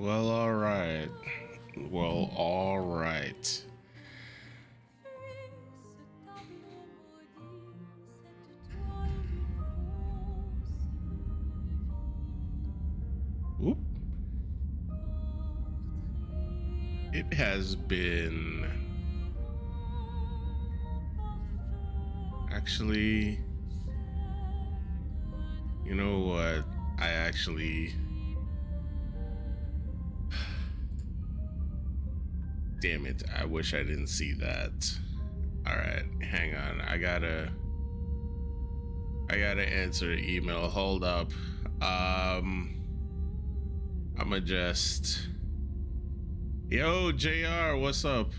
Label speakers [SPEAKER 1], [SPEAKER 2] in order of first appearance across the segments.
[SPEAKER 1] Well, all right. Well, all right. Oop. It has been actually, you know what? I actually, damn it. I wish I didn't see that. All right, hang on. I gotta answer the email. Hold up. I'ma just, yo, JR, what's up?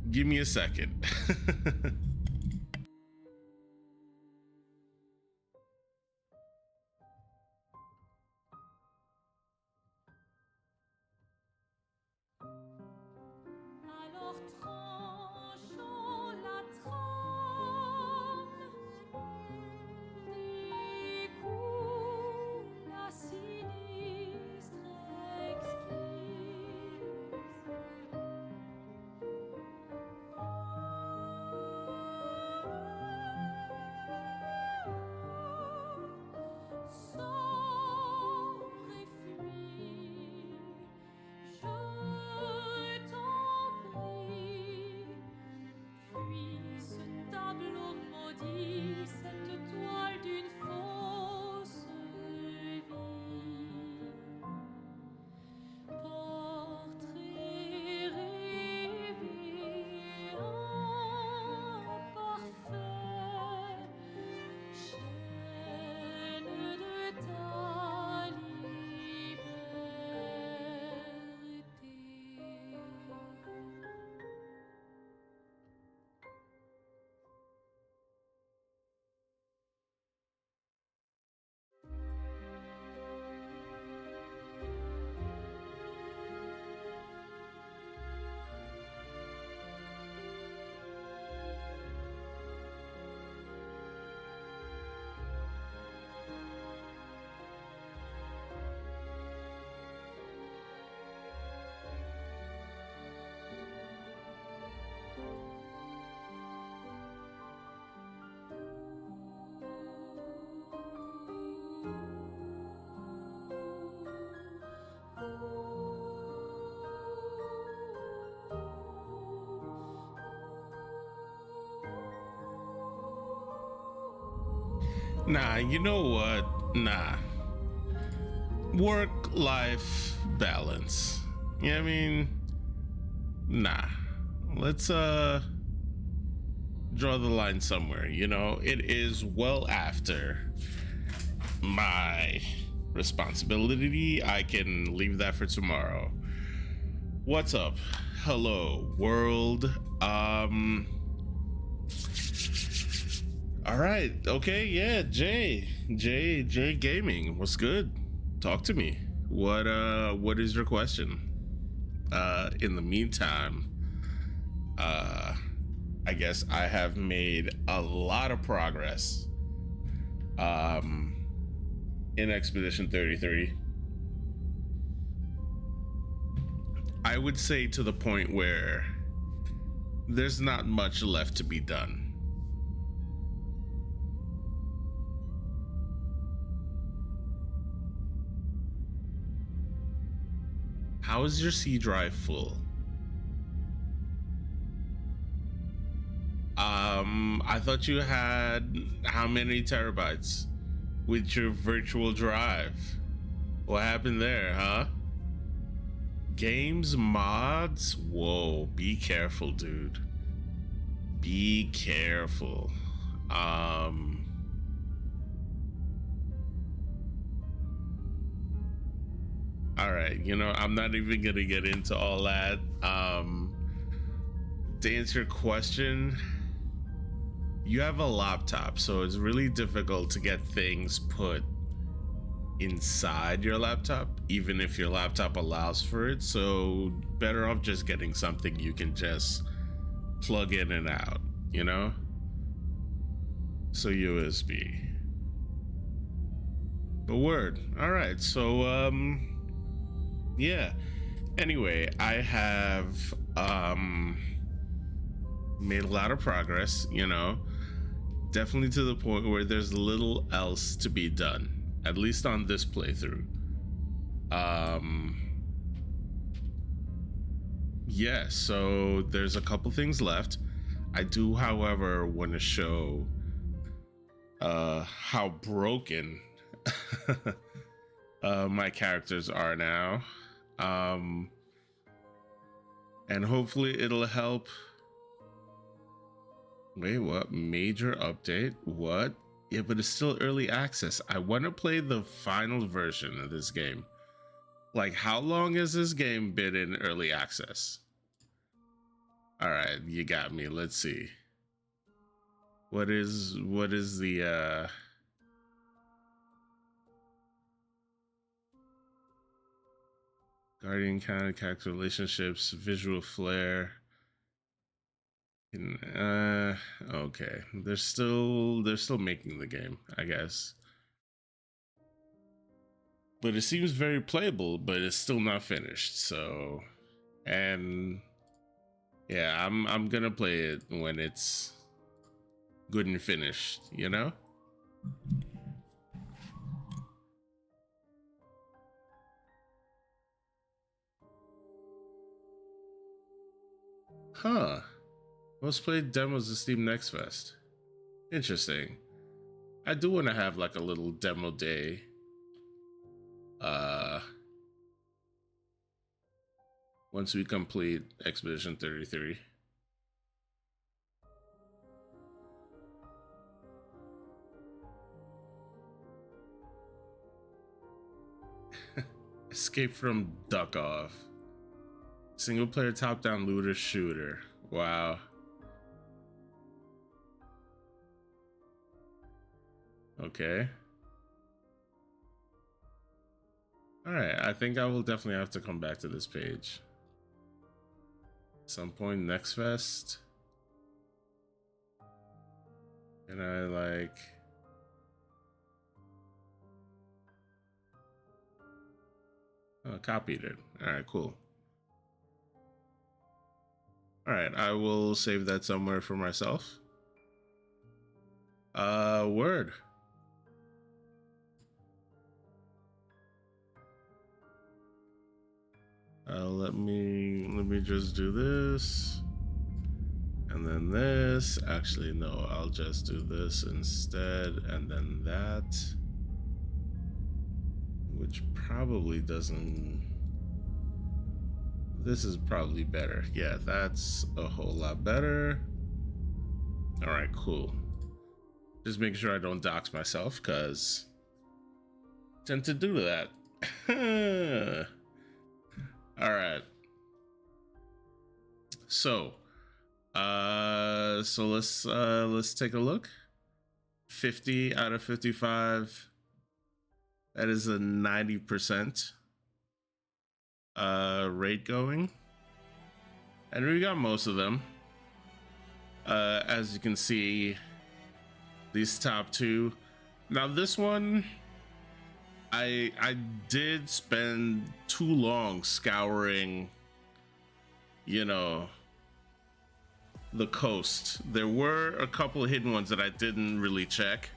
[SPEAKER 1] Give me a second.
[SPEAKER 2] Alors tranchons la trame des coups, la sinistre exquise. Sors et fuis, je t'en prie. Fuis ce tableau maudit, cette toile d'une fausse vie. Portrait rêvé, imparfait, chaîne de ta liberté.
[SPEAKER 1] Nah, you know what? Nah. Work life balance. You know what I mean? Nah. Let's draw the line somewhere, you know? It is well after my responsibility. I can leave that for tomorrow. What's up? Hello, world. All right. Okay. Yeah. J Gaming. What's good? Talk to me. What is your question? In the meantime, I guess I have made a lot of progress. In Expedition 33. I would say to the point where there's not much left to be done. How is your C drive full? I thought you had how many terabytes with your virtual drive? What happened there, huh? Games mods? Whoa, be careful, dude. Be careful. All right, you know, I'm not even gonna get into all that. To answer your question, you have a laptop, so it's really difficult to get things put inside your laptop, even if your laptop allows for it. So better off just getting something you can just plug in and out, you know? So USB. But word. All right. So yeah. Anyway, I have made a lot of progress, you know. Definitely to the point where there's little else to be done, at least on this playthrough. Yeah, so there's a couple things left. I do, however, want to show how broken my characters are now. And hopefully it'll help. Wait, what? Major update? What? Yeah, but it's still early access. I want to play the final version of this game. Like, how long has this game been in early access? All right, you got me. Let's see. What is the Guardian kind character relationships, visual flair. Okay. They're still making the game, I guess. But it seems very playable, but it's still not finished. So, and yeah, I'm gonna play it when it's good and finished, you know? Huh. Most played demos of Steam Next Fest. Interesting. I do want to have like a little demo day. Once we complete Expedition 33. Escape from Duck Off. Single player top down looter shooter. Wow. Okay. All right. I think I will definitely have to come back to this page. Some point next fest. And I like. Oh, copied it. All right, cool. All right, I will save that somewhere for myself. Word. Let me just do this. And then this. Actually, no, I'll just do this instead. And then that. Which probably doesn't. This is probably better. Yeah, that's a whole lot better. All right, cool. Just making sure I don't dox myself, because I tend to do that. All right. So, let's take a look. 50 out of 55. That is a 90% rate going. And we got most of them. As you can see, these top two. Now this one, I did spend too long scouring, you know, the coast. There were a couple of hidden ones that I didn't really check.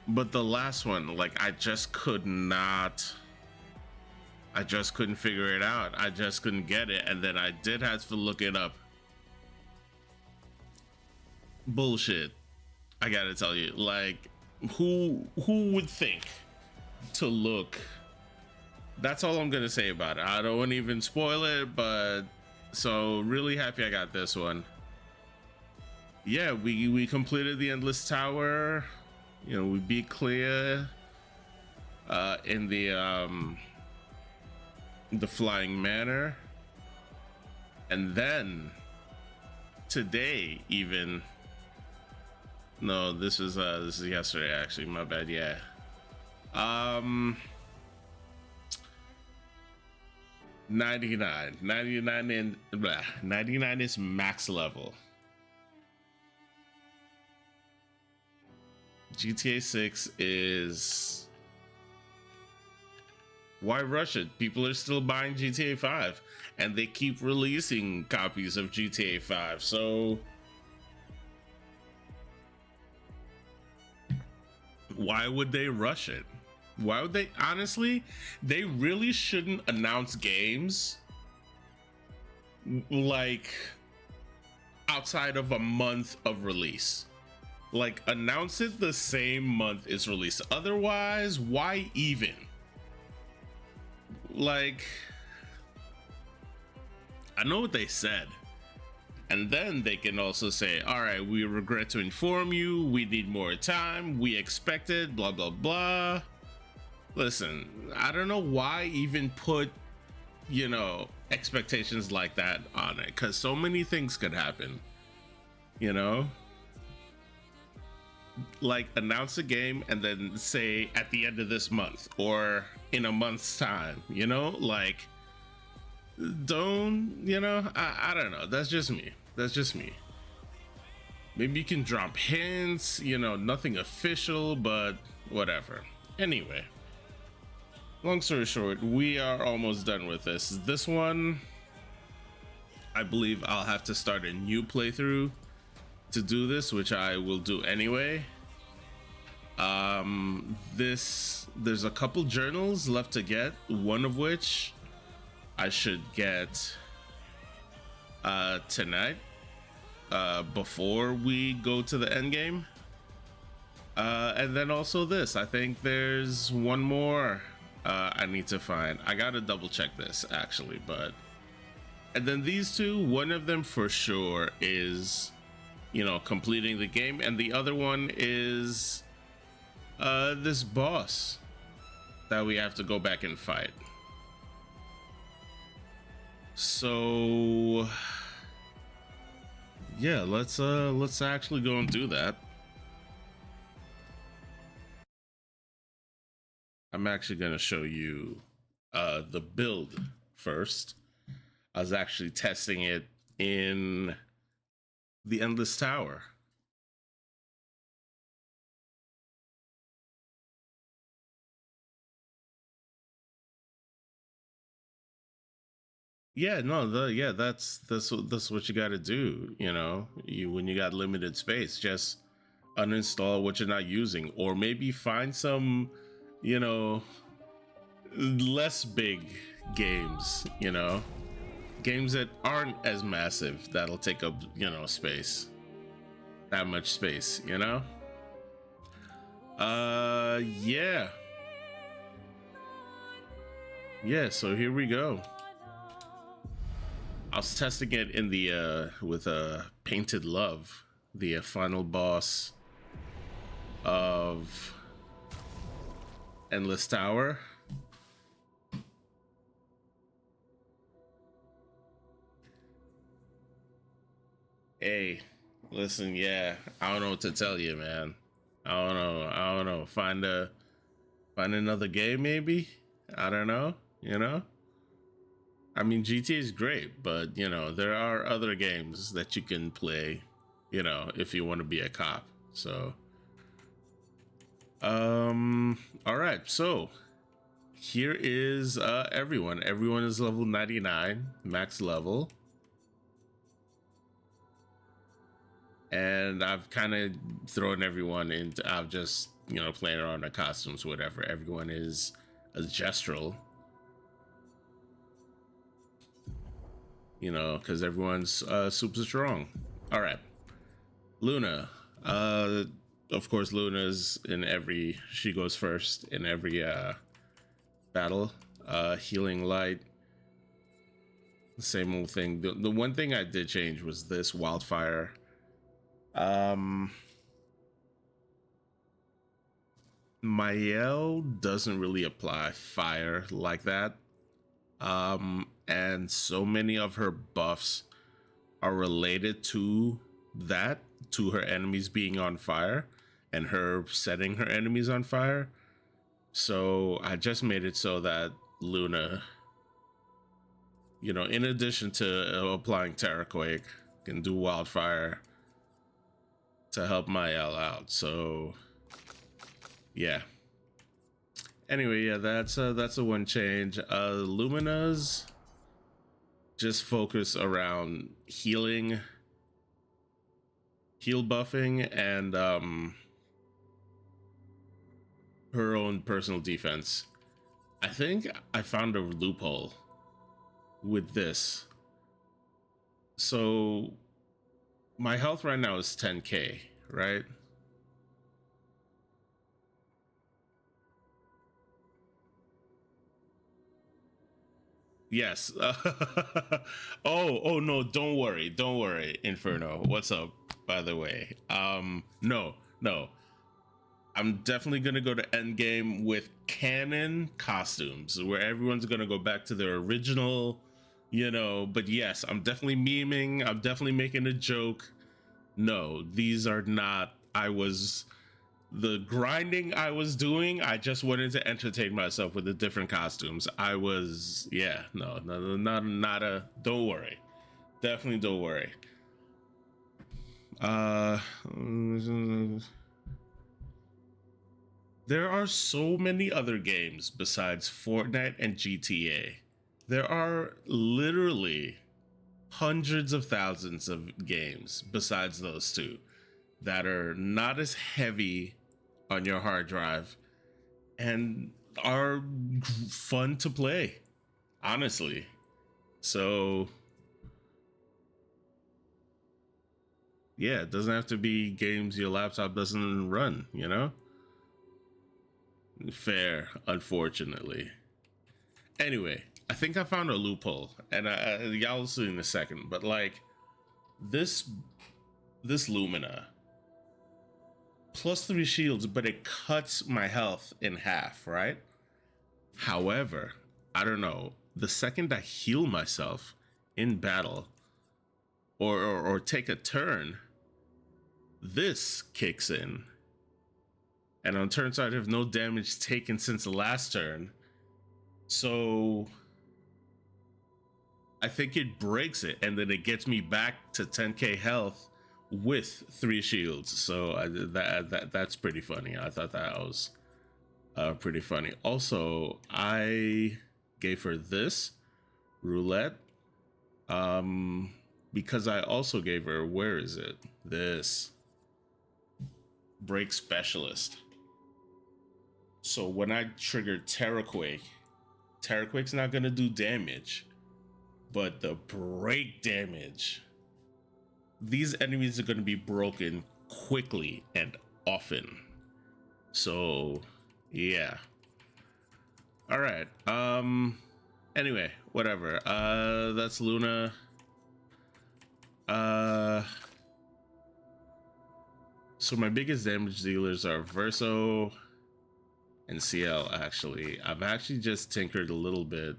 [SPEAKER 1] But the last one, like, I just couldn't figure it out. I just couldn't get it. And then I did have to look it up. Bullshit. I gotta tell you, like, who would think to look? That's all I'm gonna say about it. I don't want to even spoil it, but so really happy I got this one. Yeah, we completed the Endless Tower. You know, we beat Clea in the Flying Manor, and then today even. No, this is yesterday actually. My bad. Yeah. 99 and 99 is max level. GTA 6 is Why rush it? People are still buying GTA 5 and they keep releasing copies of GTA 5. So why would they rush it? Why would they? Honestly, they really shouldn't announce games like outside of a month of release. Like, announce it the same month it's released. Otherwise, why even? Like, I know what they said. And then they can also say, all right, we regret to inform you, we need more time, we expected, blah, blah, blah. Listen, I don't know why even put, you know, expectations like that on it, because so many things could happen, you know? Like, announce a game and then say at the end of this month or in a month's time, you know? Like, don't, you know, I don't know. That's just me. That's just me. Maybe you can drop hints, you know, nothing official, but whatever. Anyway, long story short, we are almost done with this. This one, I believe I'll have to start a new playthrough to do this, which I will do anyway. There's a couple journals left to get, one of which I should get tonight, before we go to the end game. And then also this, I think there's one more I need to find. I gotta double check this actually, but and then these two, one of them for sure is, you know, completing the game, and the other one is this boss that we have to go back and fight. So yeah, let's actually go and do that. I'm actually gonna show you the build first. I was actually testing it in the Endless Tower. Yeah, no, that's what you got to do. You know, when you got limited space, just uninstall what you're not using, or maybe find some, you know, less big games. You know, games that aren't as massive that'll take up, you know, space, that much space. You know. Yeah. Yeah. So here we go. I was testing it in the with Painted Love, the final boss of Endless Tower. Hey, listen, yeah, I don't know what to tell you, man. I don't know. Find another game, maybe. I don't know. You know. I mean, GTA is great, but you know, there are other games that you can play, you know, if you want to be a cop. So, all right. So here is everyone. Everyone is level 99, max level. And I've kind of thrown everyone into, I've just, you know, playing around the costumes, whatever. Everyone is a gestural. You know, because everyone's super strong. All right, Luna. Of course, Luna's in every. She goes first in every battle. Healing light. Same old thing. The one thing I did change was this wildfire. Mael doesn't really apply fire like that. And so many of her buffs are related to that, to her enemies being on fire and her setting her enemies on fire. So I just made it so that Luna, you know, in addition to applying Terraquake, can do wildfire to help Mael out. So yeah. Anyway, yeah, that's a one change. Lumina's just focus around healing, heal buffing, and her own personal defense. I think I found a loophole with this. So my health right now is 10k, right? Yes. Oh no, don't worry, Inferno. What's up, by the way? No. I'm definitely gonna go to Endgame with canon costumes, where everyone's gonna go back to their original, But yes, I'm definitely memeing. I'm definitely making a joke. No, these are not. The grinding I was doing. I just wanted to entertain myself with the different costumes. Yeah, no, not a. Don't worry, definitely don't worry. Uh. There are so many other games besides Fortnite and GTA. There are literally hundreds of thousands of games besides those two that are not as heavy on your hard drive and are fun to play, honestly. So, yeah, it doesn't have to be games your laptop doesn't run, Fair, unfortunately. Anyway, I think I found a loophole, and y'all will see in a second. But like this, this Lumina plus 3 shields, but it cuts my health in half, right? However, I don't know. The second I heal myself in battle, or take a turn, this kicks in, and on turns I have no damage taken since the last turn. So I think it breaks it, and then it gets me back to 10k health with 3 shields. So that's pretty funny. I thought that was pretty funny. Also, I gave her this roulette because I also gave her, where is it? This break specialist. So when I trigger Terraquake's not gonna do damage, but the break damage, these enemies are going to be broken quickly and often. So yeah, all right, anyway, whatever. That's Luna. So my biggest damage dealers are Verso and CL. Actually, I've actually just tinkered a little bit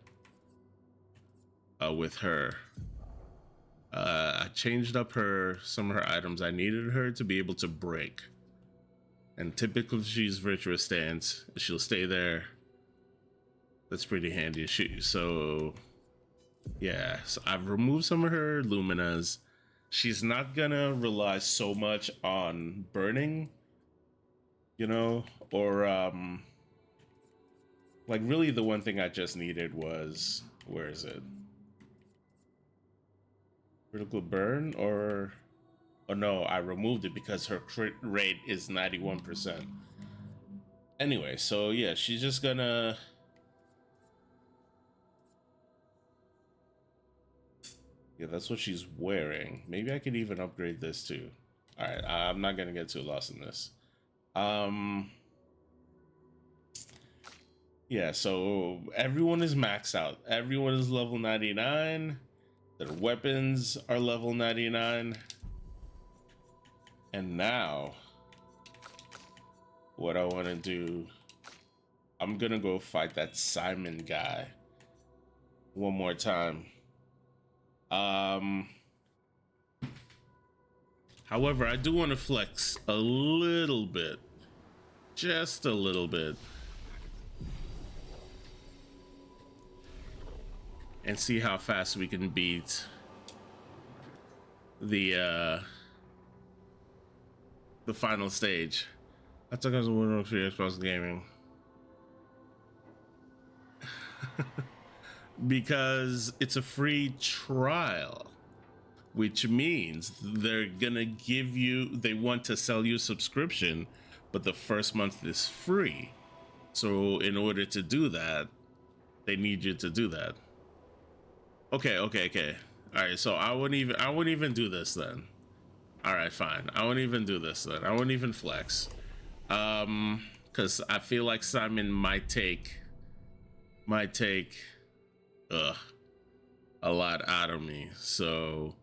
[SPEAKER 1] with her. I changed up some of her items. I needed her to be able to break, and typically she's virtuous stance. She'll stay there. That's pretty handy. So yeah, so I've removed some of her Luminas. She's not gonna rely so much on burning, or like really the one thing I just needed was, where is it? Critical burn, or oh no, I removed it because her crit rate is 91%. Anyway, so yeah, she's just gonna, yeah, that's what she's wearing. Maybe I could even upgrade this too. All right, I'm not gonna get too lost in this. Yeah, so everyone is maxed out. Everyone is level 99. Their weapons are level 99. And now, what I want to do, I'm gonna go fight that Simon guy one more time. However, I do want to flex a little bit, just a little bit, and see how fast we can beat the final stage. I took us a winner for Xbox Gaming. because it's a free trial, which means they're gonna give you, they want to sell you a subscription, but the first month is free. So in order to do that, they need you to do that. Okay. All right, so I wouldn't even do this then. All right, fine. I won't even do this then. I won't even flex. Because I feel like Simon might take a lot out of me. So,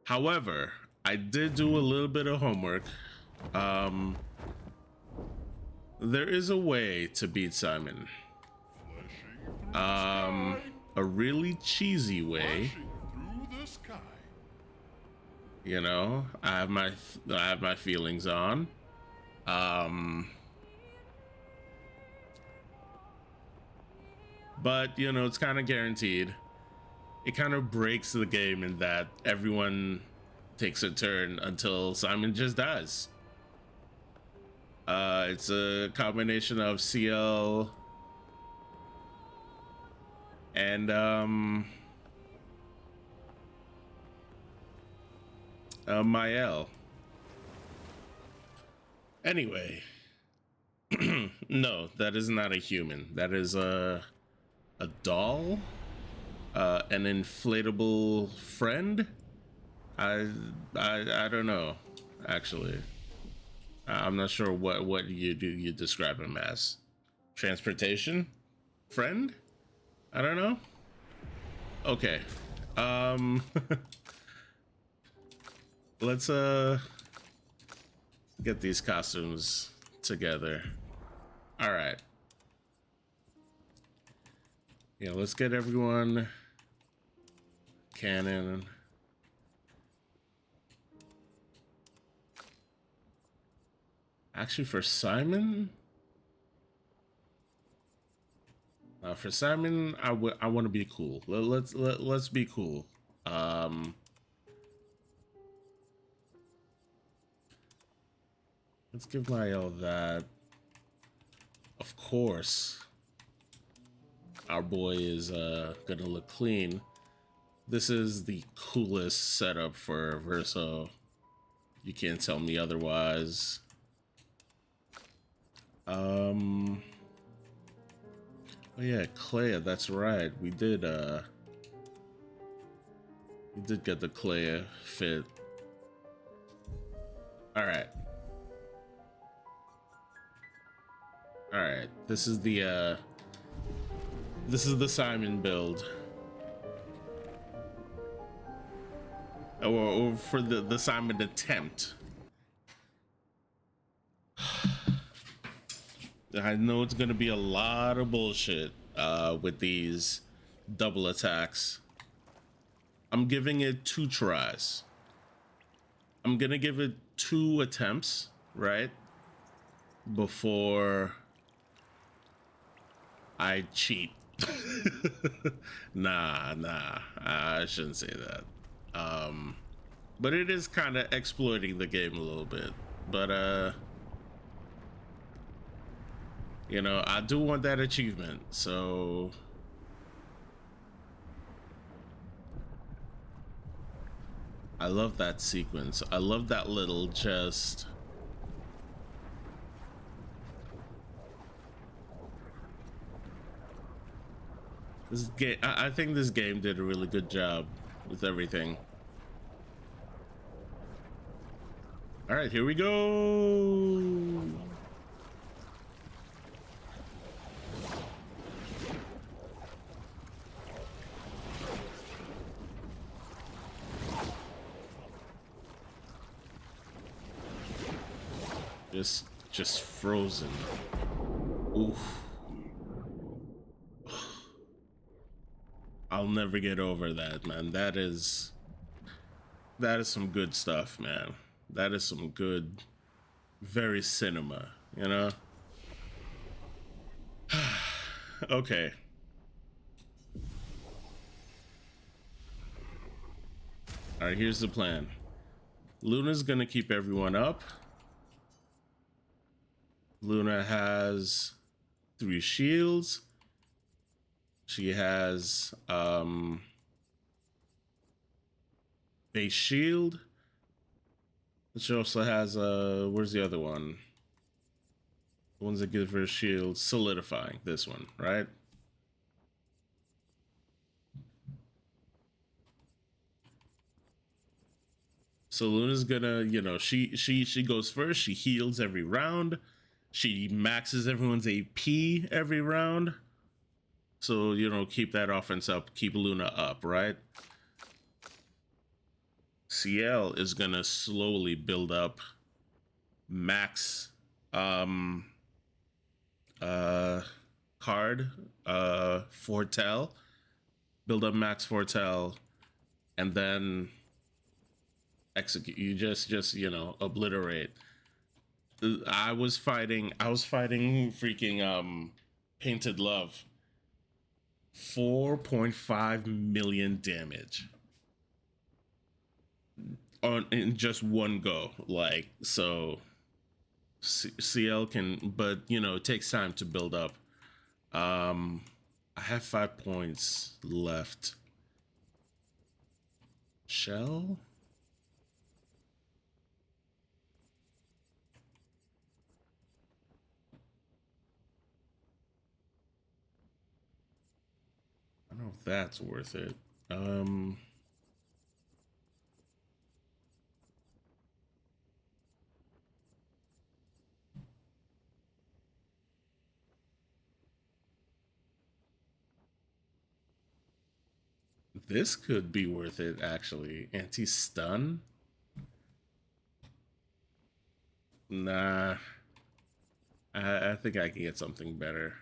[SPEAKER 1] however, I did do a little bit of homework. There is a way to beat Simon. A really cheesy way. You know, I have my feelings on. But you know, it's kind of guaranteed. It kind of breaks the game in that everyone takes a turn until Simon just dies. It's a combination of CL and Mael. Anyway, no, that is not a human. That is a doll, an inflatable friend. I don't know. Actually, I'm not sure what you describe him as. Transportation friend. I don't know. Okay. Let's get these costumes together. All right. Yeah, let's get everyone canon. Actually, for Simon, I want to be cool. Let's be cool. Let's give Mael that. Of course, our boy is gonna look clean. This is the coolest setup for Verso. You can't tell me otherwise. Oh yeah, Clea, that's right. We did get the Clea fit. All right. All right. This is the Simon build. Or for the Simon attempt. I know it's gonna be a lot of bullshit with these double attacks. I'm giving it 2 tries. I'm gonna give it 2 attempts, right? Before I cheat. Nah, I shouldn't say that. But it is kind of exploiting the game a little bit. But you know, I do want that achievement, so I love that sequence. I love that little just this game. I think this game did a really good job with everything. All right, here we go. Just frozen. Oof. I'll never get over that, man. That is some good stuff, man. That is some good, very cinema, you know? Okay. All right, here's the plan. Luna's gonna keep everyone up. Luna has 3 shields. She has base shield. She also has where's the other one? The ones that give her a shield, solidifying. This one, right? So Luna's gonna, you know, she goes first. She heals every round. She maxes everyone's AP every round. So, you know, keep that offense up, keep Luna up, right? CL is gonna slowly build up max card Fortel, build up max Fortel, and then execute. You just you know, obliterate. I was fighting freaking Painted Love. 4.5 million damage on in just one go. Like, so CL can, but you know, it takes time to build up. I have 5 points left. Shell? I don't know if that's worth it. This could be worth it, actually. Anti-stun? Nah. I think I can get something better.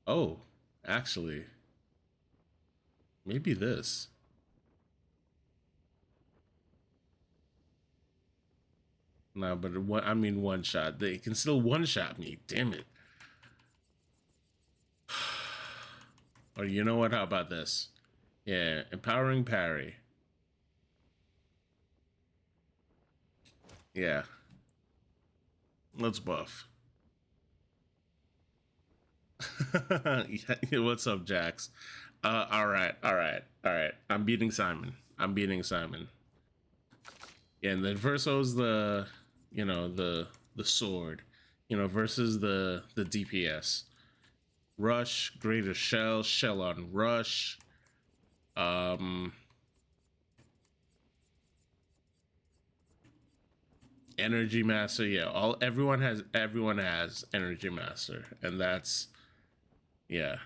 [SPEAKER 1] Oh, actually. Maybe this. No, but I mean one shot. They can still one shot me. Damn it. Or you know what? How about this? Yeah, empowering parry. Yeah. Let's buff. Yeah, what's up, Jax? All right. I'm beating Simon. Yeah, and then Verso's the, you know, the sword, you know, versus the DPS. Rush, greater shell on rush. Energy master, yeah. Everyone has energy master, and that's, yeah.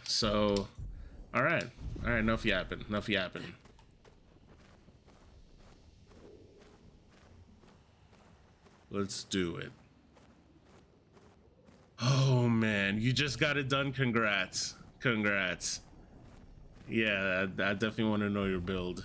[SPEAKER 1] So all right. Enough yapping. Let's do it. Oh man, you just got it done. Congrats. Yeah, I definitely want to know your build.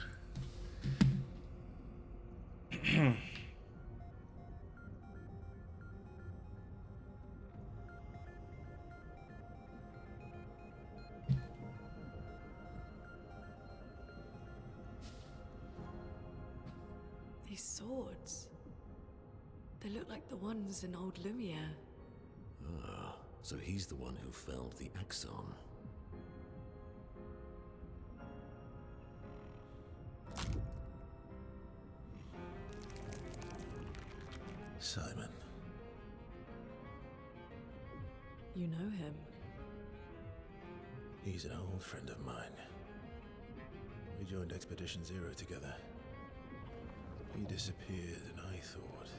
[SPEAKER 2] These swords. They look like the ones in old Lumiere.
[SPEAKER 3] Ah, so he's the one who felled the Axon. Simon.
[SPEAKER 2] You know him.
[SPEAKER 3] He's an old friend of mine. We joined Expedition Zero together. He disappeared and I thought...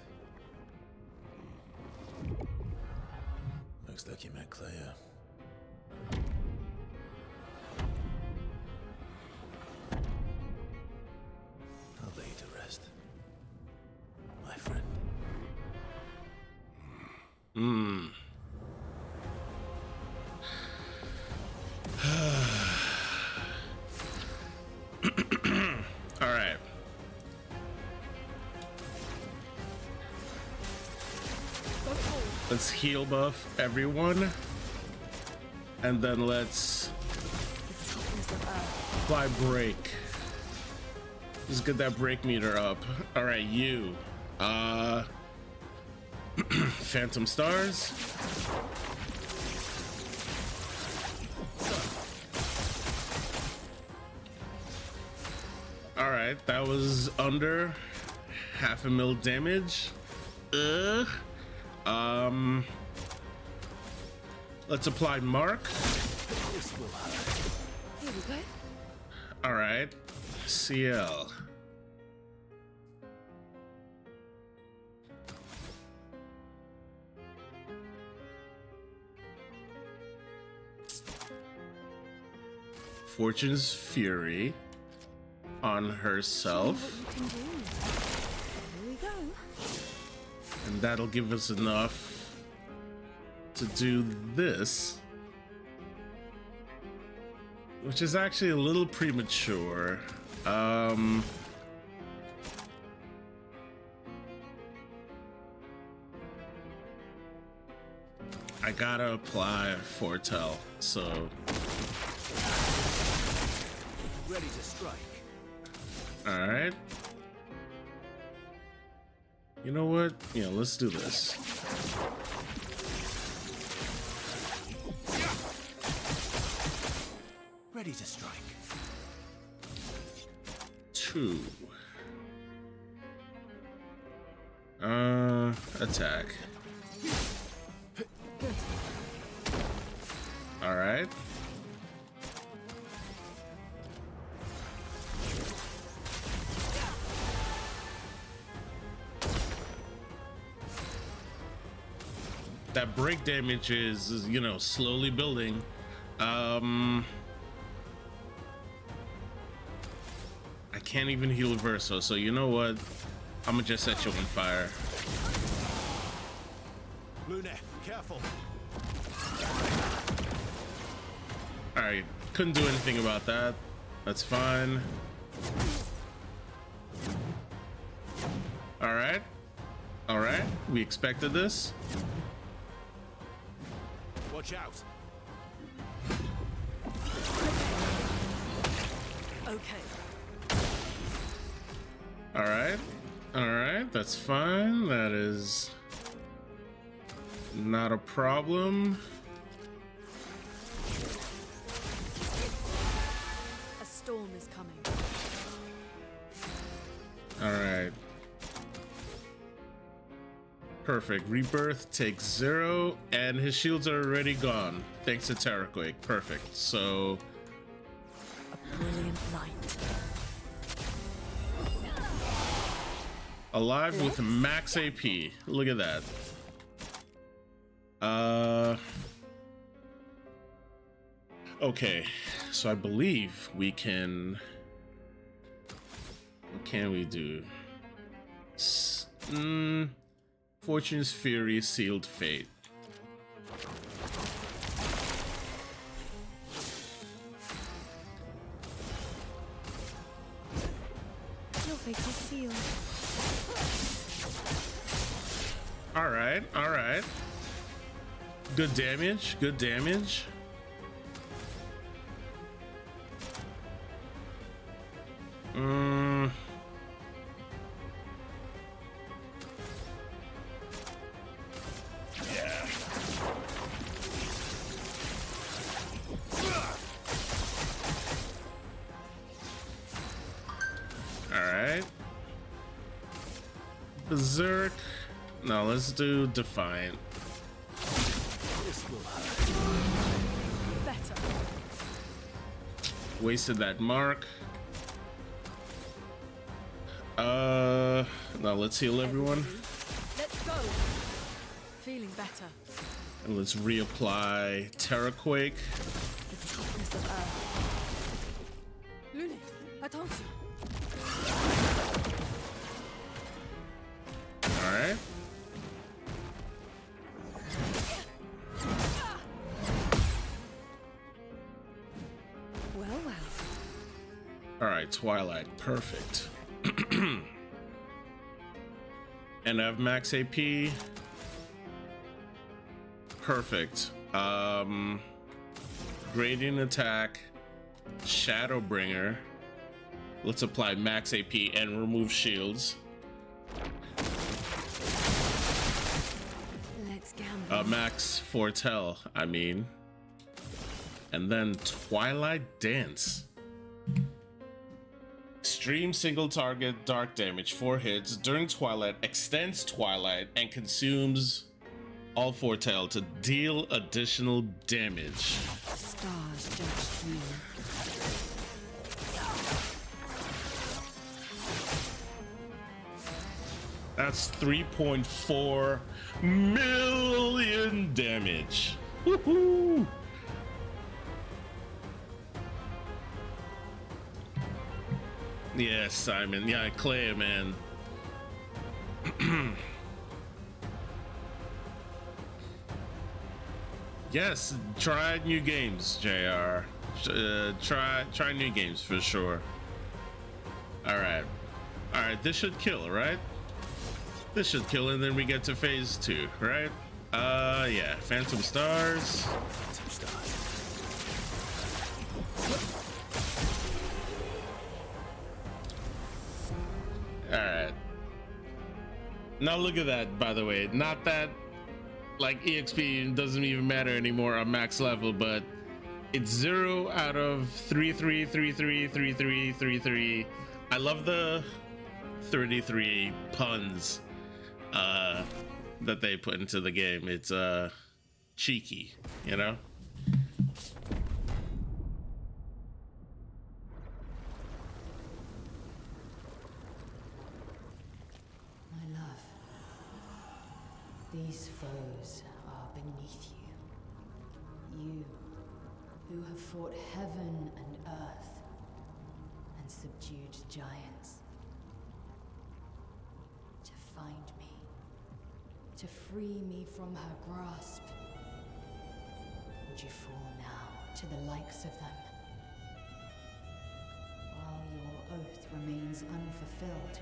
[SPEAKER 3] Looks like you met Clea. I'll lay you to rest. My friend.
[SPEAKER 1] All right. Let's heal buff everyone. And then let's apply break. Just get that break meter up. All right, you. Phantom Stars. All right, that was under 0.5 mil damage. Let's apply Mark.
[SPEAKER 2] Here we go.
[SPEAKER 1] All right, CL. Fortune's Fury on herself.
[SPEAKER 2] What you can do. Here we go.
[SPEAKER 1] And that'll give us enough to do this. Which is actually a little premature. I gotta apply Foretell, so.
[SPEAKER 3] Ready to strike.
[SPEAKER 1] Alright. You know what? Yeah, let's do this.
[SPEAKER 3] Ready to strike.
[SPEAKER 1] 2. Attack. Alright. That break damage is, you know, slowly building. I can't even heal Verso, so you know what? I'm gonna just set you on fire.
[SPEAKER 3] Lune, careful.
[SPEAKER 1] Alright, couldn't do anything about that. That's fine. Alright. Alright, we expected this.
[SPEAKER 3] Watch out.
[SPEAKER 2] Okay.
[SPEAKER 1] Alright. Alright, that's fine. That is not a problem.
[SPEAKER 2] A storm is coming.
[SPEAKER 1] Alright. Perfect. Rebirth takes 0, and his shields are already gone. Thanks to Terraquake. Perfect. So,
[SPEAKER 2] A brilliant light.
[SPEAKER 1] alive with max AP. Look at that. Okay. So I believe we can... What can we do? Fortune's Fury, Sealed Fate.
[SPEAKER 2] Your fate is sealed.
[SPEAKER 1] Alright, alright. Good damage, good damage. Yeah. Alright. Berserk. No, let's do Defiant.
[SPEAKER 3] This will hurt.
[SPEAKER 2] Better.
[SPEAKER 1] Wasted that mark. Now let's heal everyone.
[SPEAKER 2] Let's go. Feeling better.
[SPEAKER 1] And let's reapply Terraquake.
[SPEAKER 2] The toughness of Earth. Lune, I told you.
[SPEAKER 1] Alright.
[SPEAKER 2] Well, well.
[SPEAKER 1] Alright, Twilight. Perfect. And I have max AP. Perfect. Gradient attack. Shadowbringer. Let's apply max AP and remove shields. Max Foretell, I mean. And then Twilight Dance. Extreme single target dark damage, 4 hits during Twilight, extends Twilight, and consumes all Foretell to deal additional damage.
[SPEAKER 2] Stars judge you.
[SPEAKER 1] That's 3.4 million damage. Woohoo! Yes, Simon. Yeah, Clay, man. Yes, try new games, JR. Try new games for sure. All right. This should kill, right? This should kill, and then we get to phase 2, right? Yeah, Phantom Stars.
[SPEAKER 3] Phantom Stars.
[SPEAKER 1] All right. Now look at that, by the way. Not that, like, EXP doesn't even matter anymore on max level, but it's 0 out of 33, 33, 33, 33. I love the 33 puns that they put into the game. It's cheeky, you know?
[SPEAKER 4] My love, these foes are beneath you. You who have fought heaven and earth and subdued giants. To find me, to free me from her grasp. Would you fall now to the likes of them? While your oath remains unfulfilled,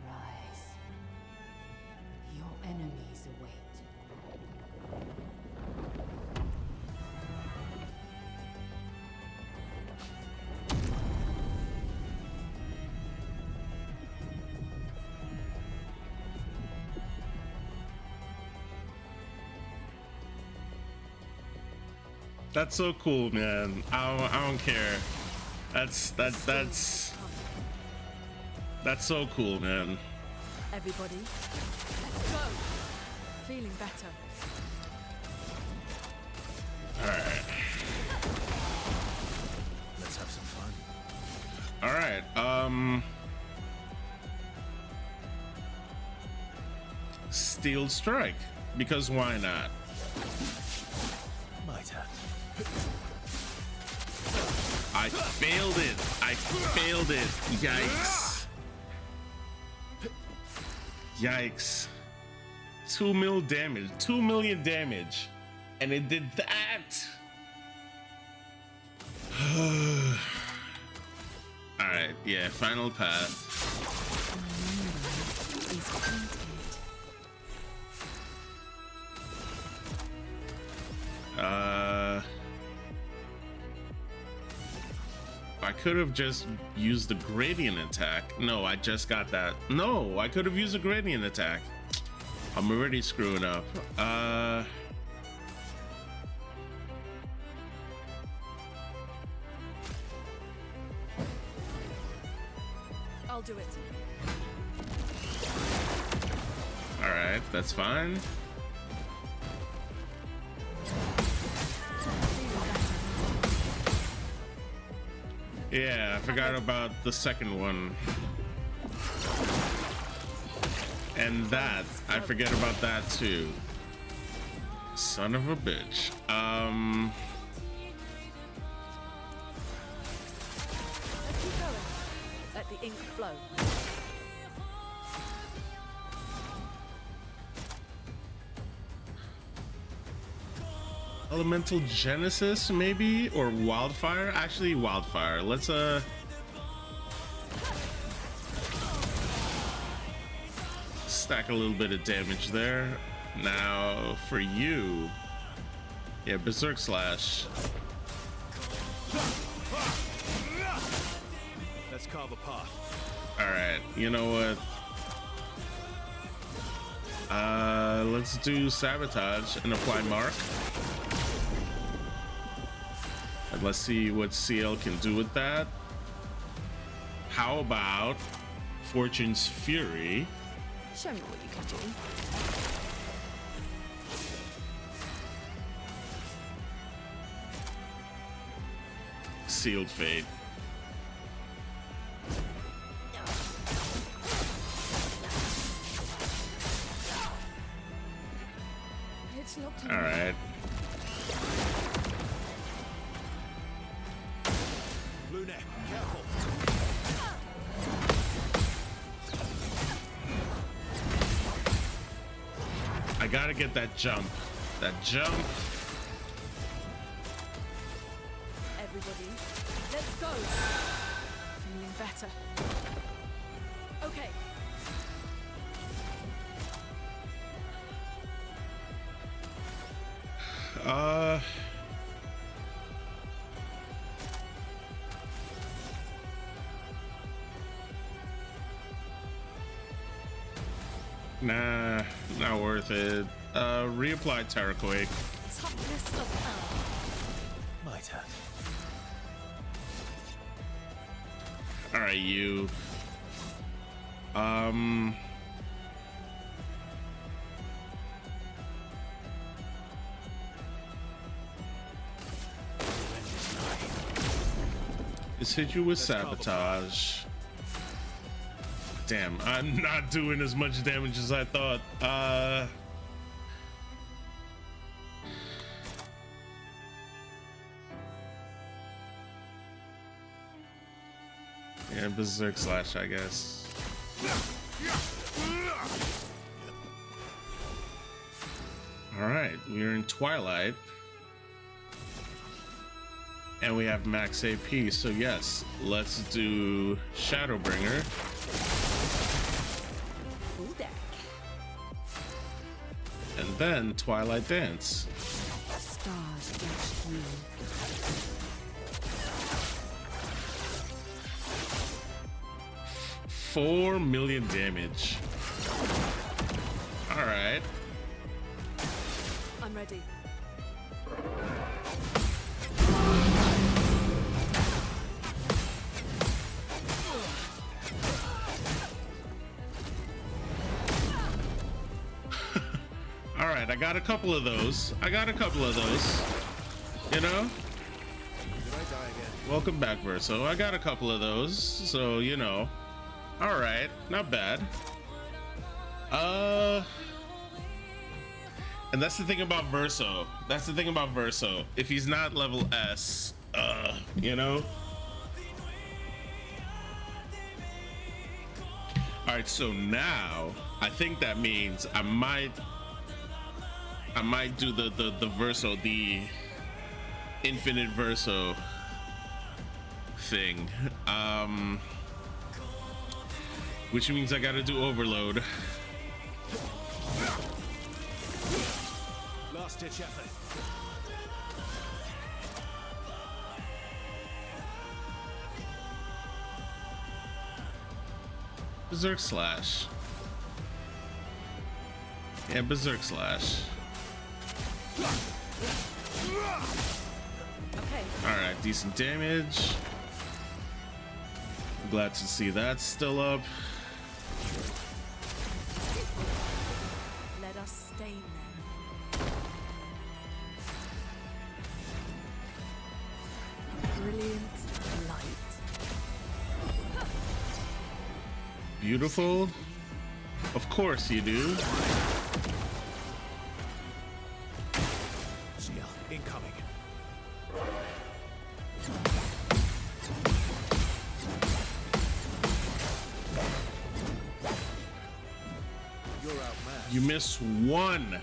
[SPEAKER 4] rise. Your enemies await.
[SPEAKER 1] That's so cool, man. I don't care. That's so cool, man.
[SPEAKER 2] Everybody, let's go. Feeling better.
[SPEAKER 1] All right.
[SPEAKER 3] Let's have some fun.
[SPEAKER 1] All right. Steel Strike, because why not?
[SPEAKER 3] My turn.
[SPEAKER 1] I failed it. I failed it. Yikes. Yikes. 2 mil damage. 2 million damage. And it did that. Alright, yeah, final path. I could have just used the gradient attack. No, I just got that. No, I could have used a gradient attack. I'm already screwing up.
[SPEAKER 2] I'll do it.
[SPEAKER 1] All right, that's fine. Yeah, I forgot about the second one. And that, I forget about that too. Son of a bitch.
[SPEAKER 2] Let's keep going. Let the ink flow.
[SPEAKER 1] Elemental Genesis, maybe? Or Wildfire? Actually, Wildfire. Let's, stack a little bit of damage there. Now, for you... Yeah, Berserk Slash.
[SPEAKER 3] Let's carve a path.
[SPEAKER 1] Alright, you know what? Let's do sabotage and apply mark. And let's see what CL can do with that. How about Fortune's Fury?
[SPEAKER 2] Show me what you can do.
[SPEAKER 1] Sealed Fate.
[SPEAKER 2] It's locked on.
[SPEAKER 1] All right.
[SPEAKER 3] Blue neck, careful.
[SPEAKER 1] I gotta get that jump. That jump.
[SPEAKER 2] Everybody, let's go. Feeling better. Okay.
[SPEAKER 1] Nah, not worth it. Reapply Terraquake.
[SPEAKER 2] Toughness of earth.
[SPEAKER 3] My turn.
[SPEAKER 1] All right, you. Let's hit you with sabotage. Damn, I'm not doing as much damage as I thought. Yeah, Berserk Slash, I guess. All right, we're in Twilight. And we have max AP, so yes, let's do Shadowbringer.
[SPEAKER 2] Full deck.
[SPEAKER 1] And then Twilight Dance.
[SPEAKER 2] Stars judge you.
[SPEAKER 1] $4 million damage. All right.
[SPEAKER 2] I'm ready.
[SPEAKER 1] All right, I got a couple of those. You know?
[SPEAKER 3] Did I die again?
[SPEAKER 1] Welcome back, Verso. I got a couple of those, so you know. All right, not bad. And that's the thing about Verso. If he's not level S, you know. All right, so now I think that means I might do the Verso, the infinite Verso thing. Which means I gotta do Overload.
[SPEAKER 3] Last ditch effort.
[SPEAKER 1] Berserk Slash. Yeah, Berserk Slash.
[SPEAKER 2] Okay.
[SPEAKER 1] Alright, decent damage. Glad to see that's still up.
[SPEAKER 2] Let us stain them. A brilliant light.
[SPEAKER 1] Beautiful. Of course you do.
[SPEAKER 3] CL, incoming. You're outmatched.
[SPEAKER 1] You miss one.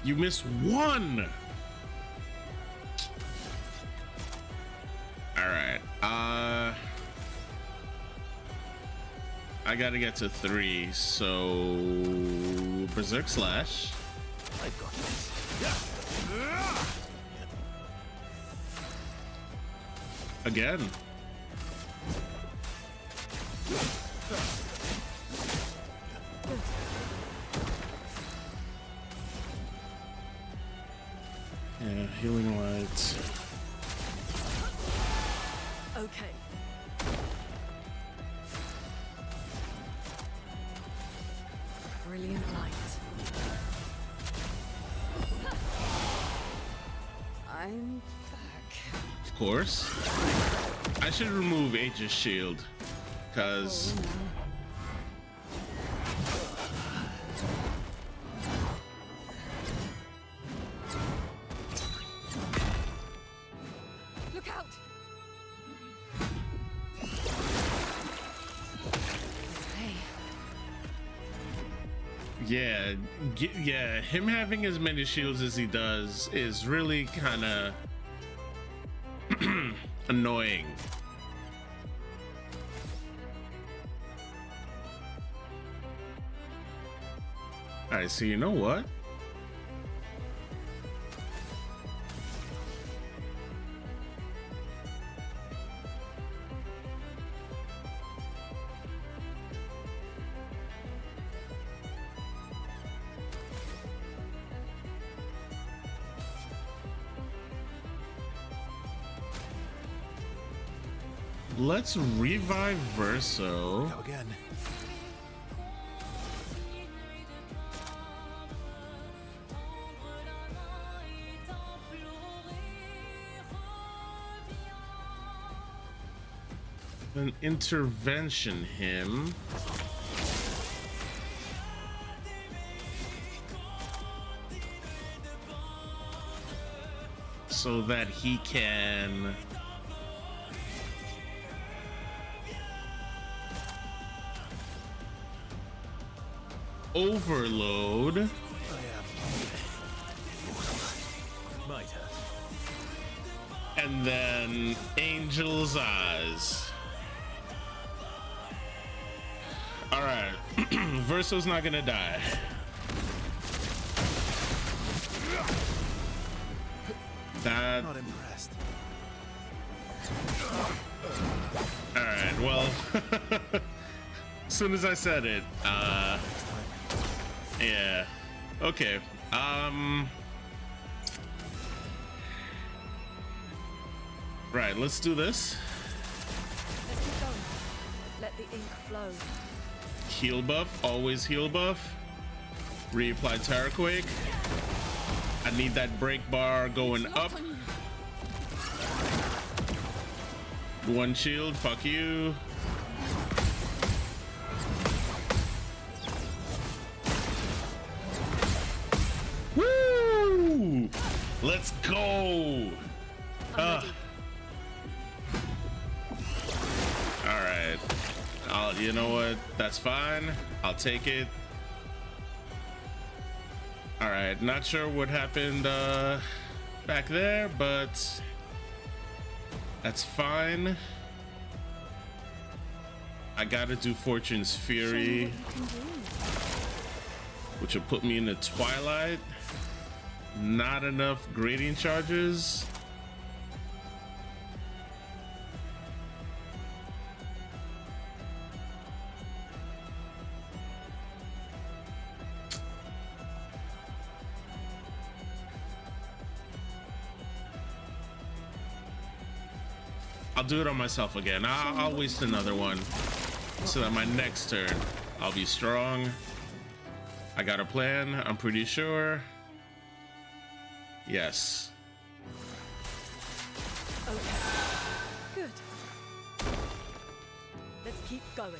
[SPEAKER 1] You miss one. All right. I gotta get to 3, so Berserk Slash.
[SPEAKER 3] I got this.
[SPEAKER 1] Again. course. I should remove Aegis Shield, because
[SPEAKER 2] Look out! Hey,
[SPEAKER 1] yeah, him having as many shields as he does is really kind of annoying. All right, so you know what? Let's revive Verso.
[SPEAKER 3] Go again.
[SPEAKER 1] Then intervention him. So that he can overload.
[SPEAKER 3] I am. My turn.
[SPEAKER 1] And then Angel's Eyes. All right, Verso's not gonna die. That.
[SPEAKER 3] Not impressed.
[SPEAKER 1] All right. Well, as soon as I said it, yeah. Okay. Right. Let's do this.
[SPEAKER 2] let's keep going. Let the ink flow.
[SPEAKER 1] Heal buff, always heal buff. Reapply Terraquake. I need that break bar going up.
[SPEAKER 2] On you.
[SPEAKER 1] One shield, fuck you. Woo! Let's go.
[SPEAKER 2] I'm ready.
[SPEAKER 1] All right. You know what? That's fine. I'll take it. All right. Not sure what happened back there, but that's fine. I gotta do Fortune's Fury, which will put me in the Twilight. Not enough grading charges. I'll do it on myself again. I'll waste another one so that my next turn I'll be strong. I got a plan, I'm pretty sure. Yes.
[SPEAKER 2] Okay. Good. Let's keep going.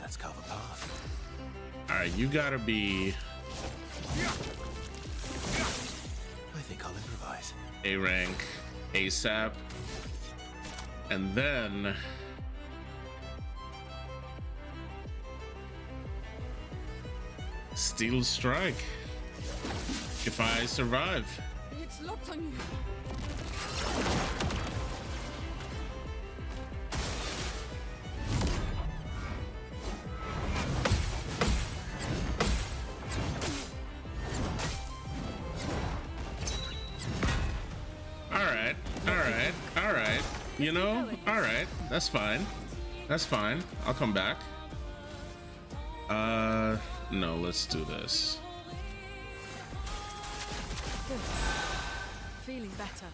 [SPEAKER 3] Let's carve a path.
[SPEAKER 1] All right, you gotta be
[SPEAKER 3] I think I'll improvise.
[SPEAKER 1] A rank ASAP. And then Steel Strike. If I survive.
[SPEAKER 2] It's locked on you.
[SPEAKER 1] All right. You know, all right. That's fine. That's fine. I'll come back. No, let's do this.
[SPEAKER 2] Good. Feeling better.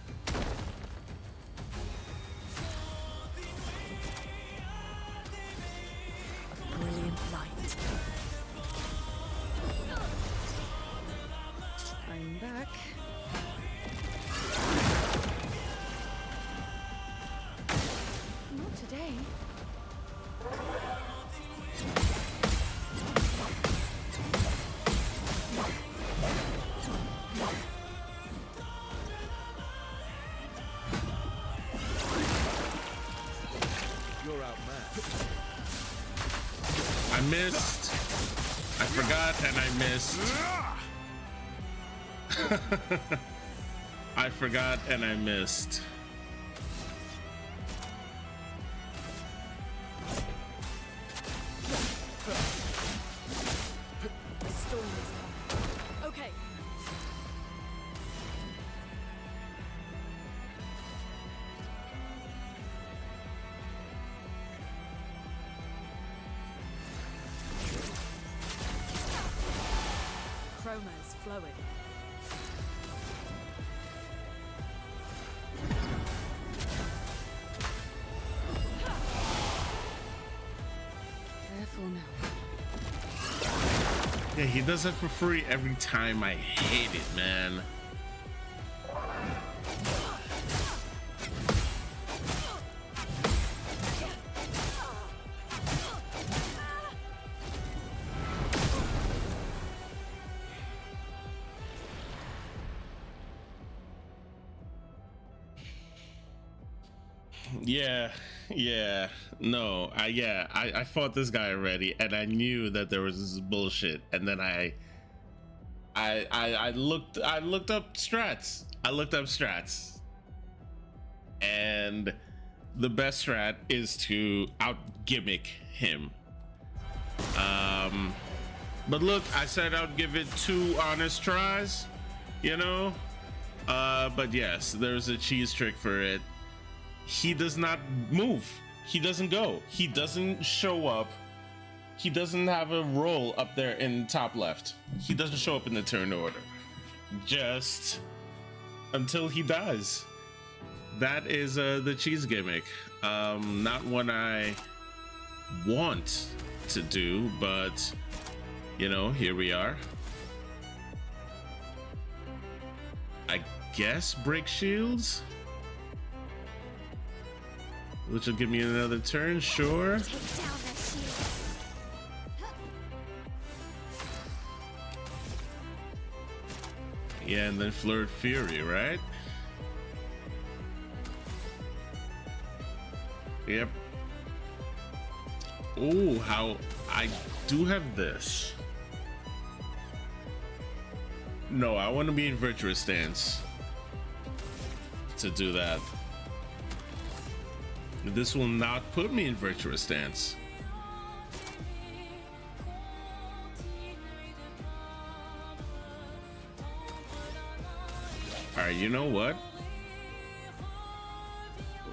[SPEAKER 2] A brilliant light.
[SPEAKER 1] missed. I forgot and I missed. I forgot and I missed.
[SPEAKER 2] The storm is coming. Okay. Chroma is flowing.
[SPEAKER 4] Careful now.
[SPEAKER 1] Yeah, he does it for free every time. I hate it, man. Yeah, no, I fought this guy already, and I knew that there was this bullshit, and then I looked up strats. I looked up strats, and the best strat is to out gimmick him. But look, I said I'd give it 2 honest tries, you know. But yes, there's a cheese trick for it. He does not move. He doesn't go. He doesn't show up. He doesn't have a roll up there in top left. He doesn't show up in the turn order. Just until he dies. That is the cheese gimmick. Not one I want to do, but you know, here we are. I guess break shields, which will give me another turn, sure.
[SPEAKER 5] Take down their shields.
[SPEAKER 1] Yeah, and then Flurred Fury, right? Yep. Oh, how I do have this. No, I want to be in Virtuous Stance to do that. This will not put me in Virtuous Stance. Alright, you know what?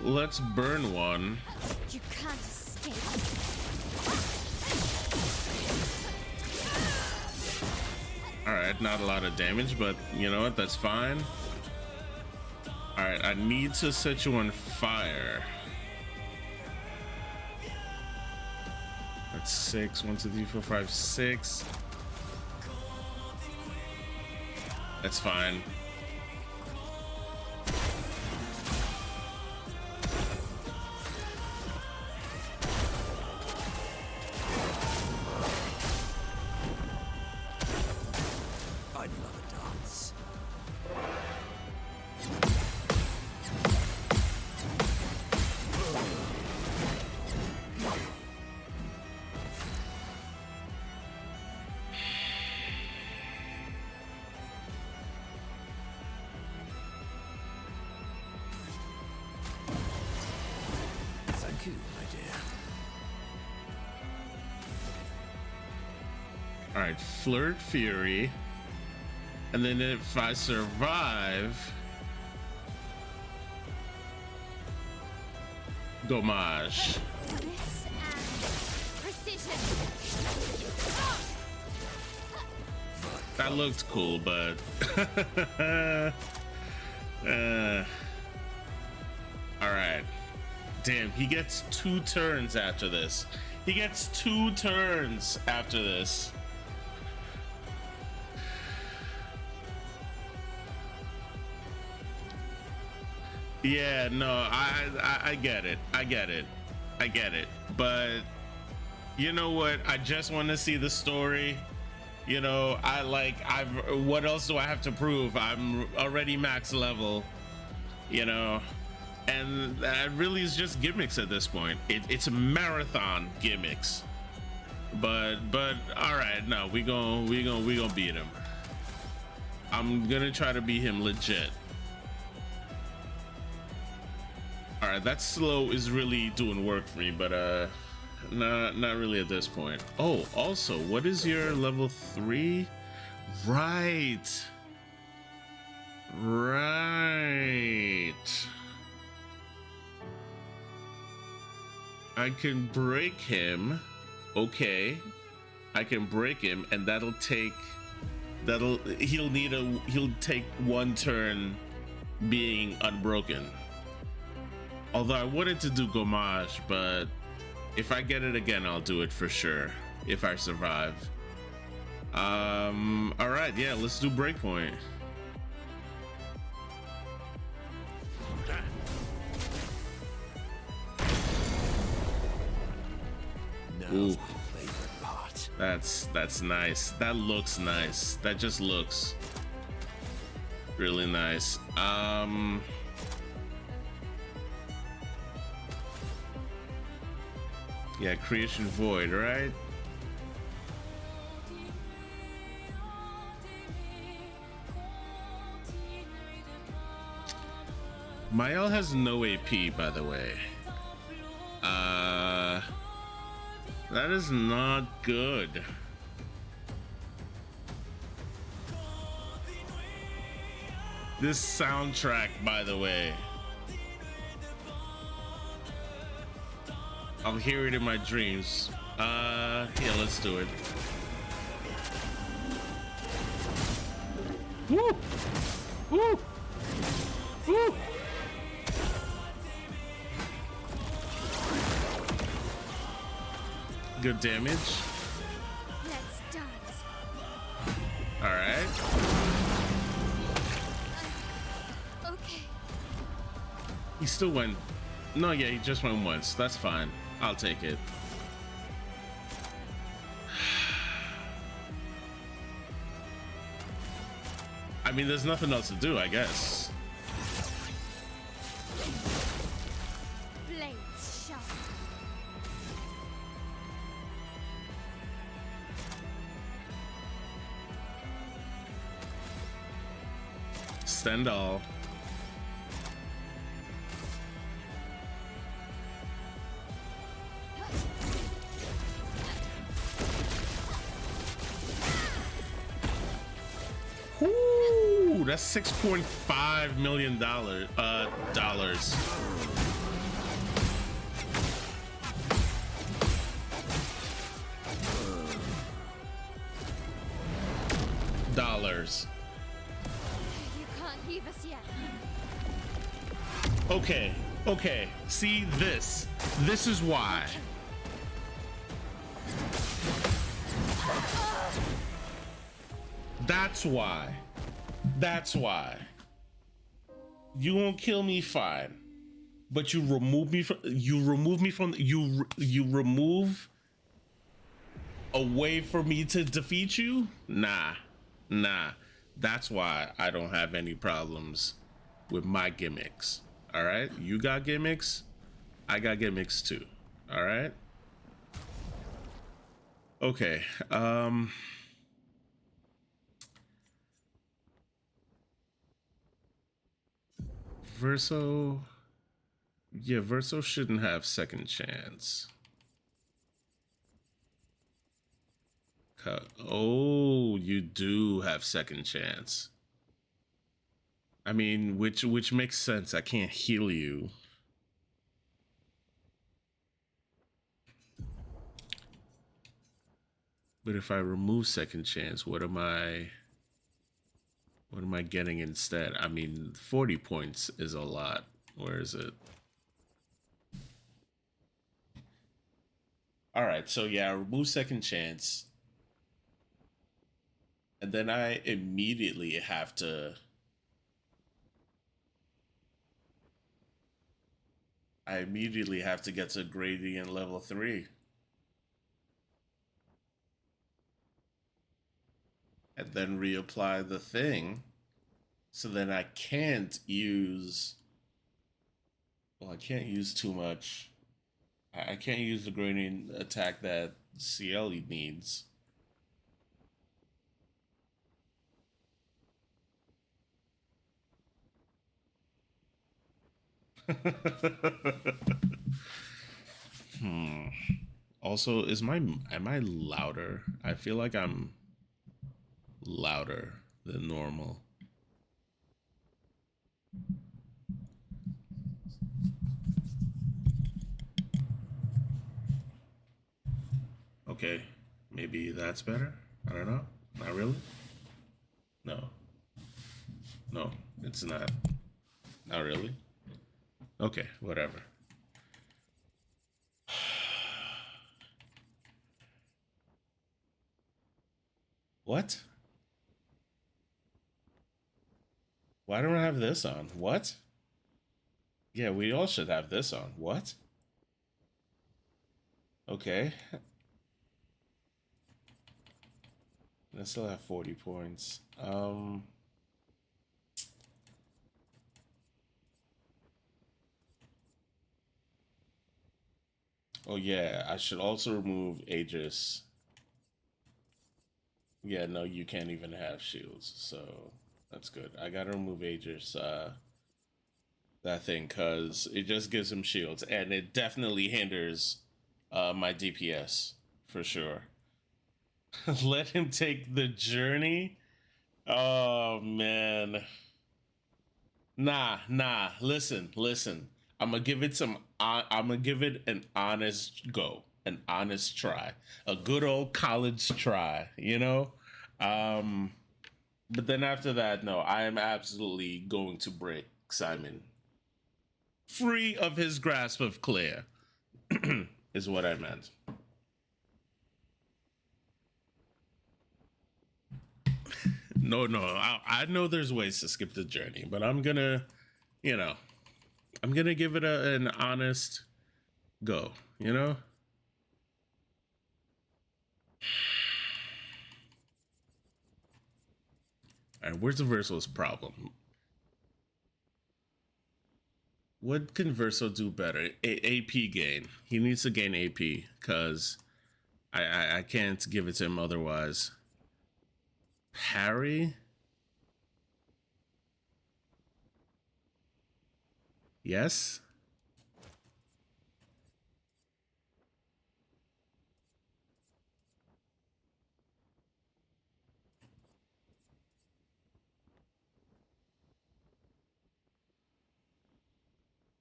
[SPEAKER 1] Let's burn one.
[SPEAKER 5] You can't escape.
[SPEAKER 1] Alright, not a lot of damage, but you know what? That's fine. Alright, I need to set you on fire. That's 6. 1, 2, 3, 4, 5, 6. That's fine.
[SPEAKER 3] I'd love a dance. Thank you, my dear.
[SPEAKER 1] All right, Flirt Fury. And then if I survive, Dommage.
[SPEAKER 5] This and precision.
[SPEAKER 1] That looked cool, but all right. Damn, he gets 2 turns after this. He gets 2 turns after this. Yeah, no, I get it. I get it. I get it. But you know what? I just want to see the story. You know, what else do I have to prove? I'm already max level, you know, and that really is just gimmicks at this point. It's marathon gimmicks. But all right, no, we gonna beat him. I'm gonna try to beat him legit. All right, that slow is really doing work for me, but not really at this point. Oh, also, what is your level 3? Right. I can break him. Okay. I can break him, and he'll take 1 turn being unbroken. Although I wanted to do Gommage, but if I get it again, I'll do it for sure if I survive. All right, yeah, let's do Breakpoint. Ooh, that's nice. That looks nice. That just looks really nice. Yeah, Creation Void, right? Mael has no AP, by the way. That is not good. This soundtrack, by the way. I'll hear it in my dreams. Yeah, let's do it. Woo! Woo! Woo! Good damage.
[SPEAKER 5] Let's dance.
[SPEAKER 1] All right.
[SPEAKER 5] Okay.
[SPEAKER 1] He still went. No, yeah, he just went once. That's fine. I'll take it. I mean, there's nothing else to do, I guess.
[SPEAKER 5] Blades sharp.
[SPEAKER 1] Stendhal. Ooh, that's $6.5 million dollars.
[SPEAKER 5] You can't leave us yet.
[SPEAKER 1] Okay, okay. See this. This is why. That's why. That's why. You won't kill me, fine. But you remove me from you remove a way for me to defeat you? Nah. That's why I don't have any problems with my gimmicks. All right? You got gimmicks? I got gimmicks too. All right? Okay. Verso. Yeah, Verso shouldn't have second chance. Oh, you do have second chance. I mean, which makes sense. I can't heal you. But if I remove second chance, what am I getting instead? I mean, 40 points is a lot. Where is it? All right, so yeah, remove second chance. And then I immediately have to get to gradient level 3. And then reapply the thing. So then I can't use, well, I can't use too much. I can't use the gradient attack that CL needs. Also, am I louder? I feel like I'm louder than normal. Okay, maybe that's better. I don't know. Not really. No. No, it's not. Not really. Okay, whatever. What? Why don't I have this on? What? Yeah, we all should have this on. What? Okay. I still have 40 points. Oh yeah, I should also remove Aegis. Yeah, no, you can't even have shields, so that's good. I gotta remove Aegis, that thing, cause it just gives him shields, and it definitely hinders my DPS for sure. Let him take the journey. Oh man. Nah. Listen. I'm gonna give it I'm gonna give it an honest go, an honest try, a good old college try. You know. But then after that, no, I am absolutely going to break Simon free of his grasp of Claire. Is what I meant. No, I know there's ways to skip the journey, but I'm gonna, you know, I'm gonna give it an honest go, you know? All right, where's the Verso's problem? What can Verso do better? AP gain. He needs to gain AP because I can't give it to him otherwise. Parry? Yes?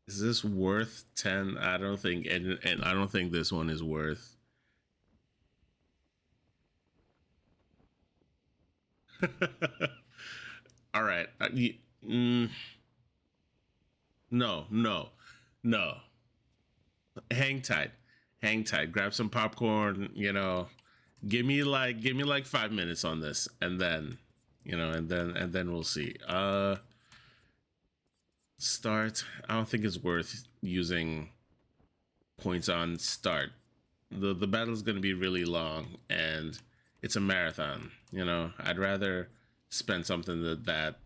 [SPEAKER 1] Is this worth 10? I don't think, and I don't think this one is worth. All right. No. Hang tight. Hang tight. Grab some popcorn, you know. Give me like 5 minutes on this, and then, you know, and then we'll see. Start. I don't think it's worth using points on start. The battle's gonna be really long, and it's a marathon. You know, I'd rather spend something that.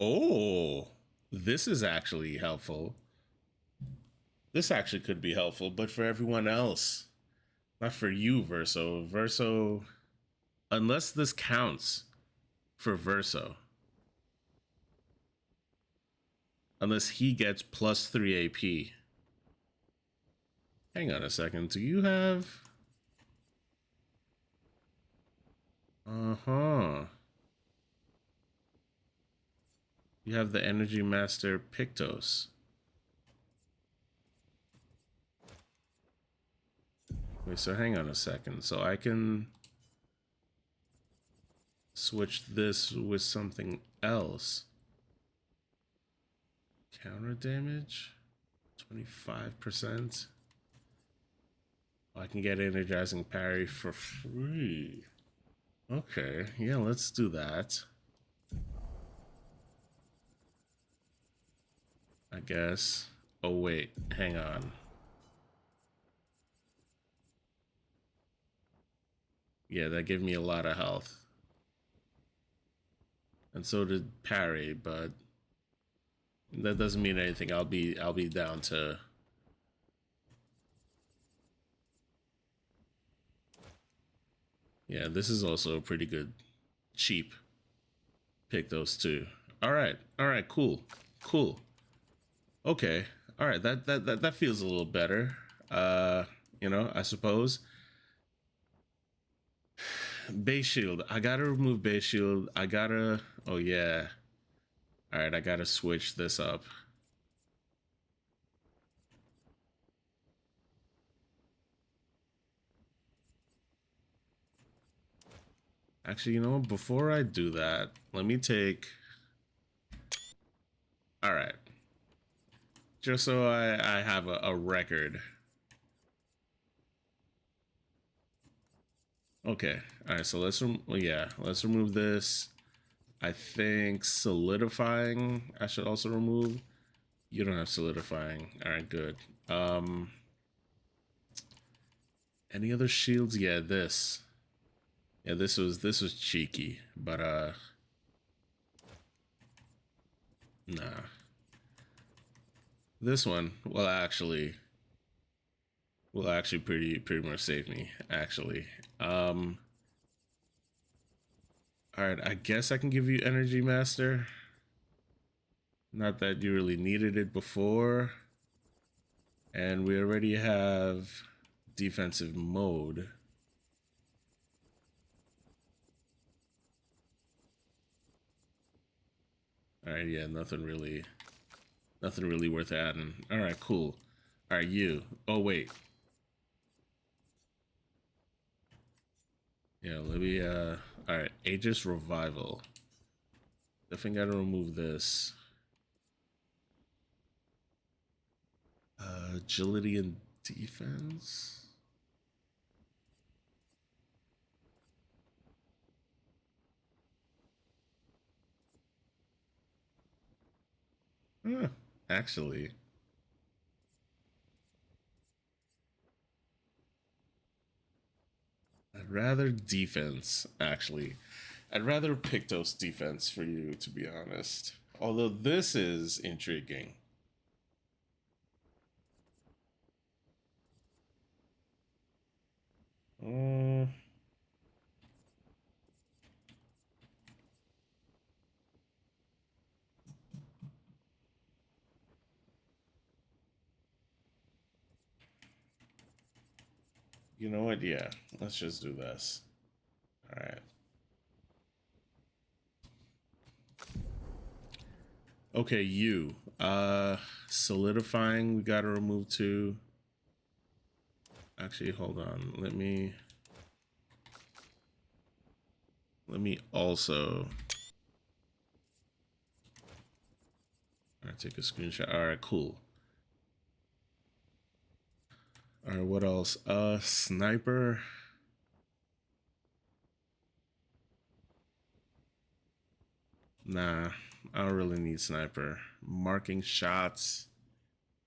[SPEAKER 1] Oh, this is actually helpful. This actually could be helpful, but for everyone else, not for you, Verso. Verso, unless this counts for Verso, unless he gets plus 3 AP. Hang on a second. Do you have? Uh-huh. You have the Energy Master Pictos. Wait, so hang on a second. So I can switch this with something else. Counter damage? 25%. I can get energizing parry for free. Okay, yeah, let's do that. I guess. Oh wait, hang on. Yeah, that gave me a lot of health. And so did parry, but that doesn't mean anything. I'll be down to Yeah, this is also a pretty good cheap pick, those two. All right, cool, cool. Okay, all right, that feels a little better. You know, I suppose. Base shield. I gotta remove base shield. I gotta. Oh yeah. All right, I gotta switch this up. Actually, you know what? Before I do that, let me take. All right. Just so I have a record. Okay. All right. So let's let's remove this. I think solidifying I should also remove. You don't have solidifying. All right. Good. Any other shields? Yeah. This. Yeah. This was cheeky, but nah. This one will actually pretty much save me, actually. All right, I guess I can give you Energy Master. Not that you really needed it before. And we already have defensive mode. All right, yeah, nothing really worth adding. All right, cool. All right, you. Oh wait. Yeah, let me all right, Aegis Revival. Definitely gotta remove this. Agility and defense. Huh, actually. I'd rather defense, actually. I'd rather pick those defense for you, to be honest. Although this is intriguing. Mm. You know what? Yeah, let's just do this. All right. Okay, you. Solidifying, we gotta remove two. Actually, hold on. Let me also. All right, take a screenshot. All right, cool. All right, what else? Sniper. Nah, I don't really need sniper. Marking shots.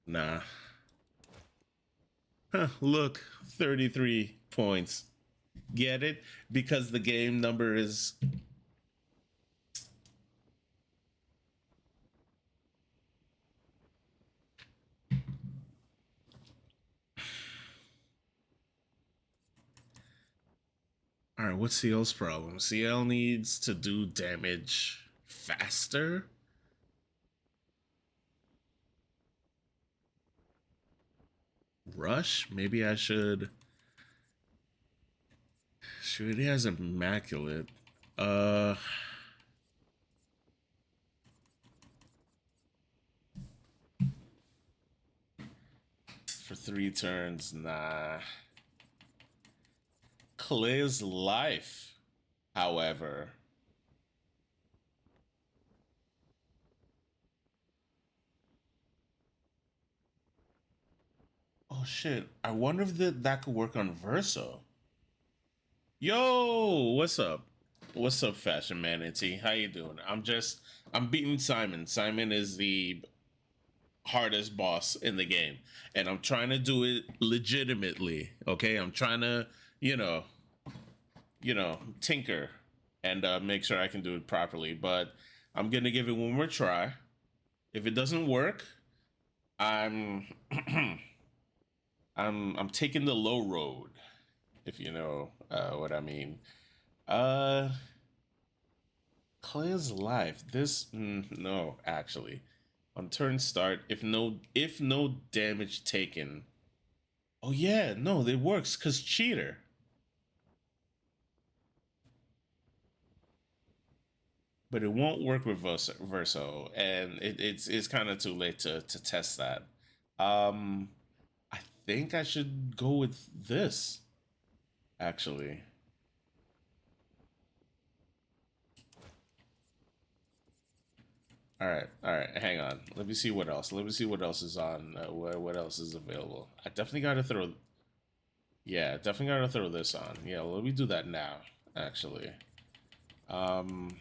[SPEAKER 1] Nah. Huh, look, 33 points. Get it? Because the game number is... All right, what's CL's problem? CL needs to do damage faster? Rush? Maybe I should... Shoot, he has immaculate. For 3 turns, nah. Clay's life, however. Oh shit, I wonder if that could work on Verso. Yo, what's up? What's up, Fashion Manatee? How you doing? I'm beating Simon. Simon is the hardest boss in the game, and I'm trying to do it legitimately. Okay, I'm trying to, you know, tinker and make sure I can do it properly. But I'm gonna give it one more try. If it doesn't work, I'm I'm taking the low road. if you know what I mean. Uh, Claire's life. This no, actually, on turn start, if no damage taken. Oh yeah, no, it works because cheater. But it won't work with Verso, and it's kind of too late to test that. Um, I think I should go with this actually. All right. Hang on. Let me see what else. Let me see what else is on. What else is available? I definitely got to throw. Yeah, definitely got to throw this on. Yeah, let me do that now. Actually. Um.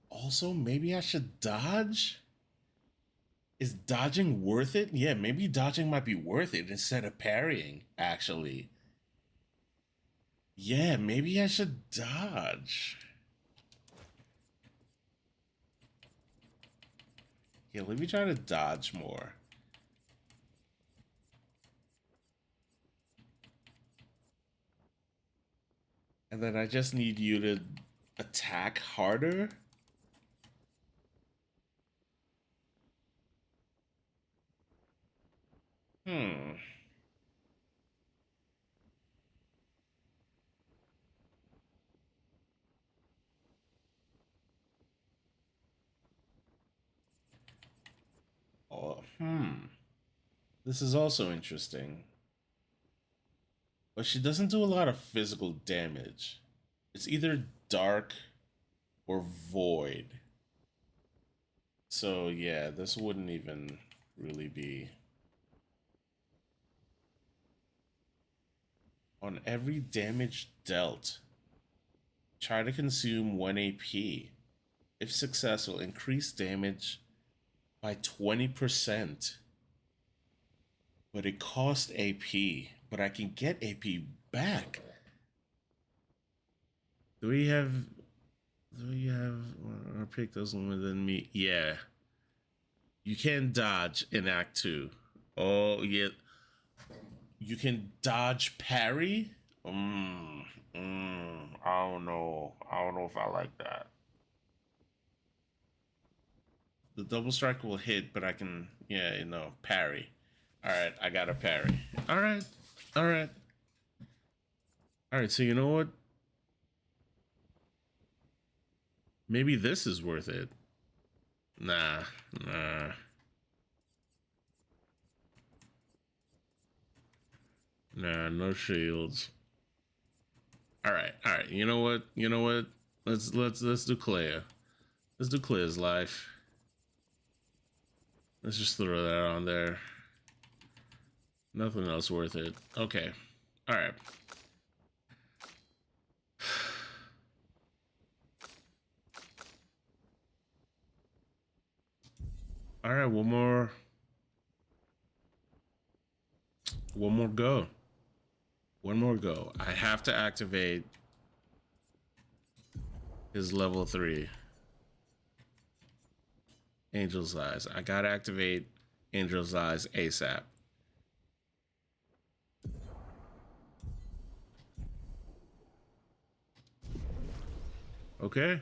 [SPEAKER 1] Also, maybe I should dodge. Is dodging worth it? Yeah, maybe dodging might be worth it instead of parrying. Actually. Yeah, maybe I should dodge. Yeah, let me try to dodge more. And then I just need you to attack harder. Hmm. Oh, This is also interesting. But she doesn't do a lot of physical damage. It's either dark or void. So yeah, this wouldn't even really be. On every damage dealt, try to consume 1 AP. If successful, increase damage by 20%. But it costs AP. But I can get AP back. Do we have our pick doesn't within me? Yeah. You can dodge in Act 2. Oh yeah. You can dodge parry? I don't know. I don't know if I like that. The double strike will hit, but I can, yeah, parry. All right, I got a parry. All right, all right, all right. So you know what? Maybe this is worth it. Nah, nah, nah. No shields. All right, all right. You know what? You know what? Let's do Clea. Let's do Clea's life. Let's just throw that on there. Nothing else worth it. Okay. All right. All right, one more go. One more go. I have to activate his level 3 Angel's Eyes. I gotta activate Angel's Eyes ASAP. Okay.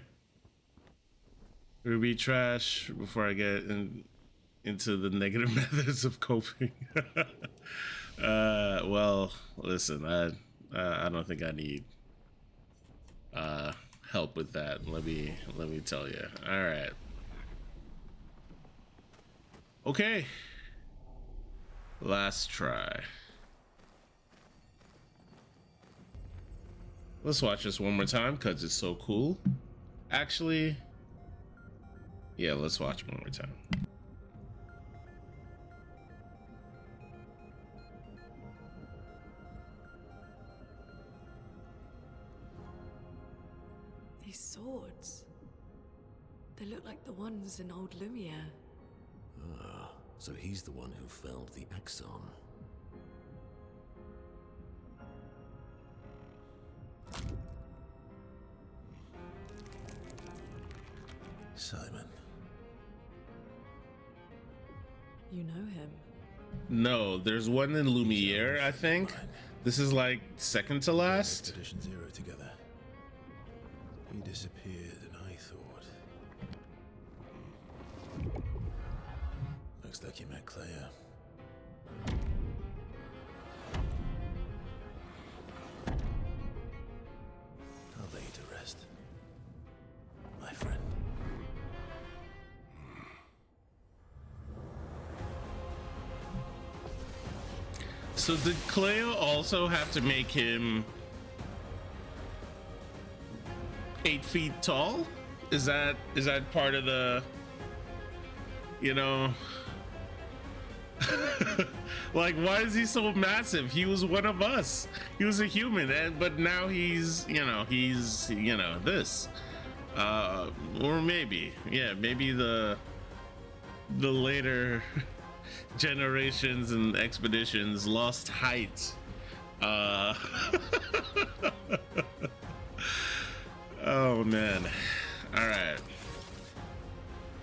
[SPEAKER 1] Ruby trash before I get into the negative methods of coping. Well, listen, I don't think I need help with that. Let me tell you. All right. Okay. Last try. Let's watch this one more time because it's so cool. Actually, yeah, let's watch one more time.
[SPEAKER 2] These swords. They look like the ones in old Lumiere.
[SPEAKER 3] Ah, so he's the one who felled the Exxon. Simon.
[SPEAKER 2] You know him.
[SPEAKER 1] No, there's one in Lumiere, I think. This is like second to last.
[SPEAKER 3] Expedition Zero together. He disappeared, and I thought. Looks like you met Clea. I'll lay you to rest, my friend.
[SPEAKER 1] So did Clea also have to make him 8 feet tall? Is that part of the, you know, like, why is he so massive? He was one of us. He was a human, but now he's this, or maybe, yeah, maybe the later generations and expeditions lost height. Oh man. All right,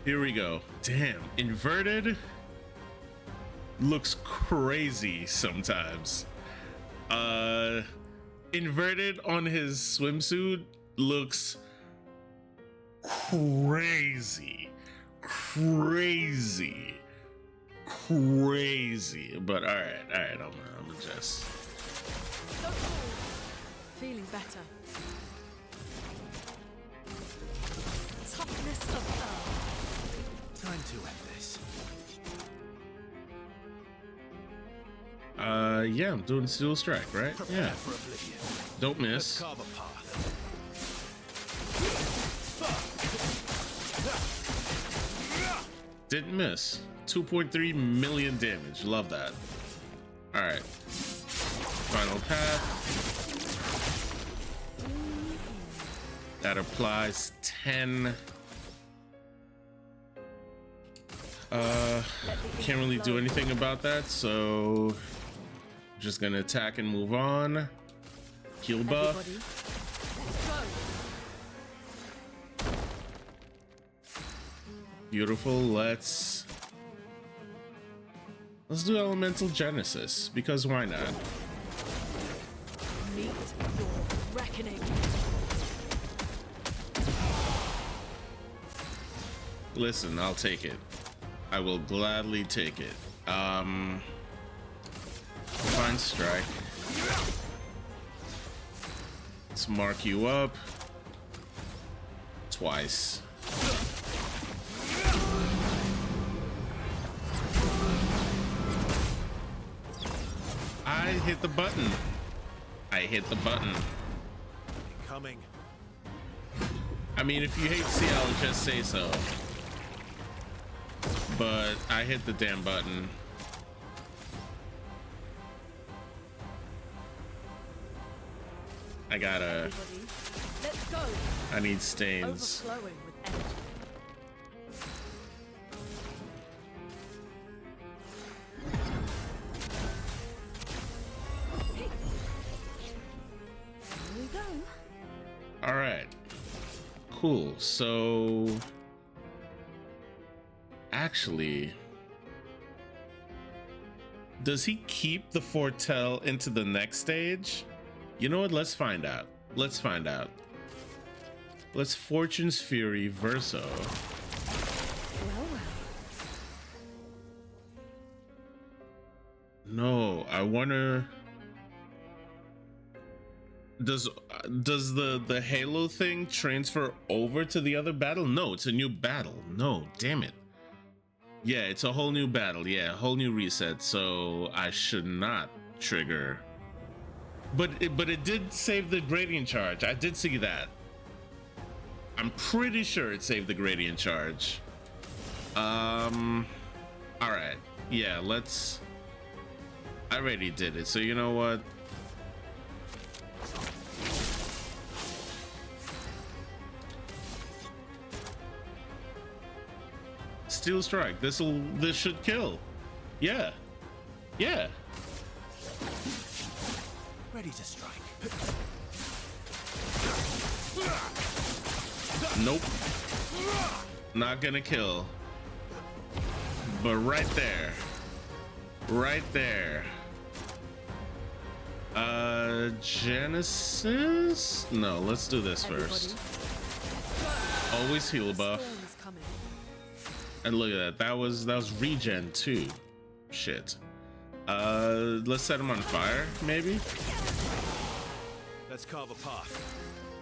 [SPEAKER 1] here we go. Damn, inverted looks crazy sometimes. Inverted on his swimsuit looks crazy, but all right, I'm just
[SPEAKER 2] Feeling better. Toughness of earth.
[SPEAKER 3] Time to end this.
[SPEAKER 1] yeah, I'm doing Steel Strike, right?
[SPEAKER 3] Prepare
[SPEAKER 1] Yeah,
[SPEAKER 3] for oblivion.
[SPEAKER 1] don't
[SPEAKER 3] Let's
[SPEAKER 1] miss.
[SPEAKER 3] carve a path.
[SPEAKER 1] Didn't miss. 2.3 million damage. Love that. All right. Final path. That applies 10. Can't really do anything about that, so just gonna attack and move on. Heal buff.
[SPEAKER 2] Everybody, let's go.
[SPEAKER 1] Beautiful. Let's do Elemental Genesis, because why not?
[SPEAKER 2] Meet your reckoning.
[SPEAKER 1] Listen, I'll take it. I will gladly take it. Fine strike. Let's mark you up twice. I hit the button. I hit the button.
[SPEAKER 3] Coming.
[SPEAKER 1] I mean, if you hate CL, just say so. But I hit the damn button. I gotta.
[SPEAKER 2] Everybody, let's go.
[SPEAKER 1] I need stains.
[SPEAKER 2] Overflowing with energy. Here we go.
[SPEAKER 1] All right. Cool. So actually, does he keep the foretell into the next stage? You know what? Let's find out. Let's find out. Let's Fortune's Fury Verso.
[SPEAKER 2] Well, well.
[SPEAKER 1] No, I wanna. Does the Halo thing transfer over to the other battle? No, it's a new battle. No, damn it. Yeah, it's a whole new battle. Yeah, a whole new reset. So I should not trigger. But it did save the gradient charge. I did see that. I'm pretty sure it saved the gradient charge. All right. Yeah, let's. I already did it. So you know what? Steel Strike. This should kill. Yeah. Yeah.
[SPEAKER 3] Ready to strike.
[SPEAKER 1] Nope. Not gonna kill. But right there. Right there. Genesis? No, let's do this first. Always heal buff.
[SPEAKER 2] Storm's coming.
[SPEAKER 1] And look at that. That was regen too. Shit. Let's set him on fire, maybe?
[SPEAKER 3] Let's carve a path.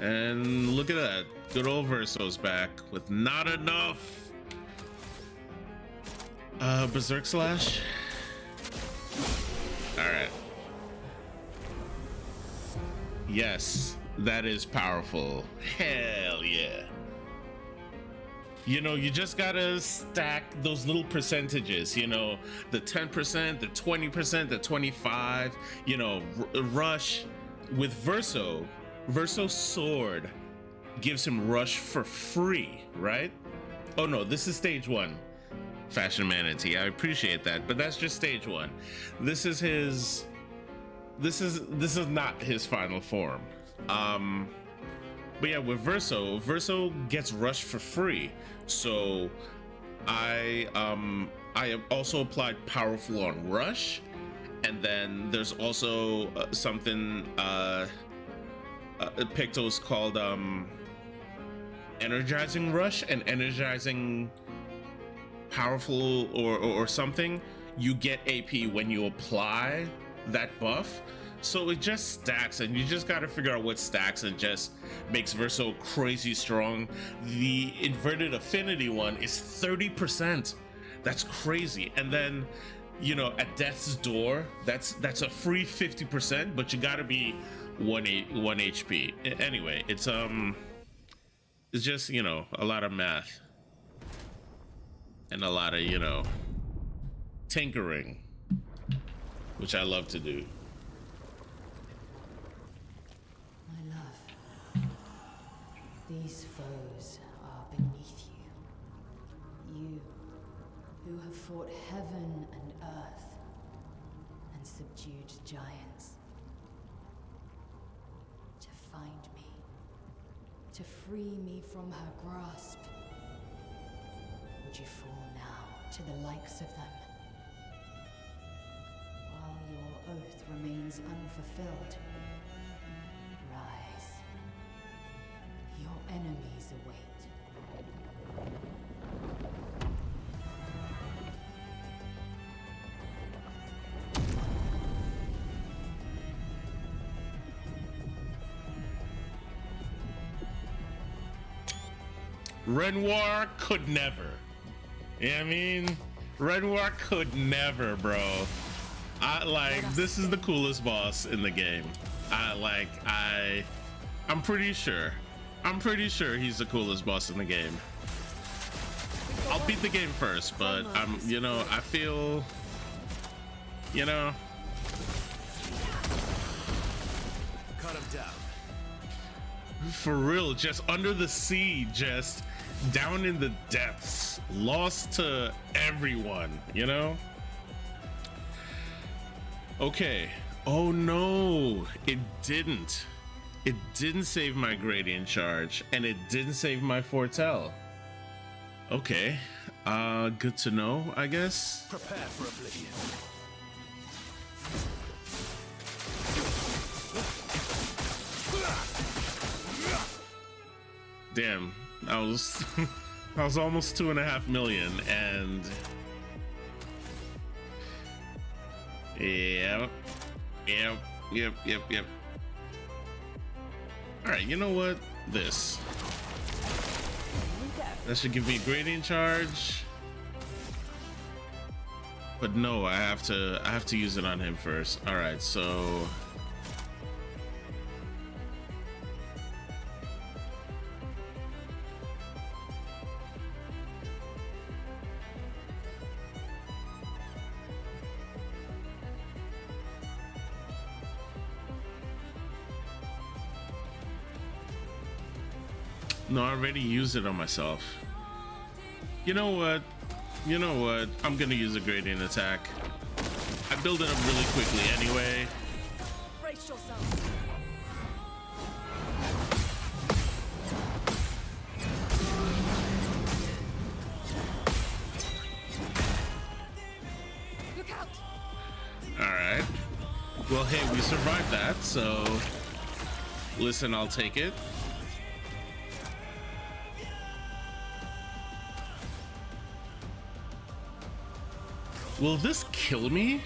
[SPEAKER 1] And look at that. Good old Verso's back with not enough. Berserk Slash. Alright. Yes, that is powerful. Hell yeah. You know, you just gotta stack those little percentages, you know, the 10%, the 20%, the 25, you know, rush with Verso's sword gives him rush for free, right? Oh no, this is stage 1. Fashion Manatee, I appreciate that, but that's just stage 1. This is not his final form. But yeah, with Verso gets rush for free. So I also applied powerful on rush, and then there's also something Picto's called energizing rush and energizing powerful or something. You get AP when you apply that buff. So it just stacks, and you just got to figure out what stacks and just makes Verso crazy strong. The inverted affinity one is 30%. That's crazy. And then, you know, at Death's Door, that's a free 50%, but you got to be 1 HP. Anyway, it's just, you know, a lot of math and a lot of, you know, tinkering, which I love to do.
[SPEAKER 4] These foes are beneath you. You, who have fought heaven and earth, and subdued giants. To find me, to free me from her grasp. Would you fall now to the likes of them? While your oath remains unfulfilled, rise. Your enemies await.
[SPEAKER 1] Renoir could never. You know what I mean? Renoir could never, bro. This is the coolest boss in the game. I'm pretty sure he's the coolest boss in the game. I'll beat the game first, but you know, I feel, you know.
[SPEAKER 3] Cut him down.
[SPEAKER 1] For real, just under the sea, just down in the depths, lost to everyone, you know? Okay. Oh no, it didn't. It didn't save my gradient charge, and it didn't save my foretell. Okay, good to know, I guess.
[SPEAKER 3] Prepare for oblivion.
[SPEAKER 1] Damn, I was I was almost 2.5 million, and yep. All right, you know what? This. That should give me gradient charge. But no, I have to use it on him first. All right, so no, I already used it on myself. You know what? I'm gonna use a gradient attack. I build it up really quickly anyway.
[SPEAKER 2] Brace yourself.
[SPEAKER 5] Look out!
[SPEAKER 1] All right. Well, hey, we survived that, so listen, I'll take it. Will this kill me?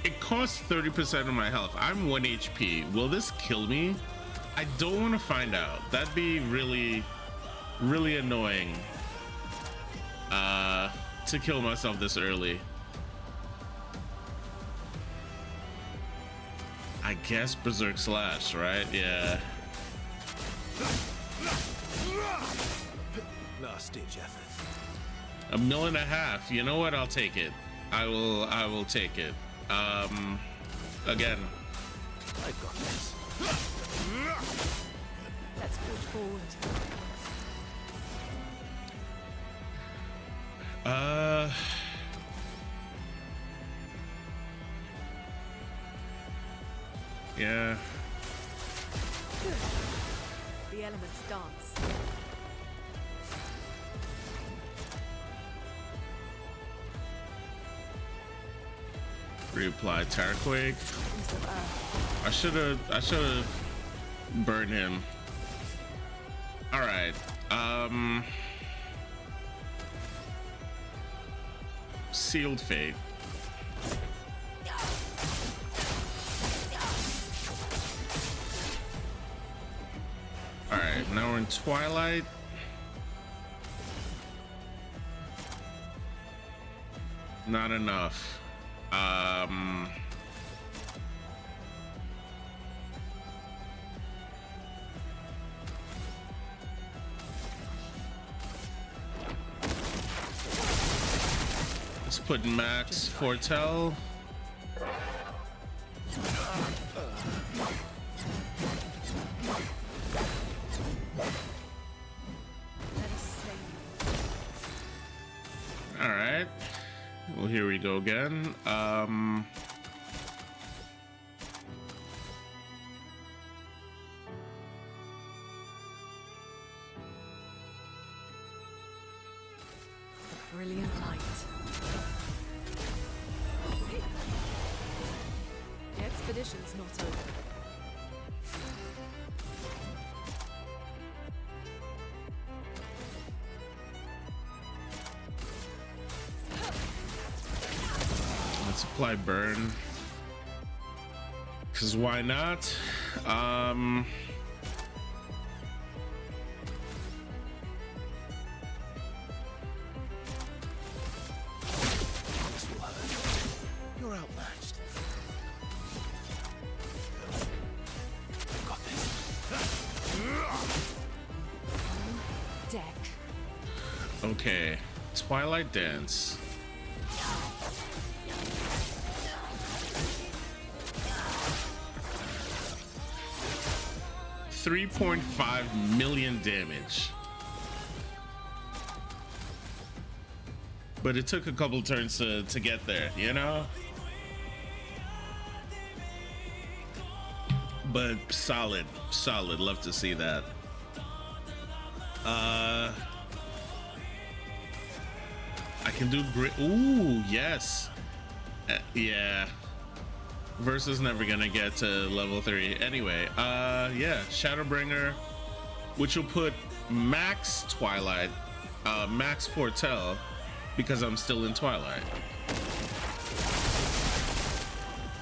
[SPEAKER 1] It costs 30% of my health. I'm 1 HP. Will this kill me? I don't want to find out. That'd be really, really annoying to kill myself this early. I guess Berserk Slash, right? Yeah.
[SPEAKER 3] Last ditch effort.
[SPEAKER 1] $1.5 million. You know what? I'll take it. I will take it. Again.
[SPEAKER 3] I got this.
[SPEAKER 2] Let's push forward.
[SPEAKER 1] Yeah.
[SPEAKER 2] Good. The elements dance.
[SPEAKER 1] Reapply Terraquake.
[SPEAKER 2] Piece of earth.
[SPEAKER 1] I should have burned him. All right. Sealed Fate. All right, now we're in Twilight. Not enough. Let's put Max Fortel.
[SPEAKER 2] Let us slay you.
[SPEAKER 1] All right. Well, here we go again.
[SPEAKER 2] Brilliant light. The expedition's not over.
[SPEAKER 1] Let's apply burn. Cause why not?
[SPEAKER 3] This will hurt. You're outmatched. Got this.
[SPEAKER 2] Deck.
[SPEAKER 1] Okay. Twilight Dance. $3.5 million damage. But it took a couple turns to get there, you know? But solid. Love to see that. I can do great. Ooh, yes. Yeah. Versus never gonna get to level 3. Anyway, yeah, Shadowbringer, which will put max Twilight, max Fortel, because I'm still in Twilight.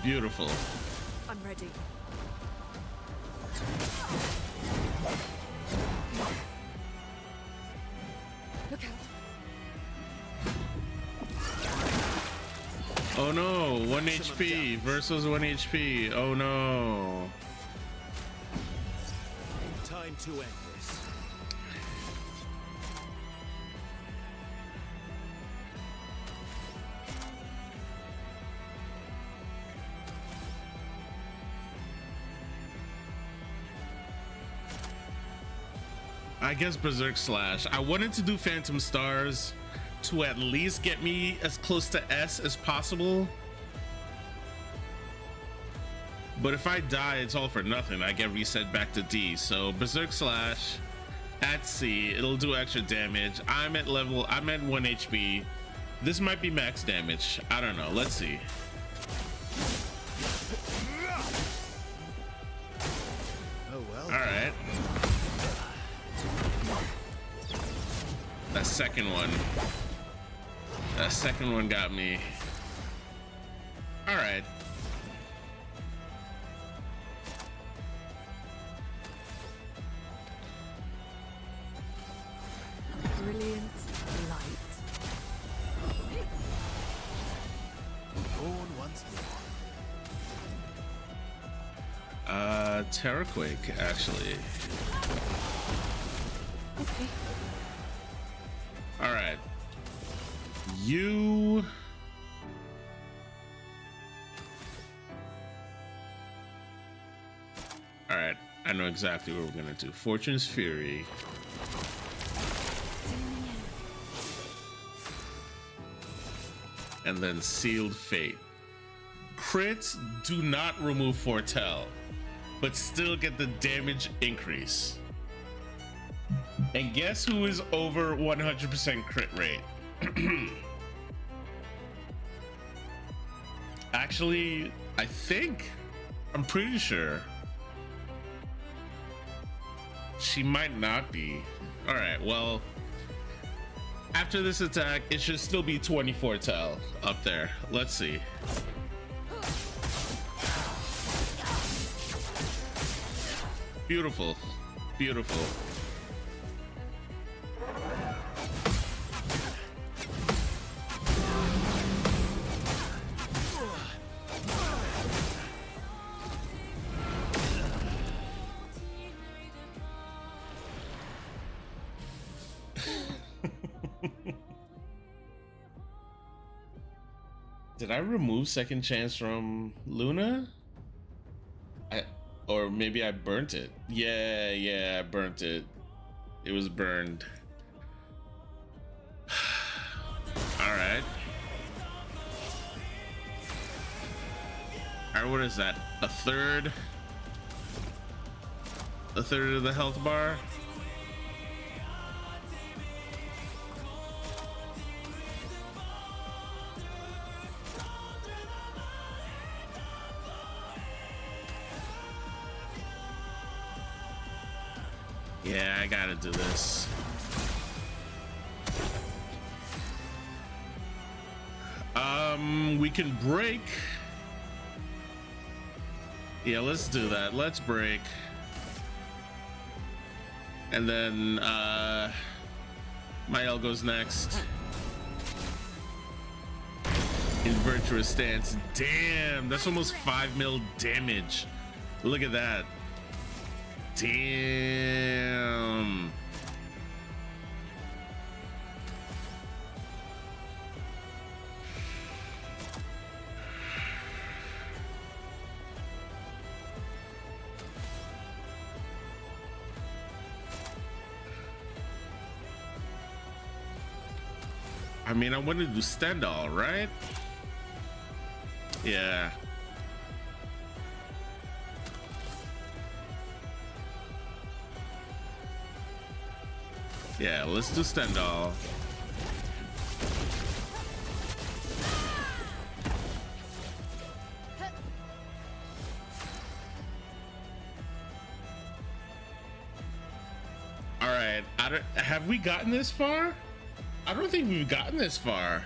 [SPEAKER 1] Beautiful.
[SPEAKER 2] I'm ready. Look out.
[SPEAKER 1] Oh no, 1 HP versus 1 HP. Oh no.
[SPEAKER 3] Time to end this.
[SPEAKER 1] I guess Berserk Slash. I wanted to do Phantom Stars to at least get me as close to S as possible. But if I die, it's all for nothing. I get reset back to D. So Berserk Slash at C, it'll do extra damage. I'm at 1 HP. This might be max damage. I don't know. Let's see. That second one. That second one got me. All right.
[SPEAKER 2] A brilliant light.
[SPEAKER 3] Born once more.
[SPEAKER 1] Terraquake, actually.
[SPEAKER 2] Okay.
[SPEAKER 1] All right. You. All right. I know exactly what we're gonna do. Fortune's Fury. And then Sealed Fate. Crits do not remove Foretell, but still get the damage increase. And guess who is over 100% crit rate? Actually, I'm pretty sure she might not be. All right, well, after this attack, it should still be 24 tell up there. Let's see. Beautiful, beautiful. Did I remove second chance from Luna? Or maybe I burnt it. Yeah, I burnt it. It was burned. All right. All right, what is that? A third of the health bar? Yeah, I gotta do this. We can break. Yeah, let's do that. Let's break. And then Mael goes next. In Virtuous Stance. Damn, that's almost 5 mil damage. Look at that. Damn. I mean, I wanted to do Stendhal, right? Yeah. Yeah, let's do Stendhal. All right, have we gotten this far? I don't think we've gotten this far.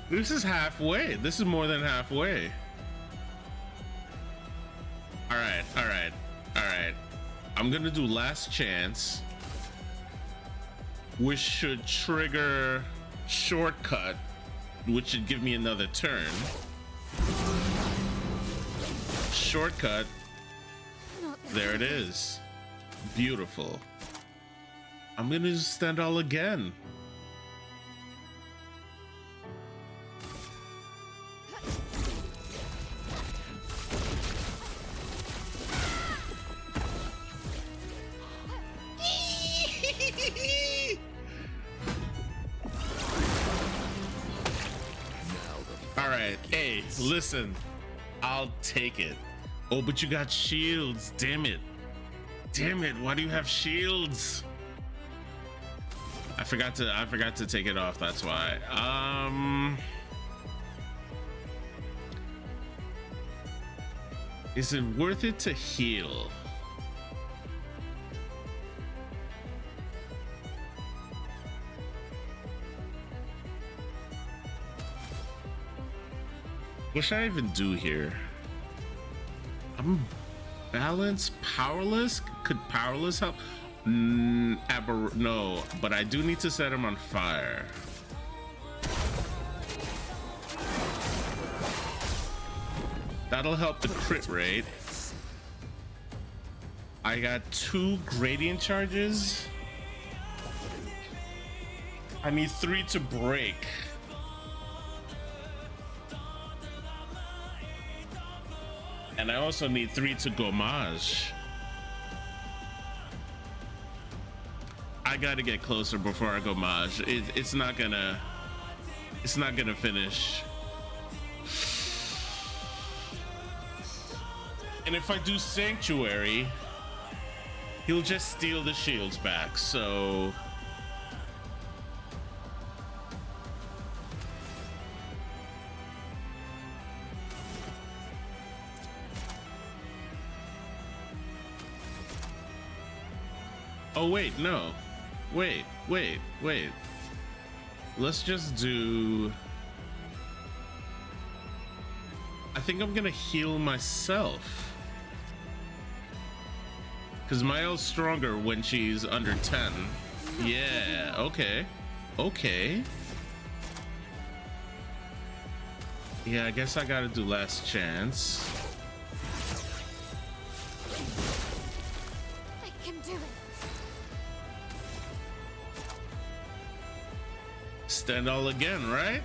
[SPEAKER 1] This is halfway. This is more than halfway. All right. I'm gonna do Last Chance, which should trigger Shortcut, which should give me another turn. Shortcut. There it is. Beautiful. I'm gonna just Stendhal again. All right, hey, listen, I'll take it. Oh, but you got shields. Damn it. Why do you have shields? I forgot to take it off. That's why. Is it worth it to heal? What should I even do here? I'm balanced, powerless. Could powerless help? No, but I do need to set him on fire. That'll help the crit rate. I got 2 gradient charges. I need 3 to break. And I also need 3 to gommage. I gotta get closer before I gommage. It's not gonna finish. And if I do Sanctuary, he'll just steal the shields back, so... Oh, wait, no. Wait. Let's just do... I think I'm gonna heal myself. Because Mael's stronger when she's under 10. Yeah, okay. Okay. Yeah, I guess I gotta do last chance.
[SPEAKER 5] I can do it.
[SPEAKER 1] Stand all again, right?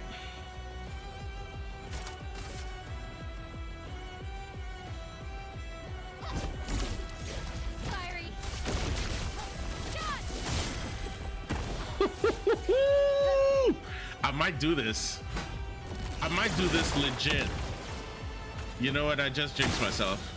[SPEAKER 5] Fiery.
[SPEAKER 1] I might do this. I might do this legit. You know what? I just jinxed myself.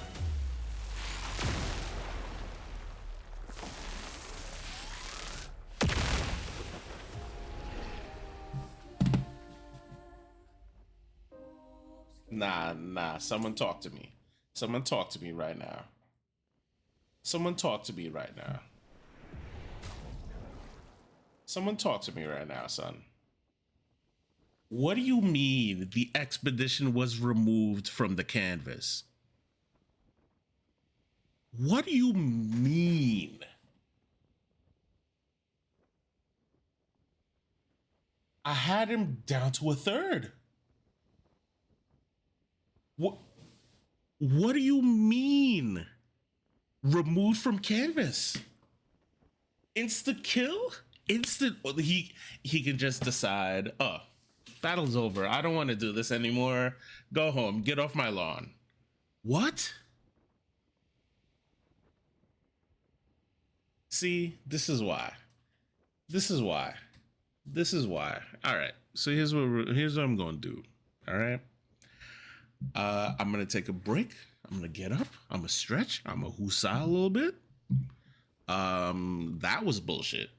[SPEAKER 1] Nah. Someone talk to me. Someone talk to me right now. Someone talk to me right now. Someone talk to me right now, son. What do you mean the expedition was removed from the canvas? What do you mean? I had him down to a third. What do you mean? Removed from canvas? Insta kill? Instant. He can just decide, oh, battle's over. I don't want to do this anymore. Go home. Get off my lawn. What? See, this is why. This is why. This is why. All right. So here's what I'm going to do. All right. I'm going to take a break. I'm going to get up. I'm going to stretch. I'm going to husa a little bit. That was bullshit.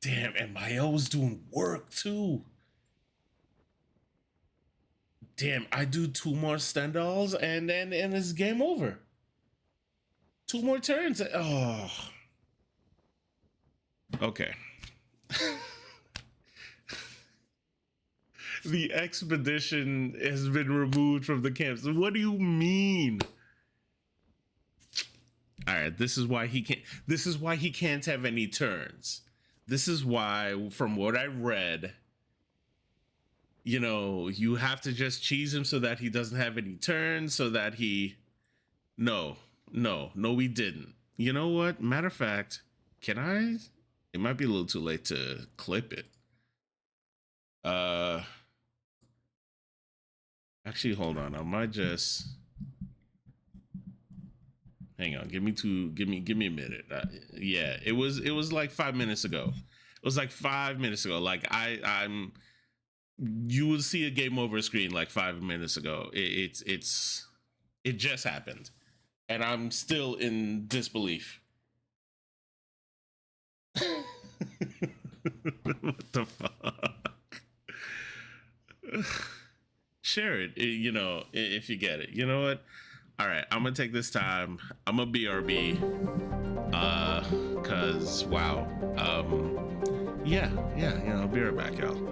[SPEAKER 1] Damn, and Mael was doing work too. Damn, I do 2 more Stendhals and it's game over. 2 more turns. Oh. Okay. The expedition has been removed from the camps. What do you mean? All right, this is why he can't have any turns. This is why, from what I read, you know, you have to just cheese him so that he doesn't have any turns, so that he... No, we didn't. You know what? Matter of fact, can I? It might be a little too late to clip it. Actually, hold on. I might just... Hang on, give me a minute. Yeah, it was like 5 minutes ago. It was like 5 minutes ago. Like you will see a game over screen like 5 minutes ago. It just happened, and I'm still in disbelief. What the fuck? Share it, you know, if you get it. You know what? All right, I'm gonna take this time. I'm a BRB. Cause wow. Yeah. I'll be right back, y'all.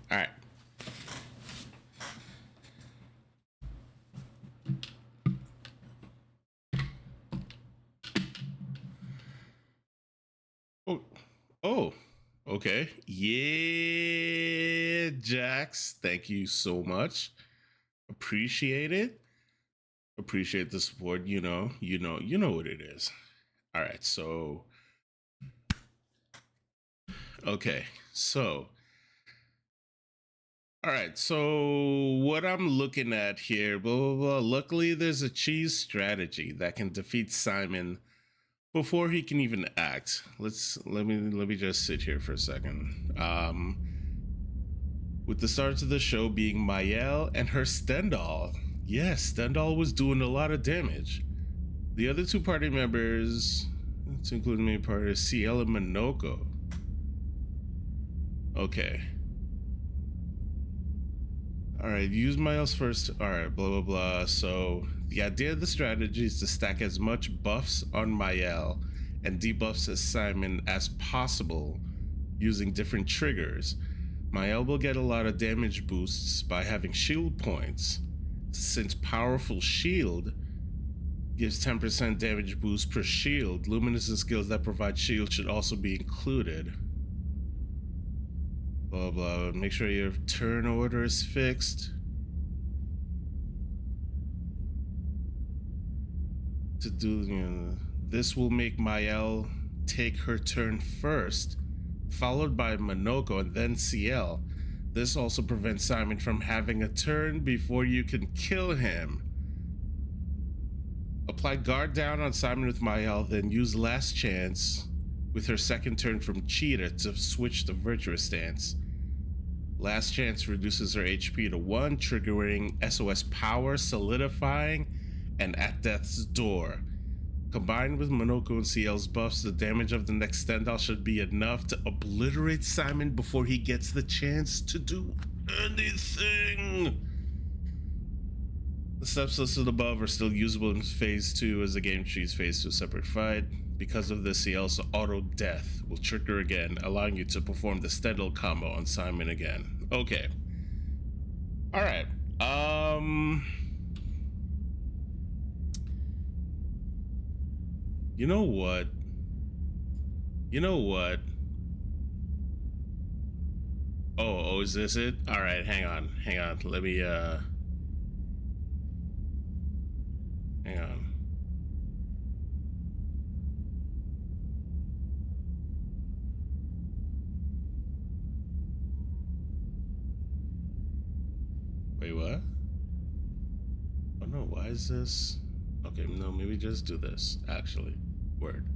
[SPEAKER 1] All right. Oh, oh, okay. Yeah, Jax. Thank you so much. Appreciate it. Appreciate the support. You know what it is. All right. So, okay. So, all right. So, what I'm looking at here, blah, blah, blah. Luckily, there's a cheese strategy that can defeat Simon before he can even act. Let me just sit here for a second. With the start of the show being Mael and her Stendhal. Yes, Stendhal was doing a lot of damage. The other two party members, to include the main party, CL and Minoko. Okay. Alright, use Miles first. Alright, blah blah blah. So the idea of the strategy is to stack as much buffs on Mael and debuffs as Simon as possible using different triggers. Mael will get a lot of damage boosts by having shield points. Since powerful shield gives 10% damage boost per shield, Luminous' skills that provide shield should also be included. Blah blah. Make sure your turn order is fixed. To do this will make Mael take her turn first, followed by Minoko and then CL. This also prevents Simon from having a turn before you can kill him. Apply guard down on Simon with Mael, then use last chance with her second turn from Cheetah to switch to Virtuous Stance. Last chance reduces her HP to 1, triggering SOS power, solidifying, and at death's door. Combined with Minoko and CL's buffs, the damage of the next Stendhal should be enough to obliterate Simon before he gets the chance to do anything. The steps listed above are still usable in Phase 2 as the game treats Phase 2 a separate fight. Because of this, CL's auto death will trigger again, allowing you to perform the Stendhal combo on Simon again. Okay. Alright. You know what? Oh, is this it? Alright, hang on. Let me, hang on. Wait, what? Oh no, why is this? Okay, no, maybe just do this, actually. Word.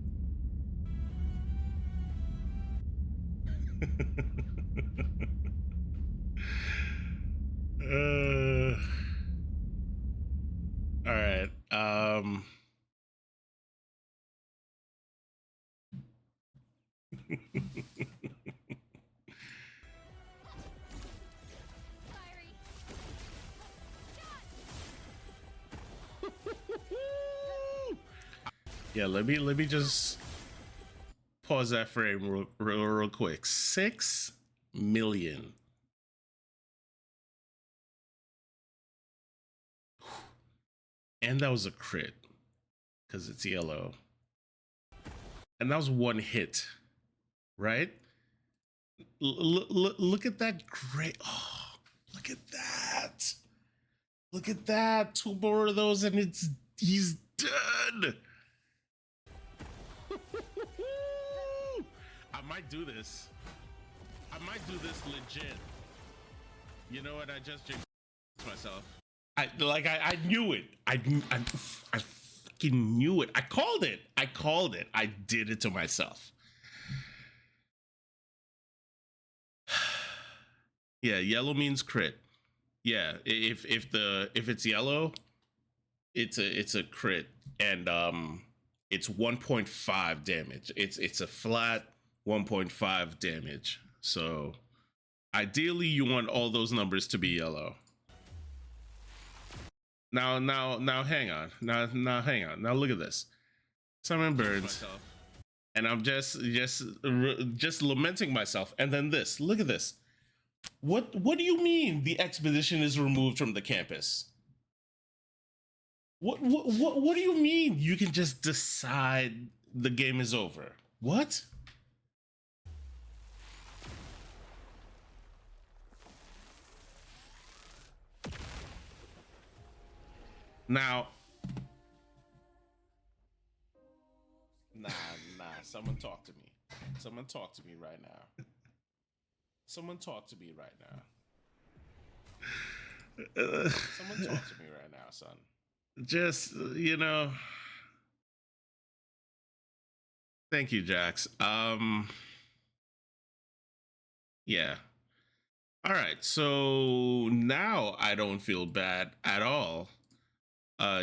[SPEAKER 1] All right. Yeah, let me just pause that frame real quick. 6 million. And that was a crit because it's yellow. And that was one hit, right? Look at that great. Oh, look at that. Look at that. 2 more of those and he's dead. I might do this. I might do this legit. You know what? I just jinxed myself. I knew it. I fucking knew it. I called it. I did it to myself. Yeah, yellow means crit. Yeah, if it's yellow, it's a crit, and it's 1.5 damage. It's a flat 1.5 damage. So ideally you want all those numbers to be yellow. Now hang on. Now hang on. Now look at this. Simon burns. And I'm just lamenting myself. And then this. Look at this. What do you mean the expedition is removed from the campus? What do you mean you can just decide the game is over? What? Now, nah, someone talk to me. Someone talk to me right now. Someone talk to me right now. Someone talk to me right now, son. Just, thank you, Jax. Yeah. All right. So now I don't feel bad at all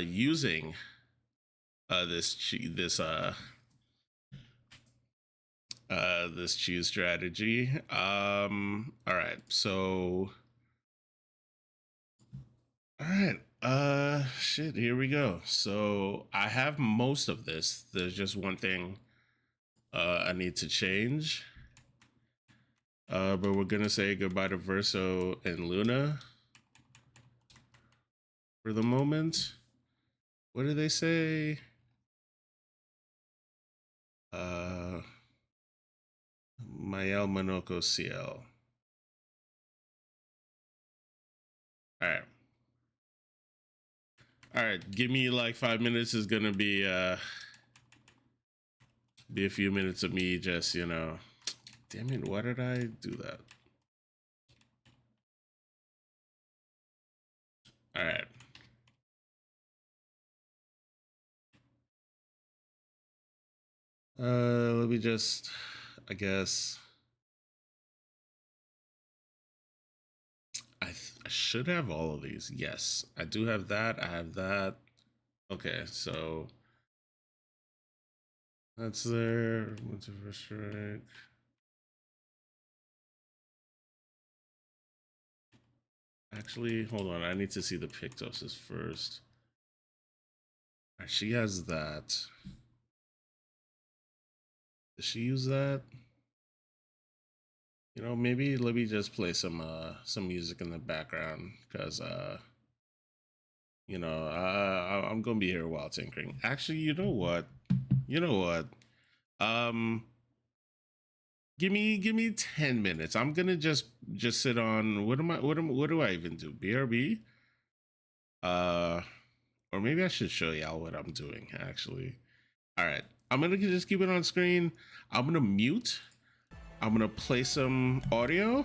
[SPEAKER 1] using this choose strategy. All right. So all right. Shit, here we go. So I have most of this. There's just one thing I need to change. But we're gonna say goodbye to Verso and Luna for the moment. What do they say? Mael Monoko CL. All right, give me like 5 minutes. Is gonna be a few minutes of me just, damn it, why did I do that? All right. Let me just, I guess I should have all of these. Yes, I do have that. I have that. Okay, so that's there. Multiverse strike. Actually, hold on. I need to see the Pictoses first. She has that. Does she use that? Maybe let me just play some music in the background because I'm gonna be here while tinkering. Actually, you know what? Give me 10 minutes. I'm gonna just sit on what do I even do? BRB? Or maybe I should show y'all what I'm doing actually. All right. I'm gonna just keep it on screen. I'm gonna mute. I'm gonna play some audio.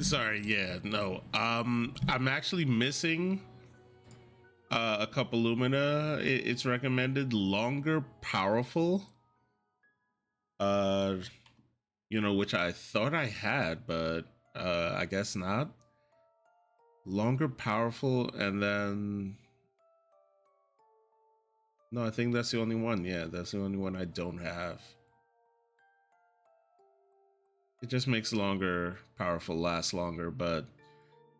[SPEAKER 1] Sorry, yeah, no. I'm actually missing a couple Lumina. It's recommended longer, powerful. Uh, you know, which I thought I had, but I guess not. Longer, powerful, and then no, I think that's the only one. Yeah, that's the only one I don't have. It just makes longer, powerful last longer, but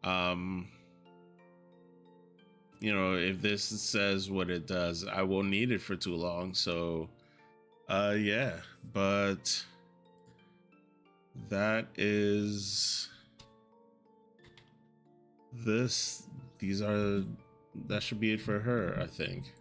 [SPEAKER 1] um you know, if this says what it does, I won't need it for too long. So yeah, but that is this. These are, that should be it for her, I think.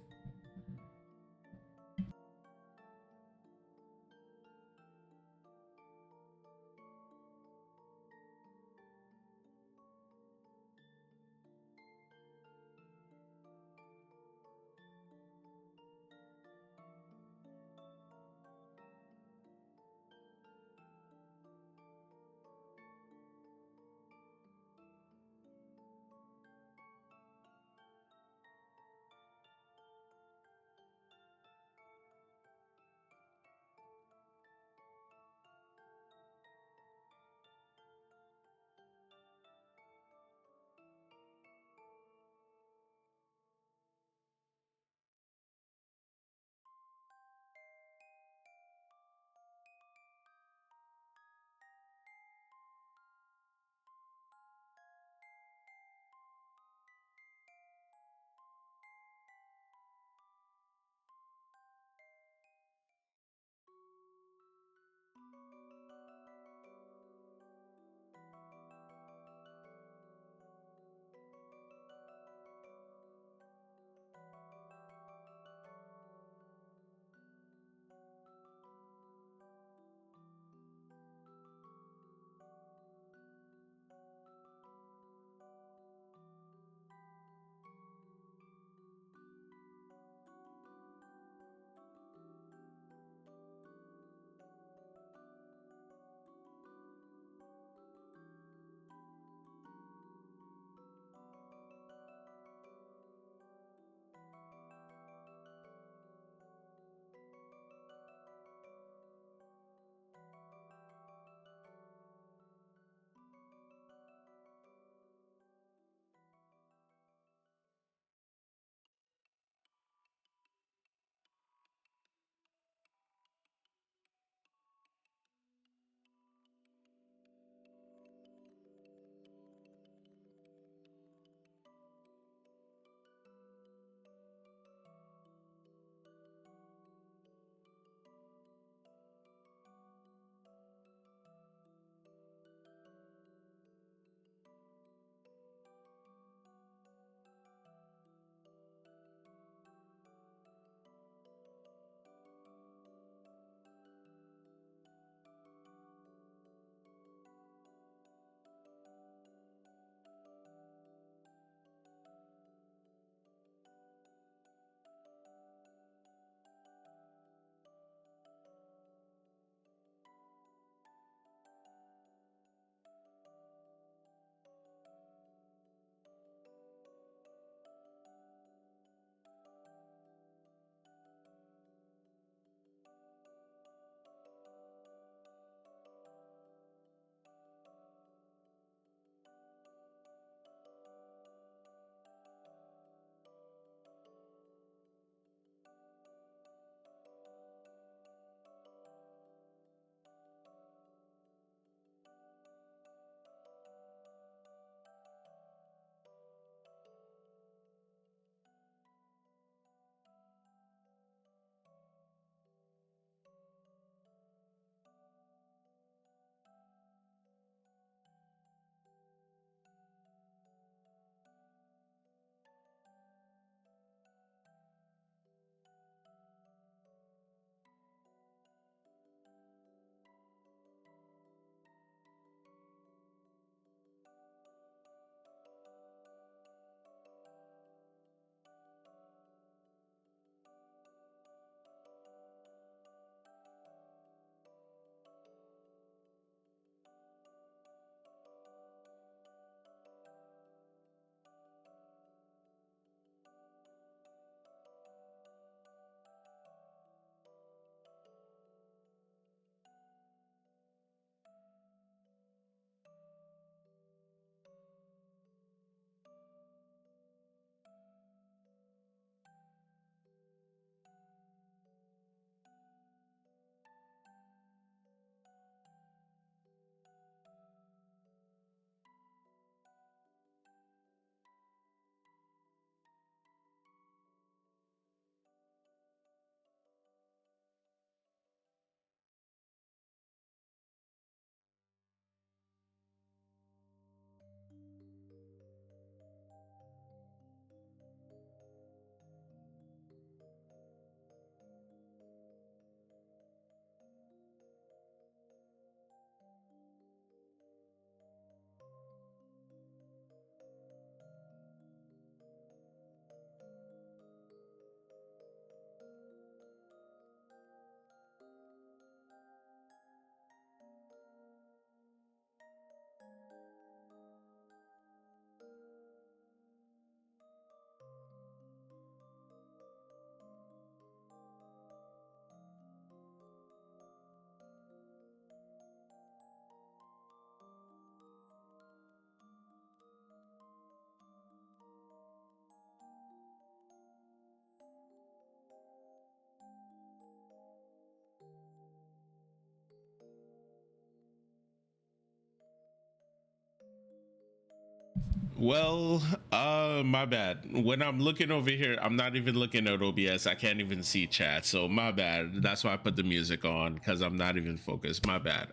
[SPEAKER 1] Well, my bad. When I'm looking over here, I'm not even looking at OBS. I can't even see chat. So my bad. That's why I put the music on, because I'm not even focused. My bad.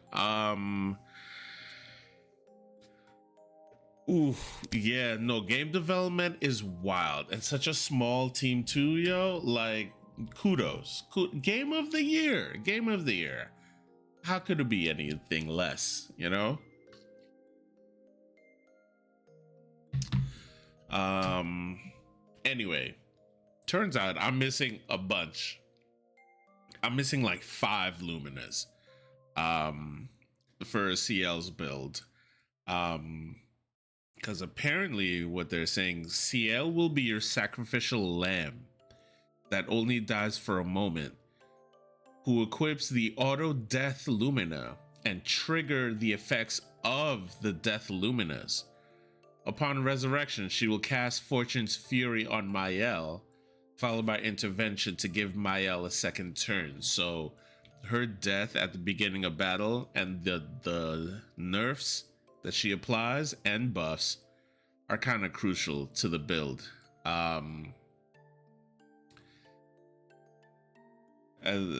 [SPEAKER 1] Ooh, yeah, no, game development is wild. And such a small team too, yo. Like, kudos. Game of the year. Game of the year. How could it be anything less, you know? Um anyway, turns out I'm missing a bunch. I'm missing like 5 luminas for CL's build. Because apparently what they're saying, CL will be your sacrificial lamb that only dies for a moment, who equips the auto death lumina and trigger the effects of the death luminas. Upon resurrection, she will cast Fortune's Fury on Mael, followed by intervention to give Mael a second turn. So her death at the beginning of battle and the nerfs that she applies and buffs are kind of crucial to the build.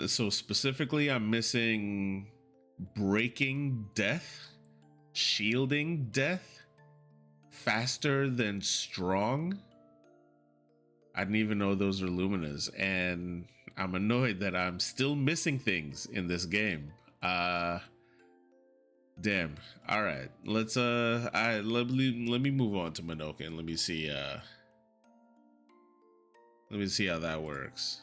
[SPEAKER 1] So specifically, I'm missing breaking death, shielding death, faster than strong. I didn't even know those were luminas, and I'm annoyed that I'm still missing things in this game. Damn. All right, let's let me move on to Minoka and let me see how that works.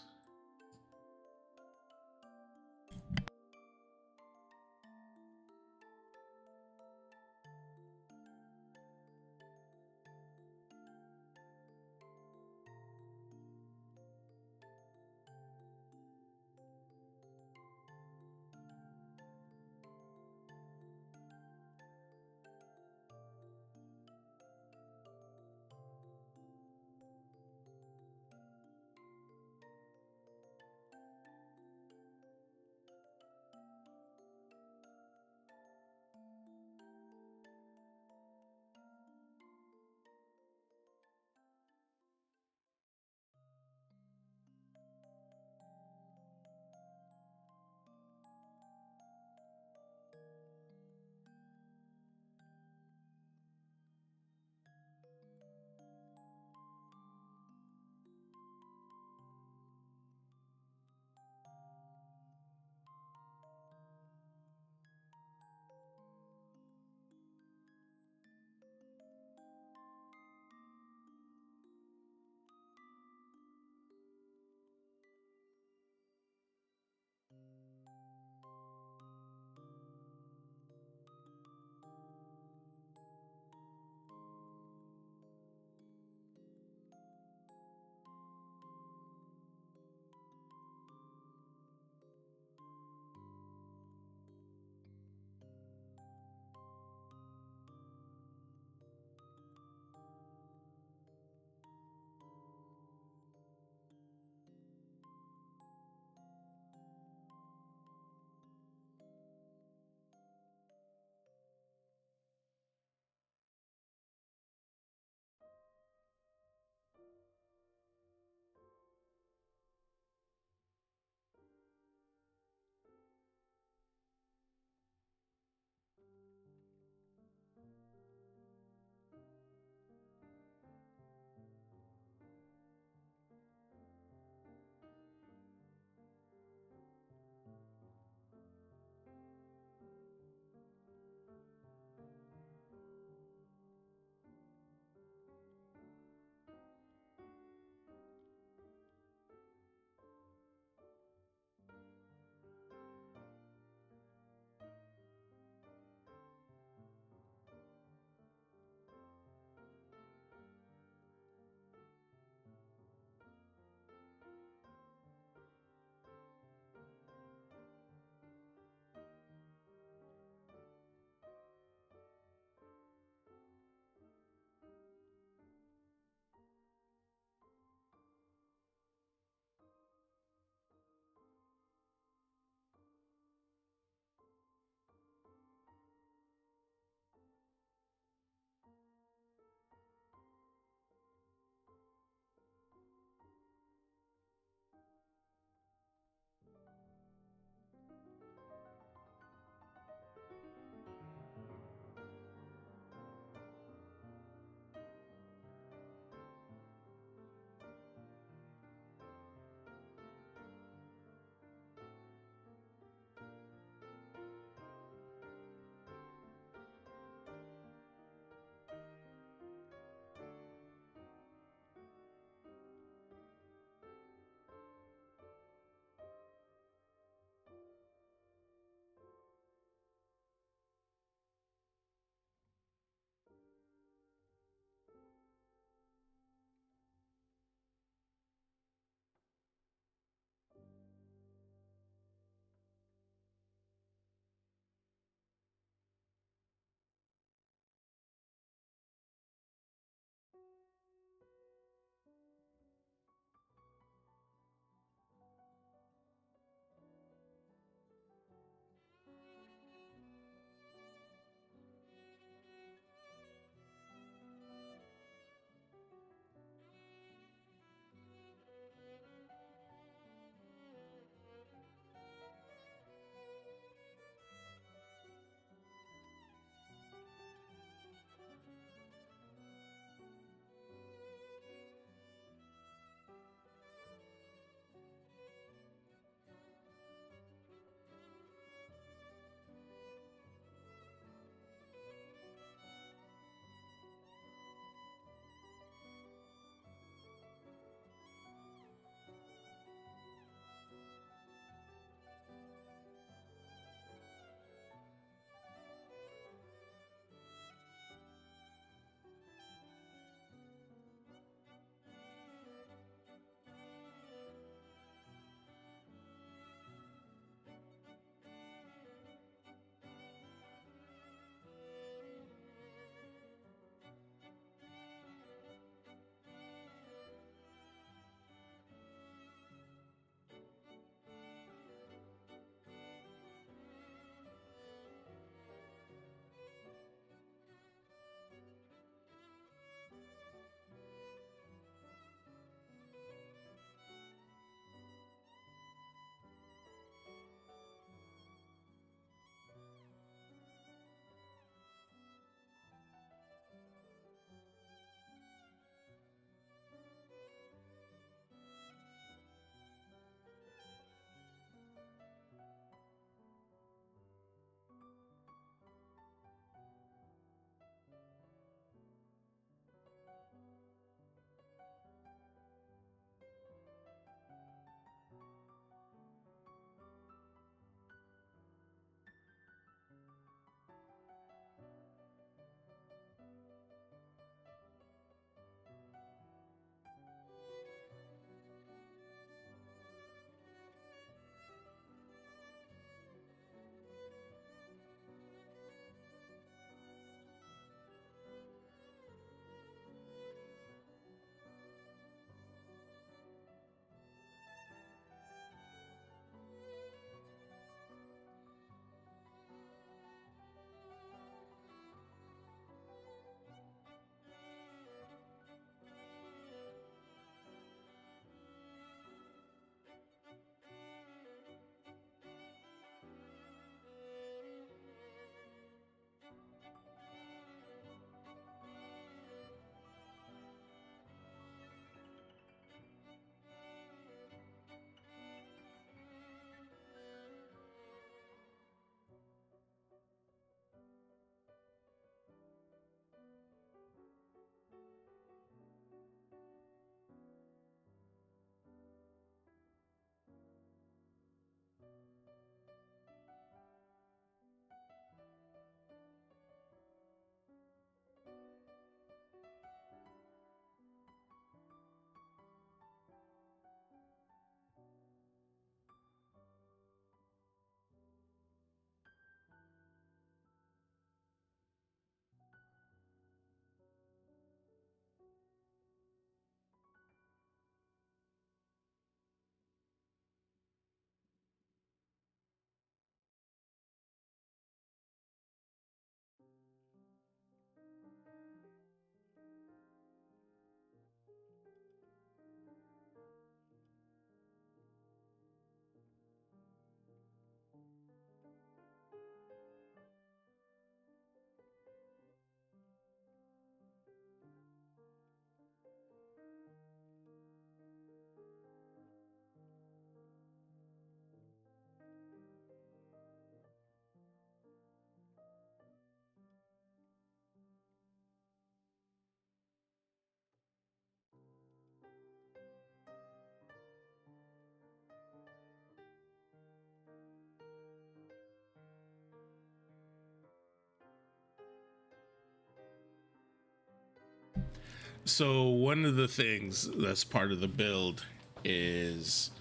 [SPEAKER 1] So one of the things that's part of the build is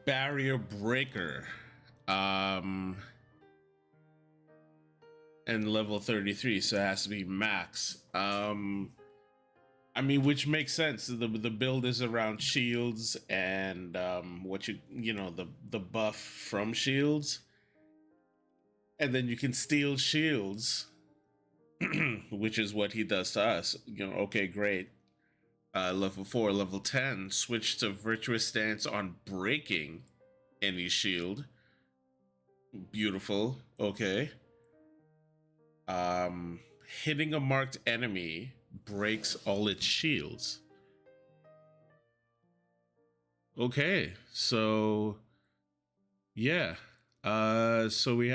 [SPEAKER 1] barrier breaker. And level 33, so it has to be max. I mean, which makes sense. The build is around shields and what the buff from shields, and then you can steal shields, which is what he does to us. Okay, great. Level 4, level 10, switch to virtuous stance on breaking any shield. Beautiful. Okay. Hitting a marked enemy breaks all its shields. Okay, so yeah. So we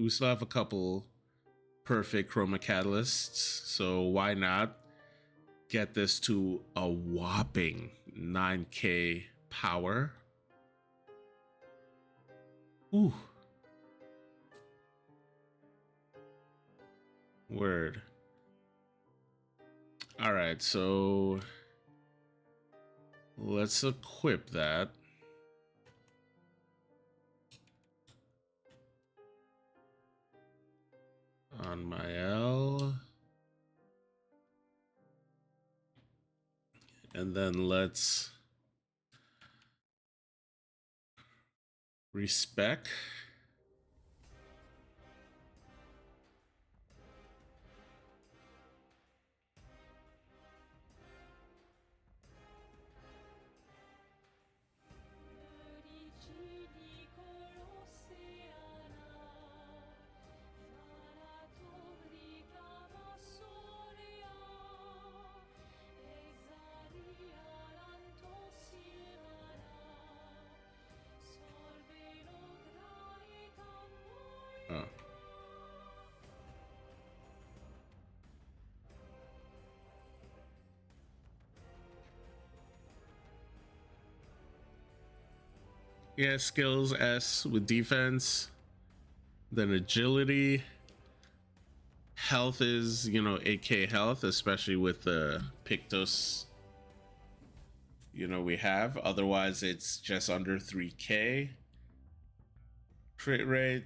[SPEAKER 1] still have a couple perfect chroma catalysts. So why not get this to a whopping 9k power? Ooh. Word. All right, so let's equip that. On my L. And then let's respec. Oh. Yeah, skills S with defense, then agility. Health is, 8k health, especially with the Pictos, we have. Otherwise, it's just under 3k. Crit rate,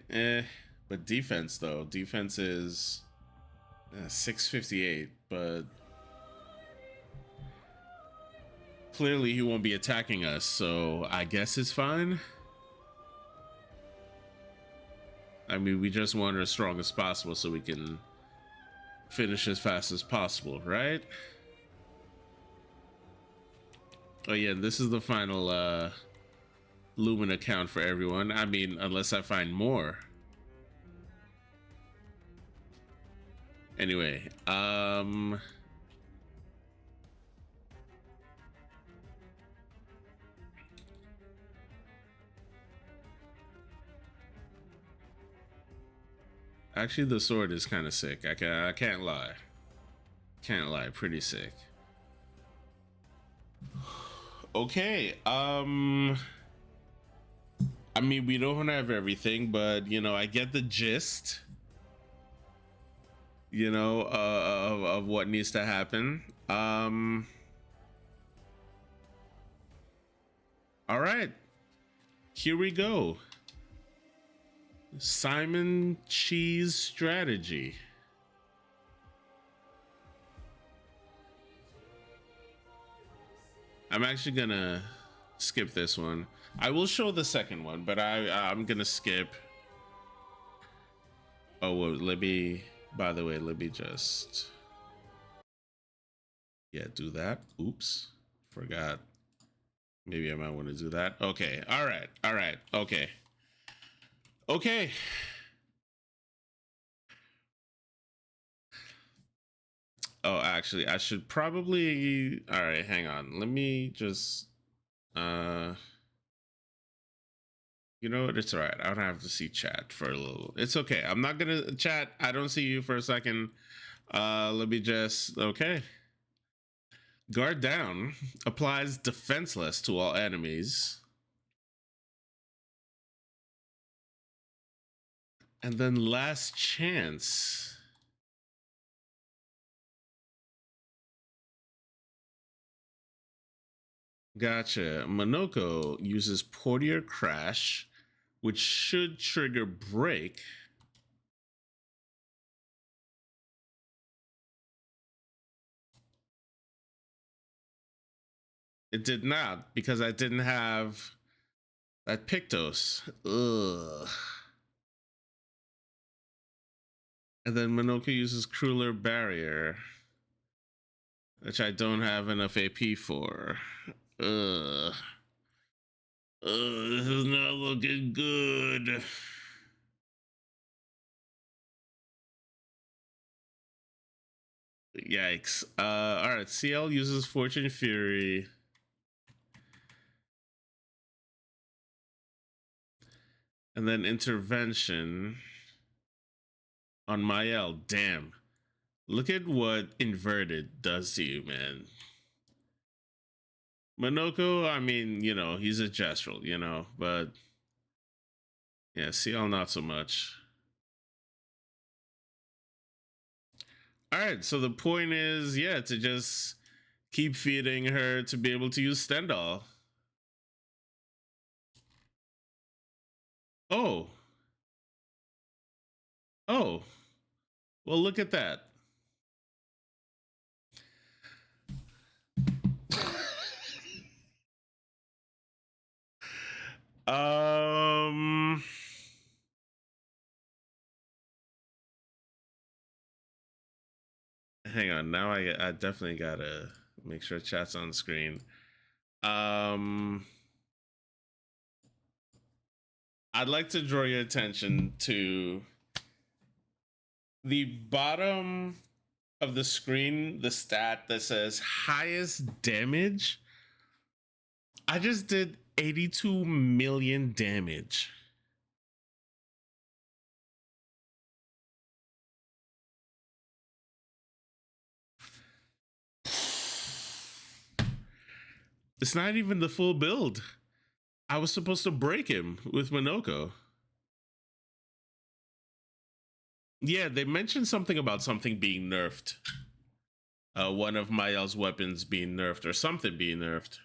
[SPEAKER 1] but defense, though. Defense is 658, but clearly he won't be attacking us, so I guess it's fine. I mean, we just want her as strong as possible so we can finish as fast as possible, right? Oh yeah, this is the final Lumen account for everyone. I mean, unless I find more. Anyway, actually the sword is kind of sick. I can't lie. Can't lie, pretty sick. Okay, I mean, we don't have everything, but I get the gist, of what needs to happen. All right, here we go. Simon Cheese strategy. I'm actually gonna skip this one. I will show the second one, but I'm gonna skip. Oh, well, by the way, let me just, do that. Oops, forgot. Maybe I might want to do that. Okay, all right, okay. Okay. Oh, actually, I should probably, all right, hang on. Let me just, you know what? It's all right. I don't have to see chat for a little. It's okay. I'm not gonna chat. I don't see you for a second. Let me just, okay. Guard down applies defenseless to all enemies. And then last chance Gotcha. Monoko uses Portier Crash, which should trigger Break. It did not, because I didn't have that Pictos. Ugh. And then Monoko uses Crueler Barrier, which I don't have enough AP for. Ugh. This is not looking good. Yikes. Alright, CL uses Fortune Fury. And then Intervention on Mael. Damn. Look at what Inverted does to you, man. Monoko, I mean, you know, he's a Gestural, you know, but yeah, CL not so much. Alright, so the point is, yeah, to just keep feeding her to be able to use Stendhal. Oh. Oh. Well, look at that. Hang on. Now I definitely gotta make sure chat's on screen. I'd like to draw your attention to the bottom of the screen, the stat that says highest damage. I just did 82 million damage. It's not even the full build. I was supposed to break him with Monoko. Yeah, they mentioned something about something being nerfed. One of Mael's weapons being nerfed or something being nerfed.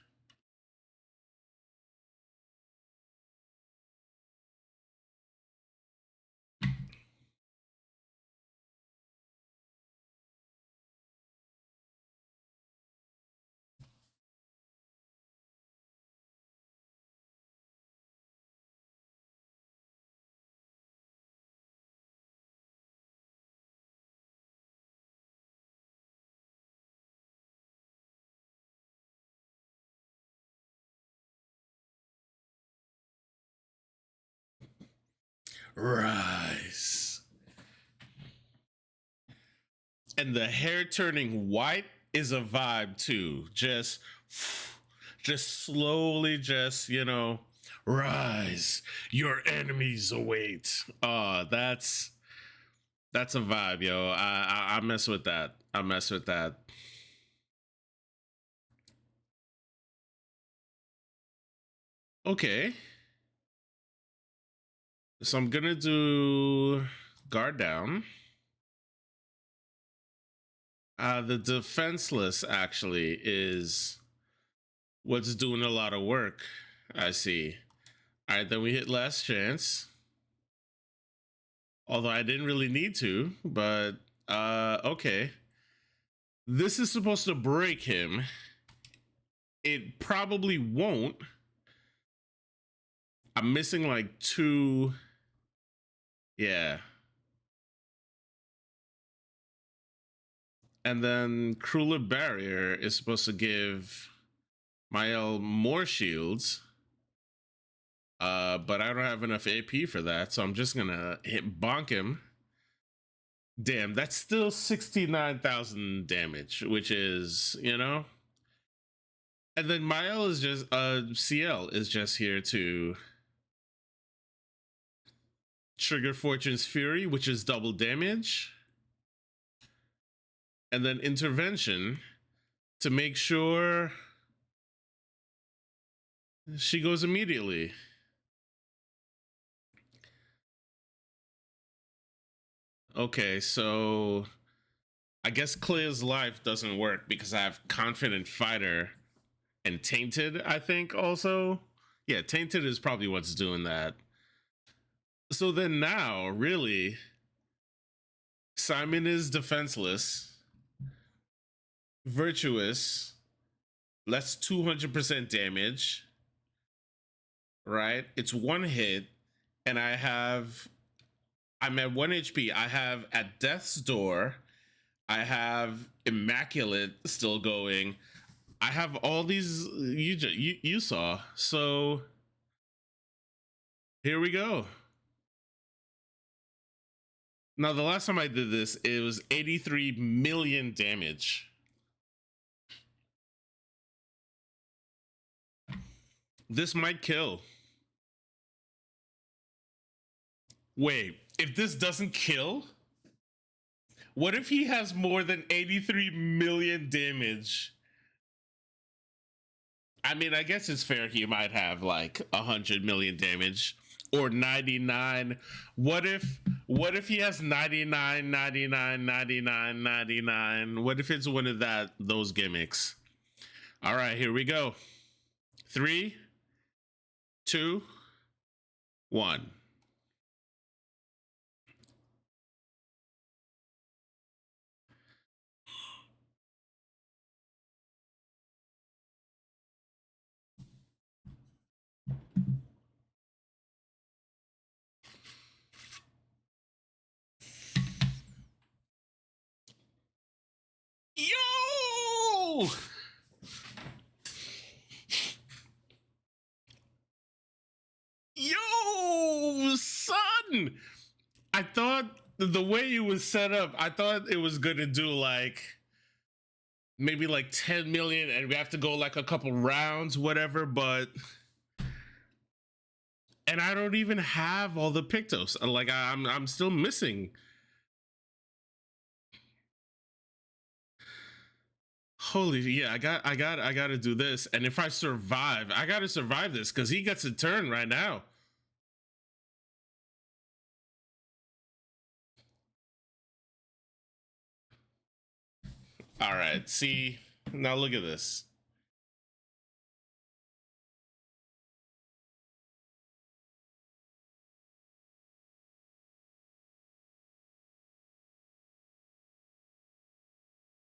[SPEAKER 1] Rise. And the hair turning white is a vibe too. Just slowly, you know, rise. Your enemies await. That's a vibe, yo. I mess with that. I mess with that. Okay. So I'm gonna do guard down. The defenseless actually is what's doing a lot of work. I see. All right, then we hit last chance. Although I didn't really need to, but okay. This is supposed to break him. It probably won't. I'm missing like 2. Yeah. And then Crueler Barrier is supposed to give Mael more shields. But I don't have enough AP for that, so I'm just gonna hit bonk him. Damn, that's still 69,000 damage, which is, you know. And then Mael is just CL is just here to trigger Fortune's Fury, which is double damage. And then intervention to make sure she goes immediately. Okay, so I guess Clear's life doesn't work because I have Confident Fighter And Tainted, I think also. Yeah, Tainted is probably what's doing that. So then now, really, Simon is defenseless, virtuous, less 200% damage, right? It's one hit, and I'm at 1 HP. I have at Death's Door, I have Immaculate still going. I have all these you saw. So here we go. Now, the last time I did this, it was 83 million damage. This might kill. Wait, if this doesn't kill, what if he has more than 83 million damage? I mean, I guess it's fair he might have like 100 million damage or 99. What if he has 99, 99, 99, 99? What if it's one of those gimmicks? All right, here we go. 3, 2, 1. Yo! Yo, son! I thought the way it was set up, I thought it was gonna do like maybe like 10 million and we have to go like a couple rounds, whatever, but and I don't even have all the Pictos. Like I'm still missing. Holy, yeah, I gotta do this. And if I survive, I gotta survive this because he gets a turn right now. All right, see, now look at this.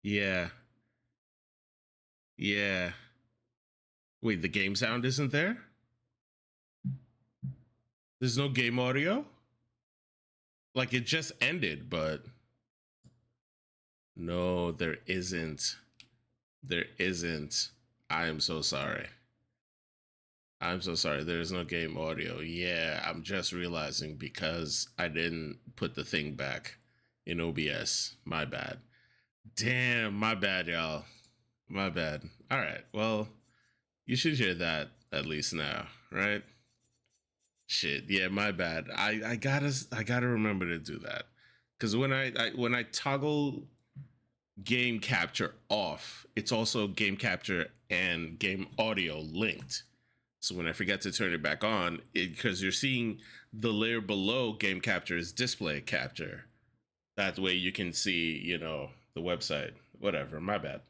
[SPEAKER 1] Yeah. Yeah. Wait, the game sound isn't there? There's no game audio? Like it just ended, but no, there isn't. There isn't. I am so sorry. I'm so sorry. There is no game audio. Yeah, I'm just realizing because I didn't put the thing back in OBS. My bad. Damn, my bad, y'all. My bad. All right. Well, you should hear that at least now, right? Shit. Yeah, my bad. I gotta remember to do that. Cause when I toggle game capture off, it's also game capture and game audio linked. So when I forget to turn it back on, because you're seeing the layer below game capture is display capture. That way you can see, you know, the website. Whatever. My bad.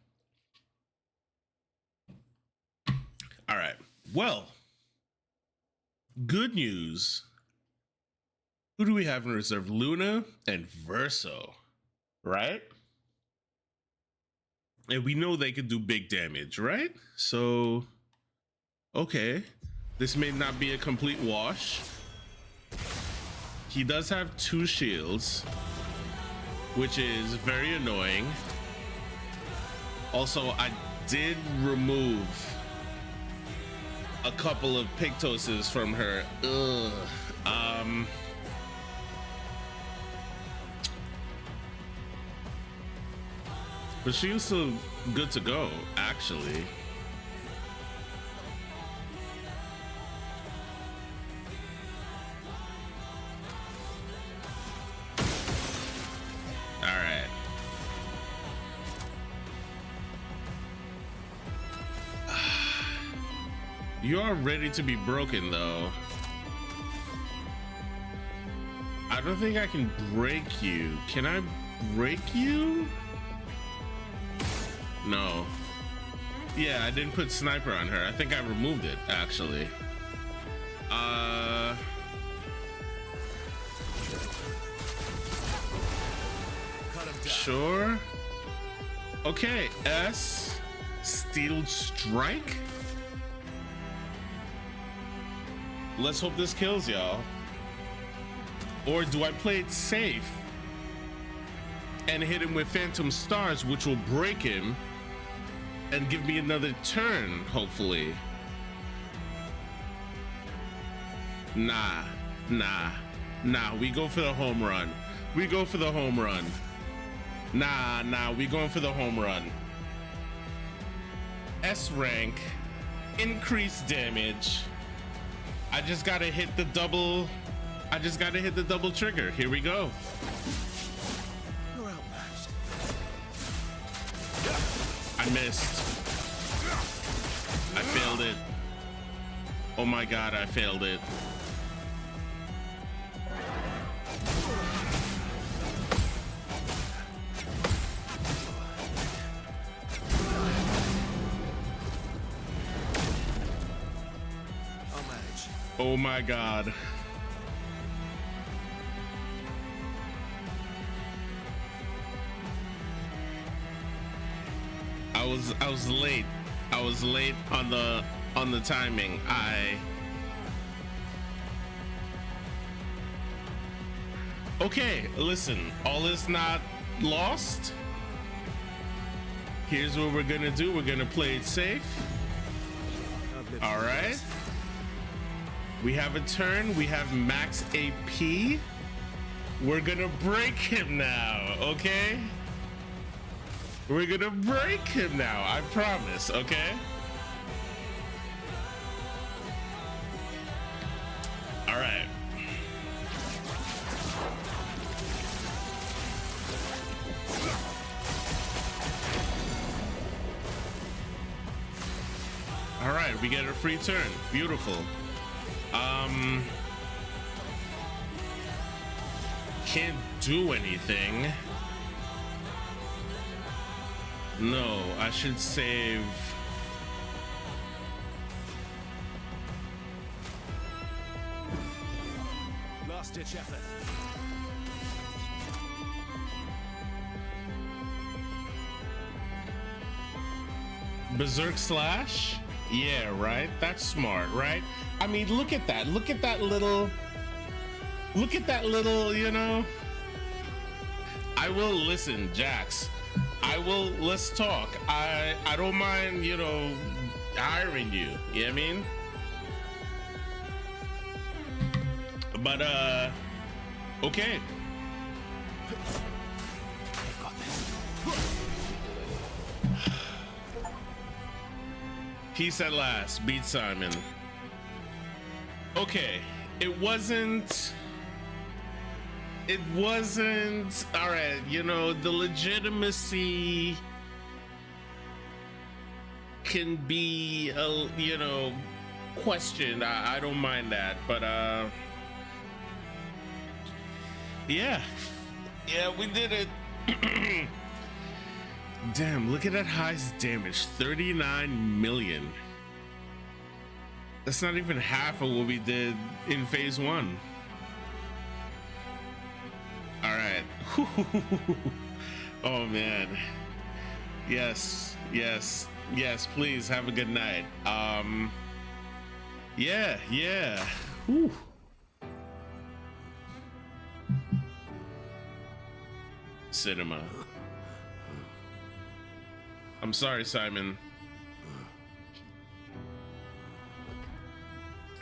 [SPEAKER 1] All right. Well, good news. Who do we have in reserve? Luna and Verso, right? And we know they could do big damage, right? So, okay. This may not be a complete wash. He does have 2 shields, which is very annoying. Also, I did remove a couple of Pictoses from her. Ugh. But she was still good to go, actually. All right. You are ready to be broken, though. I don't think I can break you. Can I break you? No. Yeah, I didn't put sniper on her. I think I removed it actually. Sure. Okay, S. Steel Strike. Let's hope this kills y'all. Or do I play it safe and hit him with Phantom Stars, which will break him and give me another turn, hopefully? Nah. We go for the home run. We go for the home run. Nah, we going for the home run. S rank, increased damage. I just gotta hit the double. I just gotta hit the double trigger. Here we go.
[SPEAKER 3] You're outmatched.
[SPEAKER 1] I missed. I failed it. Oh my god, I failed it.
[SPEAKER 3] I'll manage.
[SPEAKER 1] Oh my god. I was late. I was late on the timing. Okay, listen, all is not lost. Here's what we're gonna do. We're gonna play it safe. All right. We have a turn. We have max AP. We're gonna break him now, okay? We're gonna break him now, I promise, okay? All right. All right, we get a free turn. Beautiful. Can't do anything. No, I should save.
[SPEAKER 3] Last ditch effort.
[SPEAKER 1] Berserk Slash? Yeah, right? That's smart, right? I mean, look at that. Look at that little, you know. I will listen, Jax. Let's talk. I don't mind, you know, hiring you. You know what I mean? But okay. Peace at last. Beat Simon. Okay. It wasn't all right, you know, the legitimacy can be you know, questioned. I don't mind that, but yeah, we did it. Damn, look at that highest damage, 39 million. That's not even half of what we did in phase 1. All right. Oh man. Yes, please have a good night. Yeah. Whew. Cinema. I'm sorry, Simon.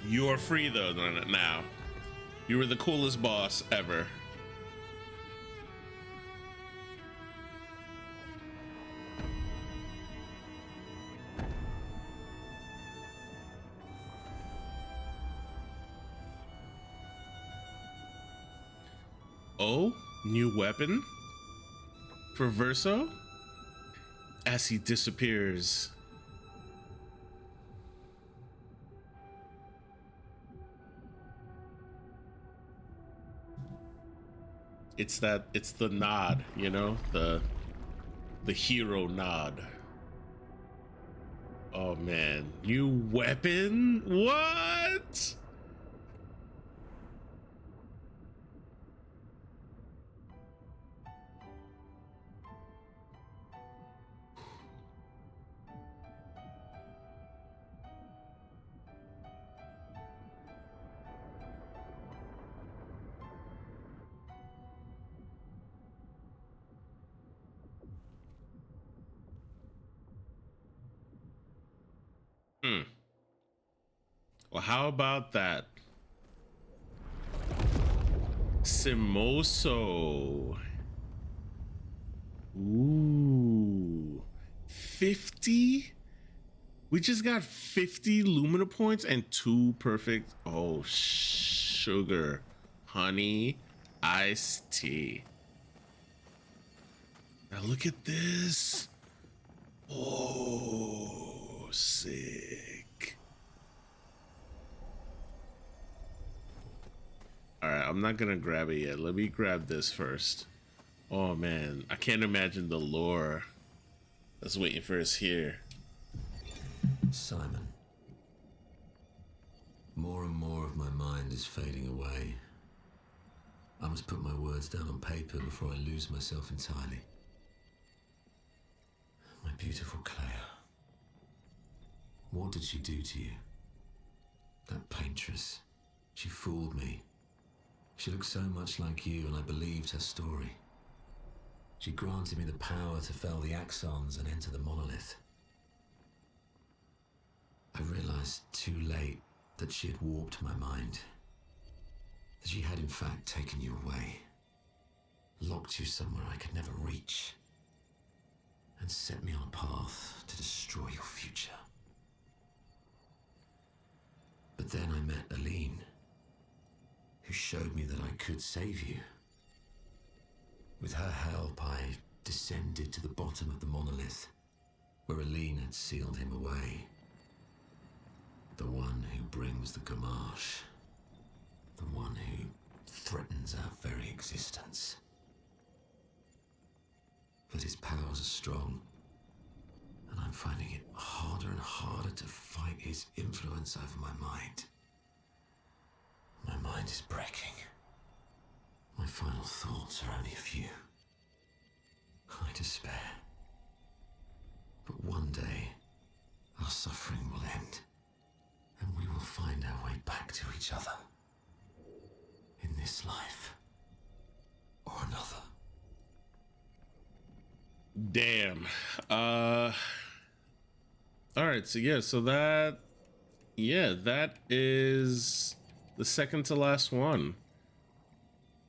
[SPEAKER 1] You are free though now. You were the coolest boss ever. Oh, new weapon for Verso as he disappears. It's the nod, you know, the hero nod. Oh man, new weapon? What? Well, how about that? Simoso. Ooh. 50? We just got 50 Lumina points and 2 perfect. Oh, sugar, honey, iced tea. Now look at this. Oh, sick. All right, I'm not gonna grab it yet. Let me grab this first. Oh man, I can't imagine the lore that's waiting for us here.
[SPEAKER 6] Simon. More and more of my mind is fading away. I must put my words down on paper before I lose myself entirely. My beautiful Claire. What did she do to you? That paintress. She fooled me. She looked so much like you, and I believed her story. She granted me the power to fell the axons and enter the monolith. I realized too late that she had warped my mind. That she had in fact taken you away. Locked you somewhere I could never reach. And set me on a path to destroy your future. But then I met Aline, who showed me that I could save you. With her help, I descended to the bottom of the monolith, where Aline had sealed him away. The one who brings the Gamache. The one who threatens our very existence. But his powers are strong, and I'm finding it harder and harder to fight his influence over my mind. My mind is breaking. My final thoughts are only a few. I despair. But one day, our suffering will end, and we will find our way back to each other. In this life, or another.
[SPEAKER 1] Damn. All right, so yeah, that is the second to last one.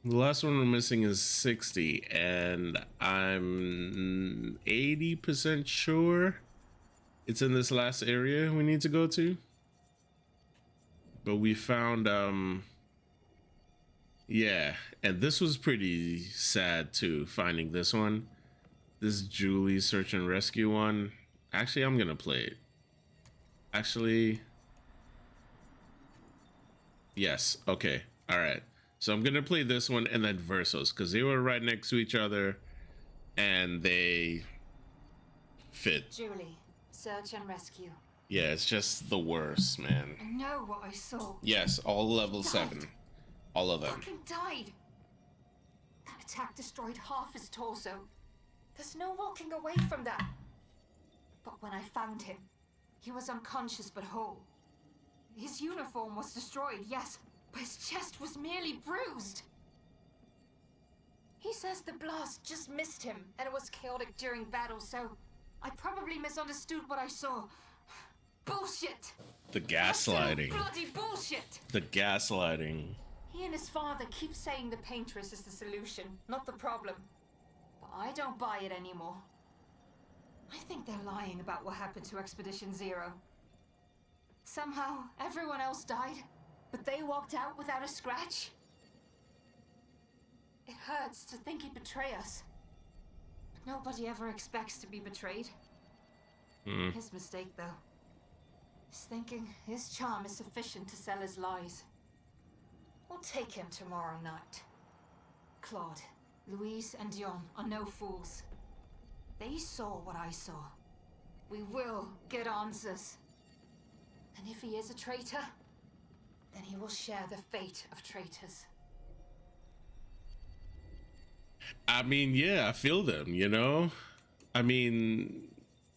[SPEAKER 1] The last one we're missing is 60, and I'm 80% sure it's in this last area we need to go to. But we found yeah, and this was pretty sad too, finding this one. This Julie search and rescue one. Actually, I'm gonna play it. Actually, yes, okay, all right. So I'm gonna play this one and then Versos, because they were right next to each other and they fit.
[SPEAKER 7] Julie, search and rescue.
[SPEAKER 1] Yeah, it's just the worst, man.
[SPEAKER 7] I know what I saw.
[SPEAKER 1] Yes, all level 7. All of them.
[SPEAKER 7] Fucking died. That attack destroyed half his torso. There's no walking away from that. But when I found him, he was unconscious but whole. His uniform was destroyed, yes, but his chest was merely bruised. He says the blast just missed him, and it was chaotic during battle, so I probably misunderstood what I saw. Bullshit!
[SPEAKER 1] The gaslighting.
[SPEAKER 7] Absolute bloody bullshit!
[SPEAKER 1] The gaslighting.
[SPEAKER 7] He and his father keep saying the paintress is the solution, not the problem. But I don't buy it anymore. I think they're lying about what happened to Expedition Zero. Somehow, everyone else died, but they walked out without a scratch. It hurts to think he'd betray us. But nobody ever expects to be betrayed. His mistake, though. He's thinking his charm is sufficient to sell his lies. We'll take him tomorrow night. Claude, Louise, and Dion are no fools. They saw what I saw. We will get answers. And if he is a traitor, then he will share the fate of traitors.
[SPEAKER 1] I mean, yeah, I feel them, you know? I mean,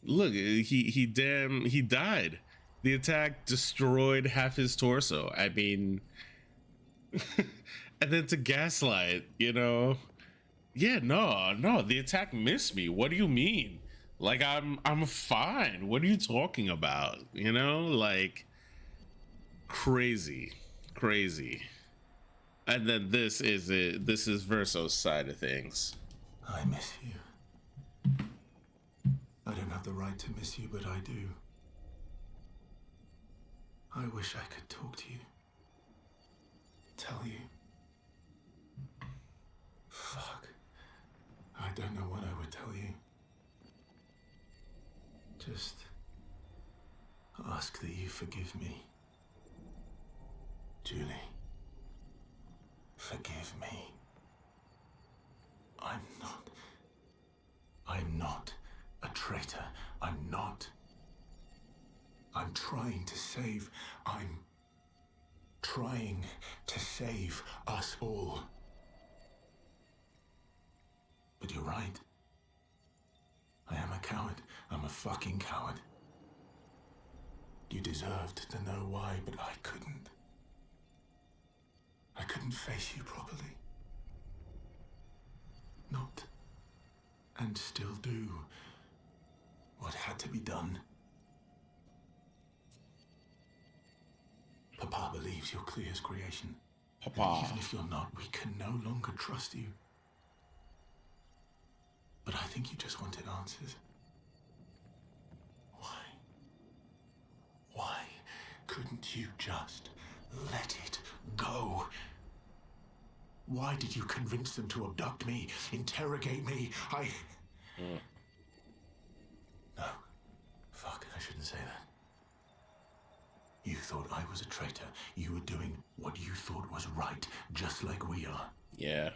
[SPEAKER 1] look, he died. The attack destroyed half his torso. I mean, and then to gaslight, you know? Yeah, no, the attack missed me. What do you mean? Like I'm fine. What are you talking about? You know, like crazy. And then this is it. This is Verso's side of things.
[SPEAKER 3] I miss you. I don't have the right to miss you, but I do. I wish I could talk to you. Tell you. Fuck. I don't know what I would tell you. Just ask that you forgive me. Julie. Forgive me. I'm not a traitor. I'm not. I'm trying to save us all. But you're right. I am a coward. I'm a fucking coward. You deserved to know why, but I couldn't. I couldn't face you properly. Not. And still do what had to be done. Papa believes you're clear as creation.
[SPEAKER 1] Papa.
[SPEAKER 3] And even if you're not, we can no longer trust you. But I think you just wanted answers. Why couldn't you just let it go? Why did you convince them to abduct me, interrogate me? No. Fuck, I shouldn't say that. You thought I was a traitor. You were doing what you thought was right, just like we are.
[SPEAKER 1] Yeah.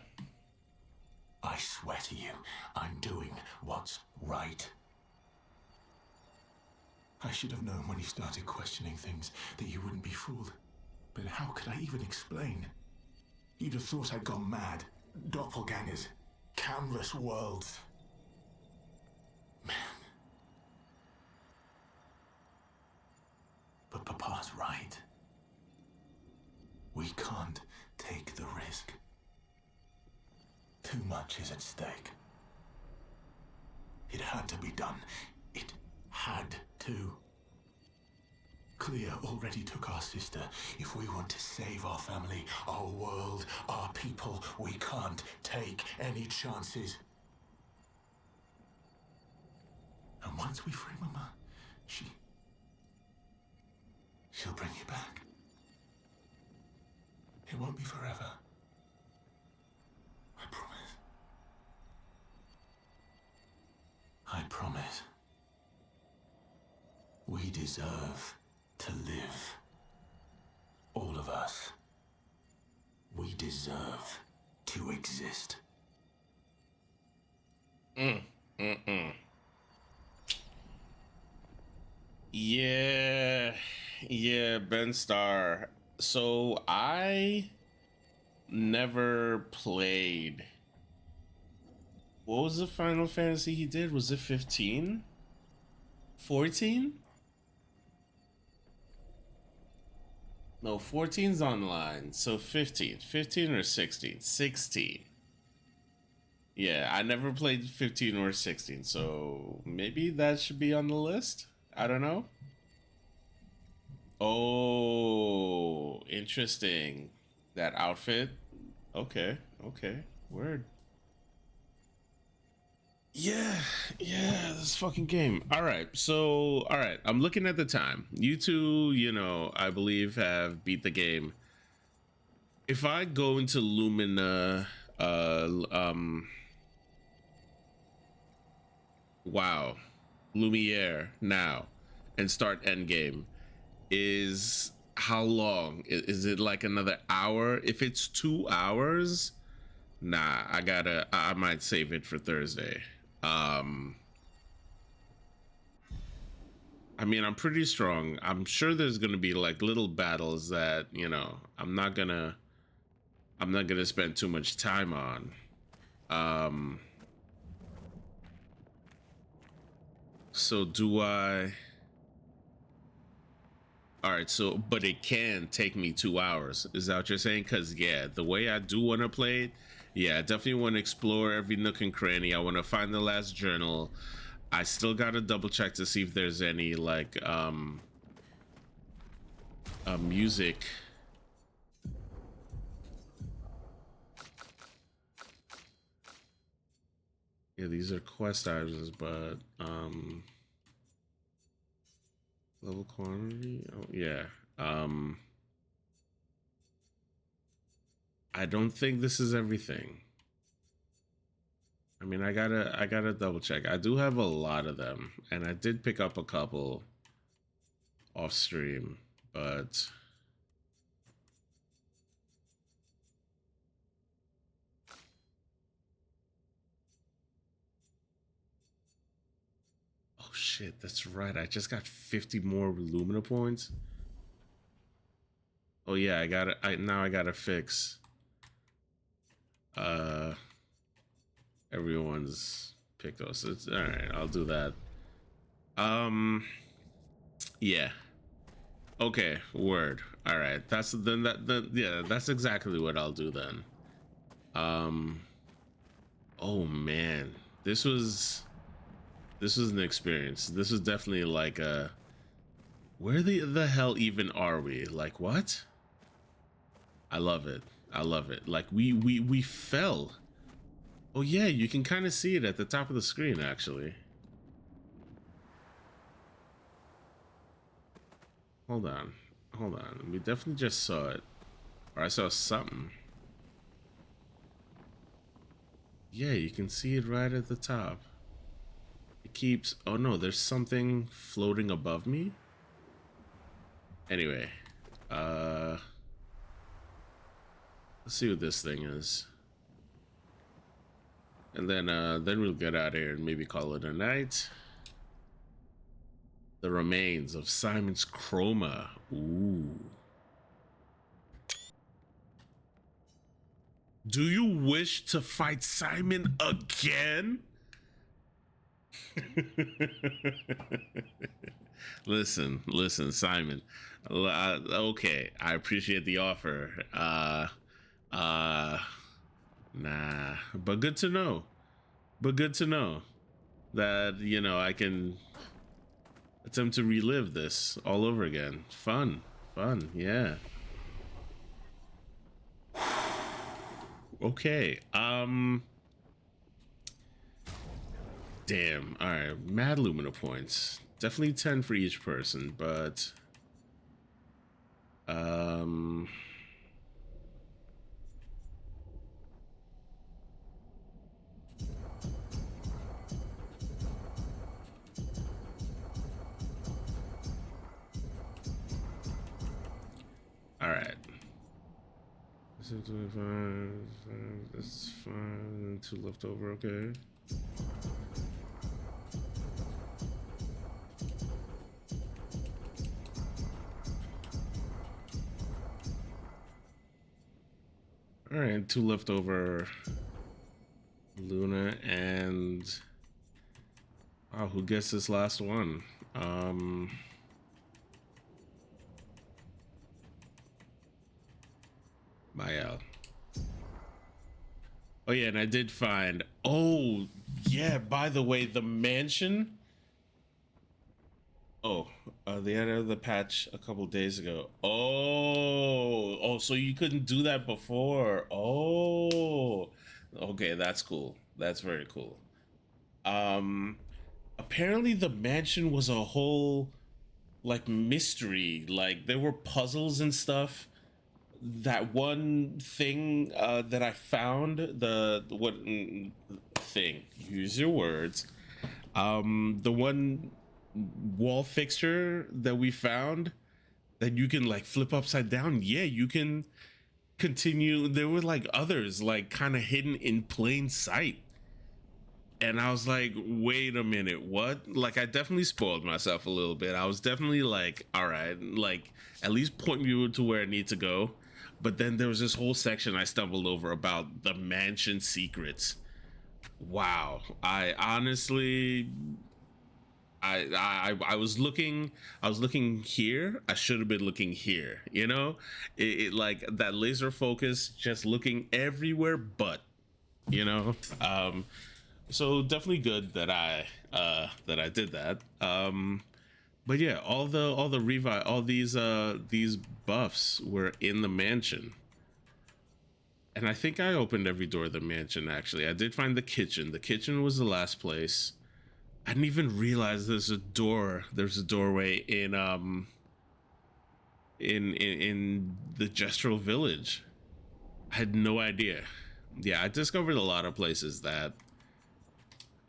[SPEAKER 3] I swear to you, I'm doing what's right. I should have known when you started questioning things that you wouldn't be fooled. But how could I even explain? You'd have thought I'd gone mad. Doppelgangers. Canvas worlds. Man. But Papa's right. We can't take the risk. Too much is at stake. It had to be done. It had to. Clea already took our sister. If we want to save our family, our world, our people, we can't take any chances. And once we free Mama, she'll bring you back. It won't be forever. I promise. I promise. We deserve to live. All of us. We deserve to exist.
[SPEAKER 1] Yeah, Ben Starr. So I never played. What was the Final Fantasy he did? Was it 15? 14? No, 14's online. So 15. 15 or 16? 16. Yeah, I never played 15 or 16, so maybe that should be on the list. I don't know. Oh, interesting. That outfit. Okay. Word. Yeah, this fucking game. All right, I'm looking at the time. You two, I believe have beat the game. If I go into Lumina, wow, Lumiere now and start Endgame, is how long? Is it like another hour? If it's 2 hours, nah, I might save it for Thursday. I mean, I'm pretty strong. I'm sure there's gonna be like little battles that, you know, I'm not gonna spend too much time on. So do I? All right, so but it can take me 2 hours. Is that what you're saying? Because yeah, the way I do want to play it, yeah, I definitely want to explore every nook and cranny. I want to find the last journal. I still gotta double check to see if there's any like music. Yeah, these are quest items, but level quantity. Oh yeah. I don't think this is everything. I mean, I gotta double check. I do have a lot of them, and I did pick up a couple off stream, but oh shit, that's right. I just got 50 more Lumina points. Oh yeah, now I gotta fix everyone's pick those. It's all right, I'll do that. Yeah. Okay, word. All right. That's then that yeah, that's exactly what I'll do then. Oh man. This was an experience. This was definitely like a where the hell even are we? Like what? I love it. I love it. Like we fell. Oh yeah, you can kind of see it at the top of the screen actually. Hold on. Hold on. We definitely just saw it. Or I saw something. Yeah, you can see it right at the top. It keeps... Oh no, there's something floating above me? Anyway. Let's see what this thing is. And then we'll get out of here and maybe call it a night. The remains of Simon's chroma. Ooh. Do you wish to fight Simon again? listen, Simon. Okay, I appreciate the offer. Nah, but good to know. But good to know that, you know, I can attempt to relive this all over again. Fun, yeah. Okay, damn, all right, mad Lumina points. Definitely 10 for each person, but all right. This is 25. This is fine. 2 left over. Okay. All right, 2 left over. Luna and wow, who gets this last one? Mael. Oh yeah, and I did find. Oh yeah, by the way, the mansion. Oh, they added the patch a couple days ago. Oh, so you couldn't do that before. Oh, okay, that's cool. That's very cool. Apparently the mansion was a whole like mystery. Like there were puzzles and stuff. That one thing that I found, the what thing? Use your words. The one wall fixture that we found that you can like flip upside down. Yeah, you can continue. There were like others like kind of hidden in plain sight. And I was like, wait a minute, what? Like, I definitely spoiled myself a little bit. I was definitely like, all right, like, at least point me to where I need to go. But then there was this whole section I stumbled over about the mansion secrets. Wow. I honestly, I was looking here. I should have been looking here, you know? It like that laser focus, just looking everywhere but, you know? So definitely good that I did that. But yeah, all these buffs were in the mansion. And I think I opened every door of the mansion. Actually, I did find the kitchen. The kitchen was the last place. I didn't even realize there's a door. There's a doorway in the Gestural Village. I had no idea. Yeah, I discovered a lot of places that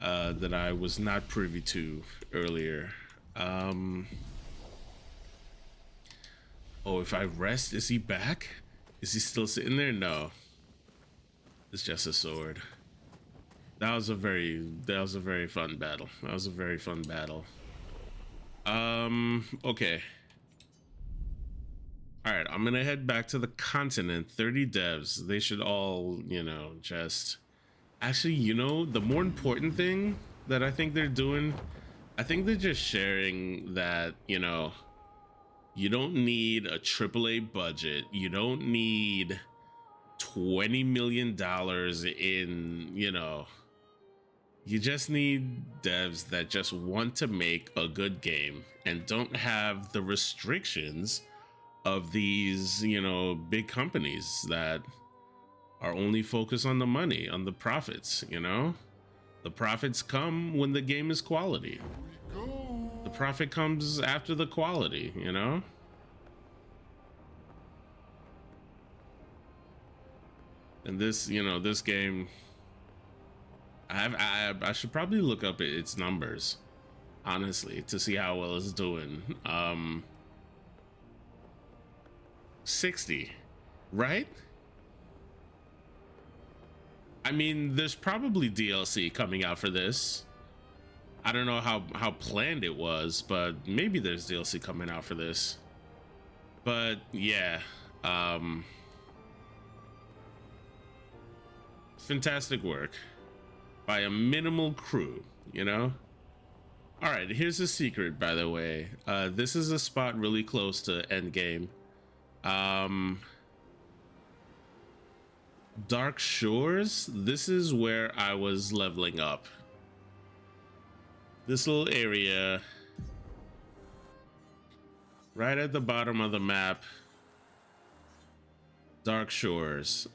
[SPEAKER 1] I was not privy to earlier. Oh, if I rest, is he back? Is he still sitting there? No. It's just a sword. That was a very fun battle. Okay. All right, I'm gonna head back to the continent. 30 devs. They should all, you know, just actually, you know, the more important thing that I think they're doing, I think they're just sharing that, you know, you don't need a AAA budget. You don't need $20 million in, you know, you just need devs that just want to make a good game and don't have the restrictions of these, you know, big companies that are only focused on the money, on the profits, you know? The profits come when the game is quality. The profit comes after the quality, you know? And this, you know, this game, I should probably look up its numbers, honestly, to see how well it's doing. 60, right? I mean, there's probably DLC coming out for this. I don't know how planned it was, but maybe there's DLC coming out for this. But yeah, fantastic work by a minimal crew, you know? All right, here's a secret, by the way. This is a spot really close to Endgame. Dark Shores, this is where I was leveling up. This little area right at the bottom of the map. Dark Shores.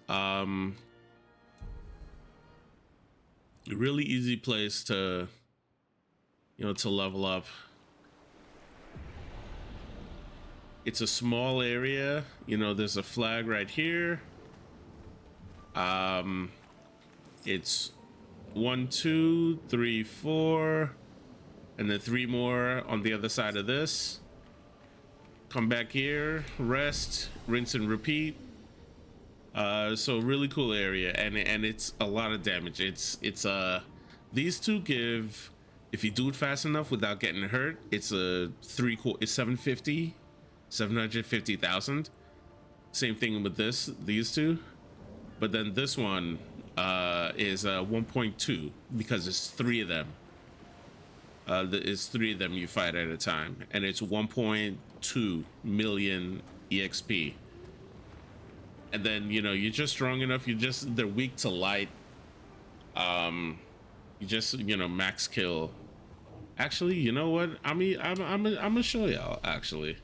[SPEAKER 1] Really easy place to, you know, to level up. It's a small area, you know, there's a flag right here. It's 1, 2, 3, 4, and then 3 more on the other side of this. Come back here, rest, rinse and repeat. So really cool area, and it's a lot of damage. It's these two give, if you do it fast enough without getting hurt, it's a it's 750,000. Same thing with these two, but then this one is 1.2 because it's 3 of them. It's 3 of them you fight at a time, and it's 1.2 million EXP. And then, you know, you're just strong enough. They're weak to light. You just, you know, max kill. Actually, you know what? I'm gonna show y'all. Actually,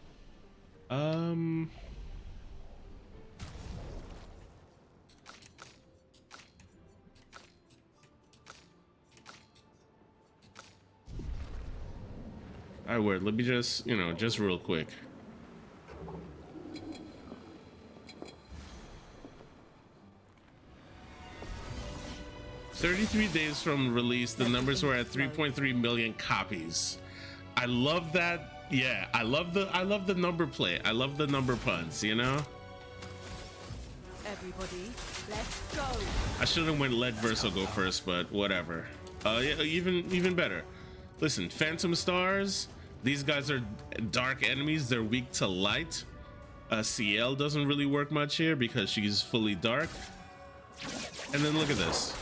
[SPEAKER 1] Alright, word. Let me just, you know, just real quick. "33 days from release, the numbers were at 3.3 million copies." I love that. Yeah, I love the number play. I love the number puns, you know?
[SPEAKER 2] Everybody, let's go.
[SPEAKER 1] I should have went let Verso go first, but whatever. Yeah, even better. Listen, Phantom Stars, these guys are dark enemies. They're weak to light. CL doesn't really work much here because she's fully dark. And then look at this.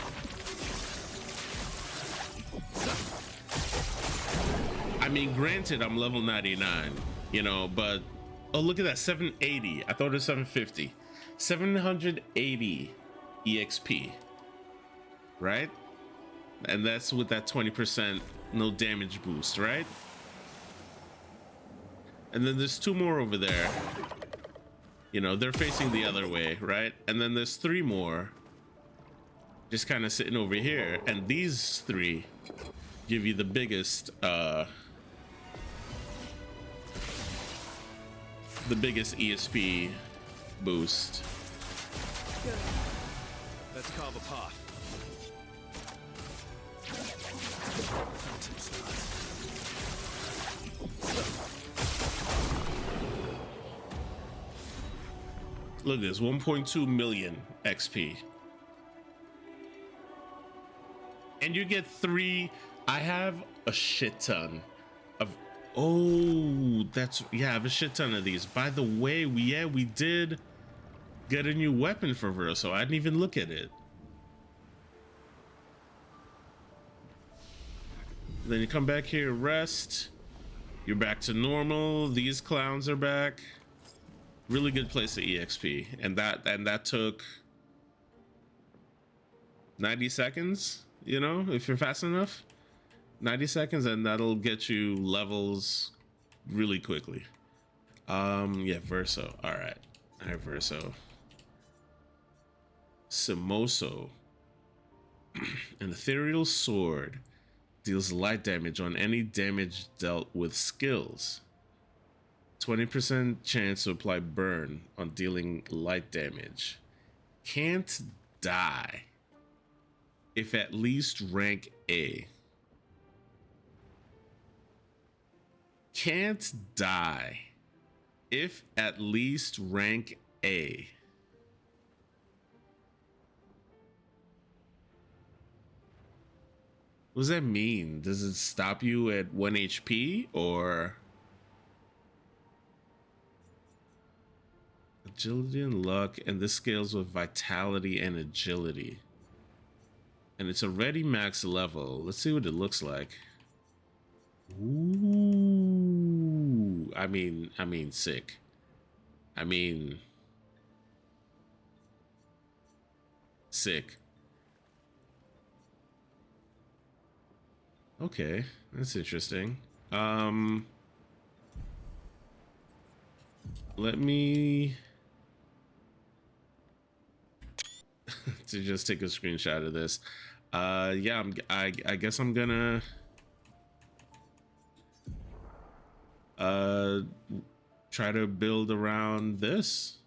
[SPEAKER 1] I mean, granted, I'm level 99, you know, but oh, look at that, 780. I thought it was 750. 780 EXP, right? And that's with that 20% no damage boost, right? And then there's 2 more over there. You know, they're facing the other way, right? And then there's 3 more just kind of sitting over here. And these 3 give you the biggest ESP boost.
[SPEAKER 8] Good. Let's carve a path.
[SPEAKER 1] Look at this, 1.2 million XP. And you get 3. I have a shit ton of, oh, that's, yeah, I have a shit ton of these. By the way, we did get a new weapon for Verso. I didn't even look at it. Then you come back here, rest. You're back to normal. These clowns are back. Really good place to EXP. And that took 90 seconds, you know, if you're fast enough. 90 seconds, and that'll get you levels really quickly. Yeah, Verso. All right, Verso. Simoso. An ethereal sword deals light damage on any damage dealt with skills. 20% chance to apply burn on dealing light damage. Can't die if at least rank A. Can't die if at least rank A. What does that mean? Does it stop you at 1 HP or? Agility and luck, and this scales with vitality and agility. And it's already max level. Let's see what it looks like. Ooh, I mean, sick. I mean, sick. Okay, that's interesting. Let me to just take a screenshot of this. Yeah, I guess I'm gonna try to build around this.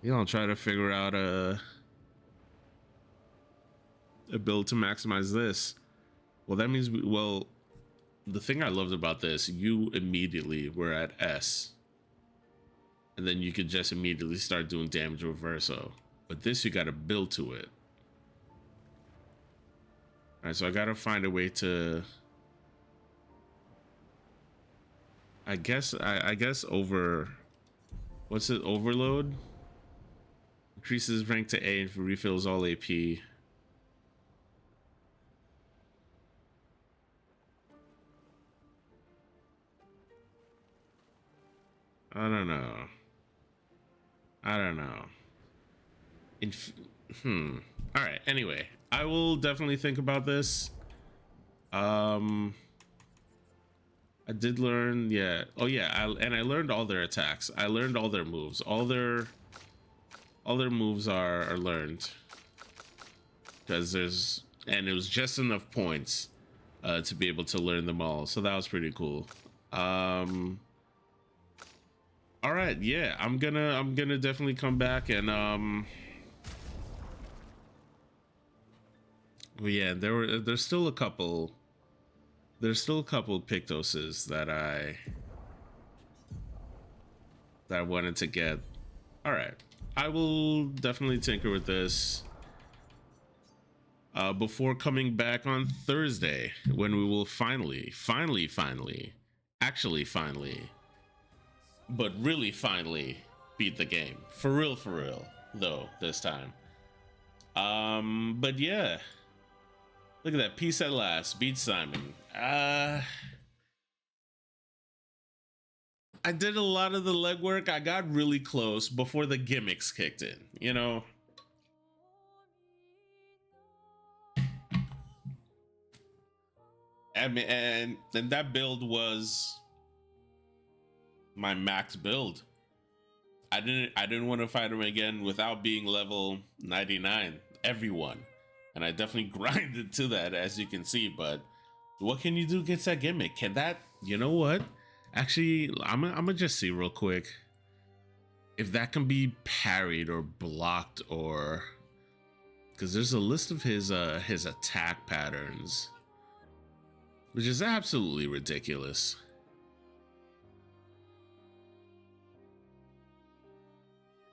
[SPEAKER 1] Yeah, I'll try to figure out a build to maximize this. Well, that means well, the thing I loved about this, you immediately were at S, and then you could just immediately start doing damage with Verso. But this, you got to build to it. All right, so I got to find a way to, I guess over, what's it, overload? Increases rank to A and refills all AP. I don't know. All right, anyway, I will definitely think about this. I did learn, yeah. Oh yeah, I learned all their attacks. I learned all their moves. All their moves are learned. Because and it was just enough points to be able to learn them all. So that was pretty cool. All right, yeah, I'm gonna definitely come back and well, yeah, there's still a couple Pictoses that I wanted to get. All right, I will definitely tinker with this. before coming back on Thursday when we will finally, actually finally, but really finally beat the game. For real, though, this time. But yeah. Look at that. Peace at last. Beat Simon. I did a lot of the legwork. I got really close before the gimmicks kicked in, you know? I mean, and that build was my max build. I didn't want to fight him again without being level 99. Everyone. And I definitely grinded to that, as you can see, but what can you do against that gimmick? Can that, you know what? Actually, I'm gonna just see real quick if that can be parried or blocked, or because there's a list of his attack patterns, which is absolutely ridiculous.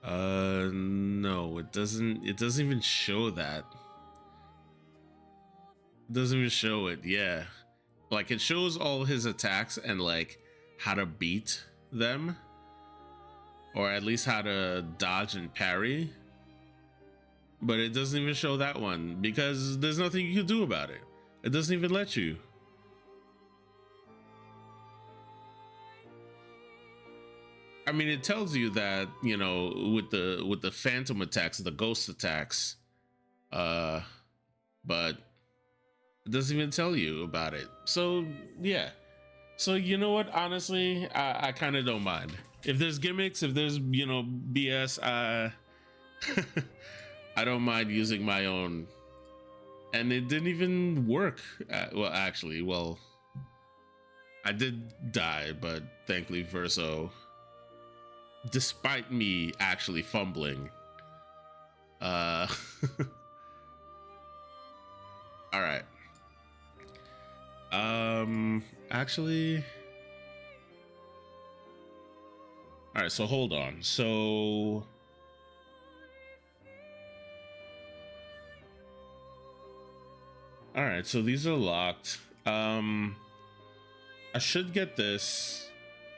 [SPEAKER 1] No, it doesn't even show that. It doesn't even show it. Yeah, like it shows all his attacks and like how to beat them, or at least how to dodge and parry, but it doesn't even show that one because there's nothing you can do about it. It doesn't even let you. I mean, it tells you that, you know, with the phantom attacks, the ghost attacks, but it doesn't even tell you about it. So yeah. So you know what? Honestly, I kind of don't mind. If there's gimmicks, if there's, you know, BS, I don't mind using my own. And it didn't even work. Well, actually, well, I did die, but thankfully Verso, despite me actually fumbling, all right. Actually, all right, so hold on. So all right, so these are locked. I should get this.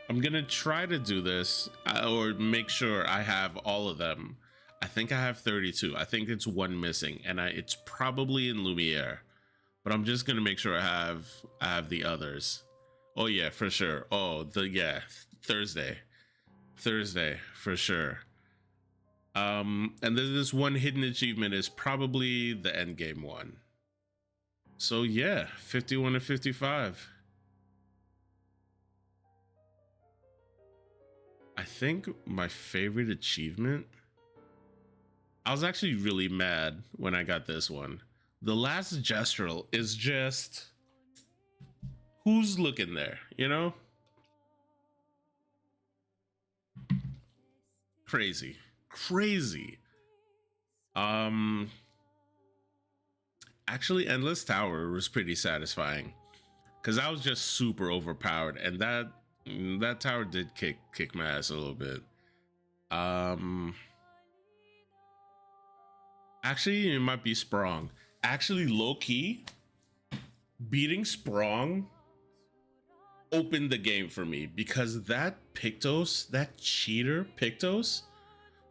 [SPEAKER 1] I'm gonna try to do this, or make sure I have all of them. I think I have 32. I think it's one missing, and it's probably in Lumiere. But I'm just gonna make sure I have the others. Oh yeah, for sure. Oh, Thursday for sure. And then this one hidden achievement is probably the end game one. So yeah, 51 to 55. I think my favorite achievement, I was actually really mad when I got this one. The last gestural is just, who's looking there, you know? Crazy. Actually, Endless Tower was pretty satisfying because I was just super overpowered, and that tower did kick my ass a little bit. Actually, it might be Sprong. Actually, low key, beating Sprong opened the game for me because that Pictos, that cheater Pictos,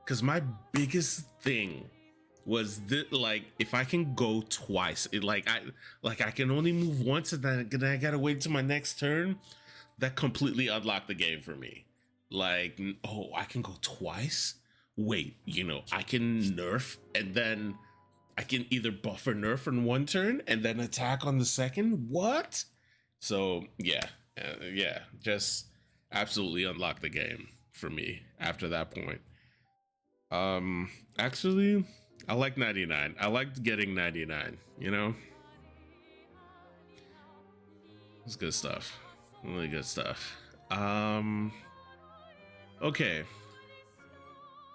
[SPEAKER 1] because my biggest thing was that, like, if I can go twice, I can only move once and then I gotta wait till my next turn. That completely unlocked the game for me. Like, oh, I can go twice? Wait, you know, I can nerf and then I can either buff or nerf in one turn and then attack on the second? What? So yeah, just absolutely unlocked the game for me after that point. Actually, I like 99. I liked getting 99, you know? It's good stuff. Really good stuff. Okay.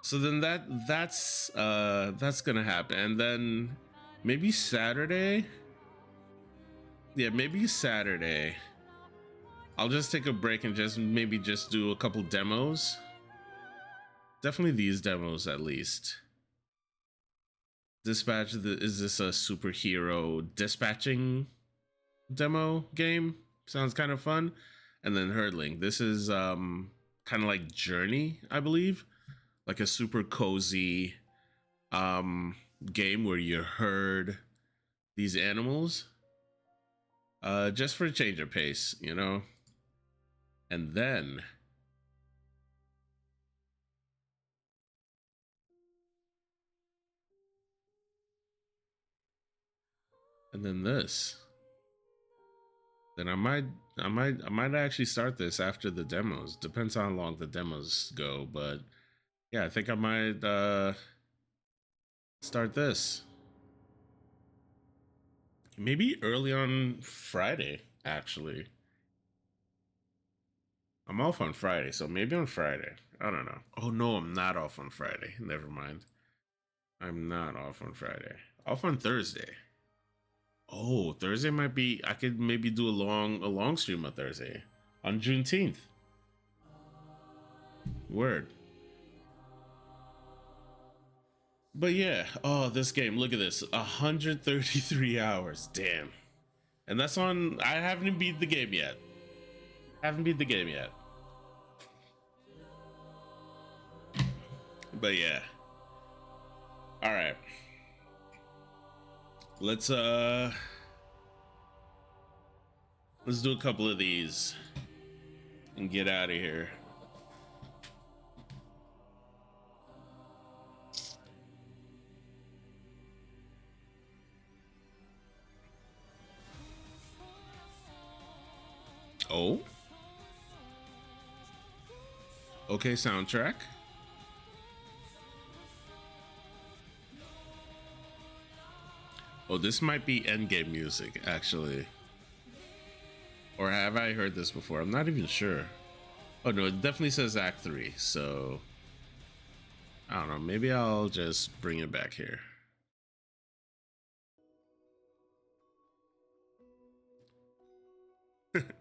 [SPEAKER 1] So then that's gonna happen. And then maybe Saturday. Yeah, maybe Saturday. I'll just take a break and just do a couple demos. Definitely these demos at least. Dispatch, is this a superhero dispatching demo game? Sounds kind of fun. And then Herdling. This is kind of like Journey, I believe. Like a super cozy game where you herd these animals. Just for a change of pace, you know? And then this. Then I might actually start this after the demos. Depends how long the demos go, but yeah, I think I might start this. Maybe early on Friday, actually. I'm off on Friday, so maybe on Friday. I don't know. Oh no, I'm not off on Friday. Never mind. I'm not off on Friday. Off on Thursday. Oh, Thursday might be. I could maybe do a long stream on Thursday, on Juneteenth. Word. But yeah. Oh, this game. Look at this. 133 hours. Damn. And that's on. I haven't beat the game yet. Haven't beat the game yet. But yeah. All right. Let's do a couple of these and get out of here. Oh. Okay, soundtrack. Oh, this might be Endgame music, actually. Or have I heard this before? I'm not even sure. Oh, no, it definitely says Act 3, so... I don't know, maybe I'll just bring it back here.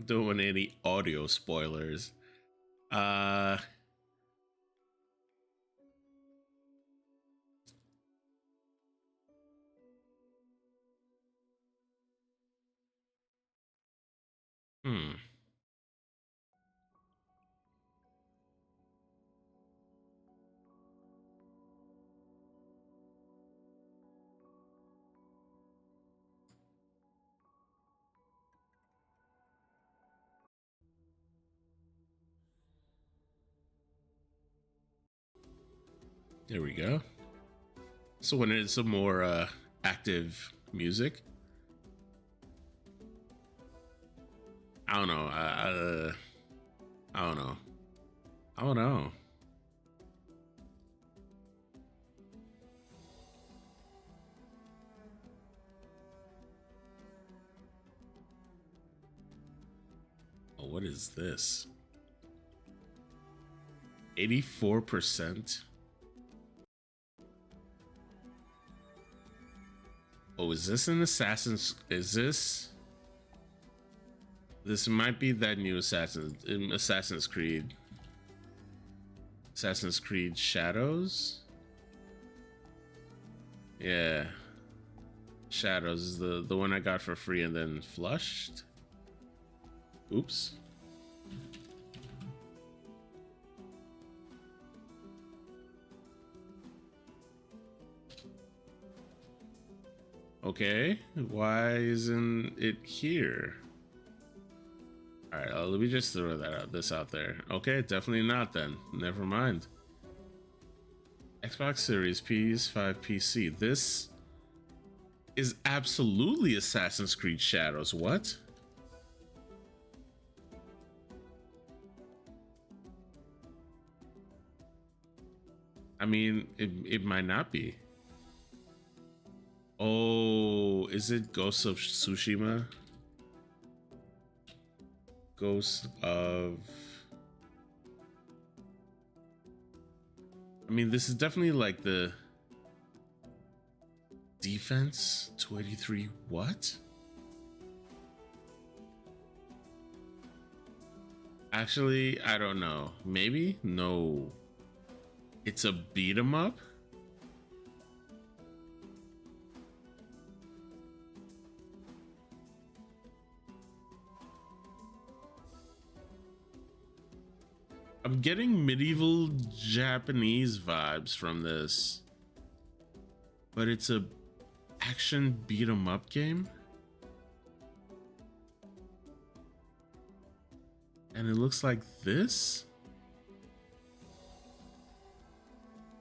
[SPEAKER 1] Don't want any audio spoilers. There we go. So when it's some more active music. I don't know. I don't know. I don't know. Oh, what is this? 84%. Oh, is this an Assassin's? Is this? This might be that new Assassin's Creed. Assassin's Creed Shadows? Yeah. Shadows is the one I got for free and then flushed. Oops. Okay, why isn't it here? All right, let me just throw this out there. Okay, definitely not then. Never mind. Xbox Series, PS5, PC. This is absolutely Assassin's Creed Shadows. What? I mean, it might not be. Oh, is it Ghost of Tsushima? Ghost of... I mean, this is definitely like the... Defense 283. What? Actually, I don't know. Maybe? No. It's a beat 'em up? I'm getting medieval Japanese vibes from this, but it's a action beat 'em up game, and it looks like this.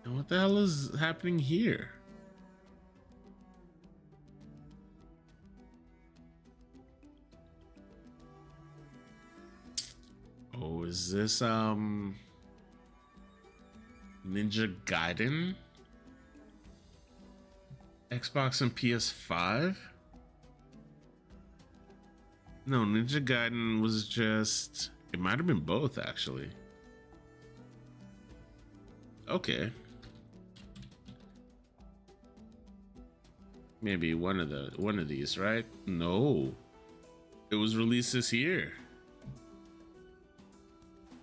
[SPEAKER 1] And what the hell is happening here? Oh, is this Ninja Gaiden? Xbox and PS5? No, Ninja Gaiden was just, it might have been both actually. Okay. Maybe one of these, right? No. It was released this year.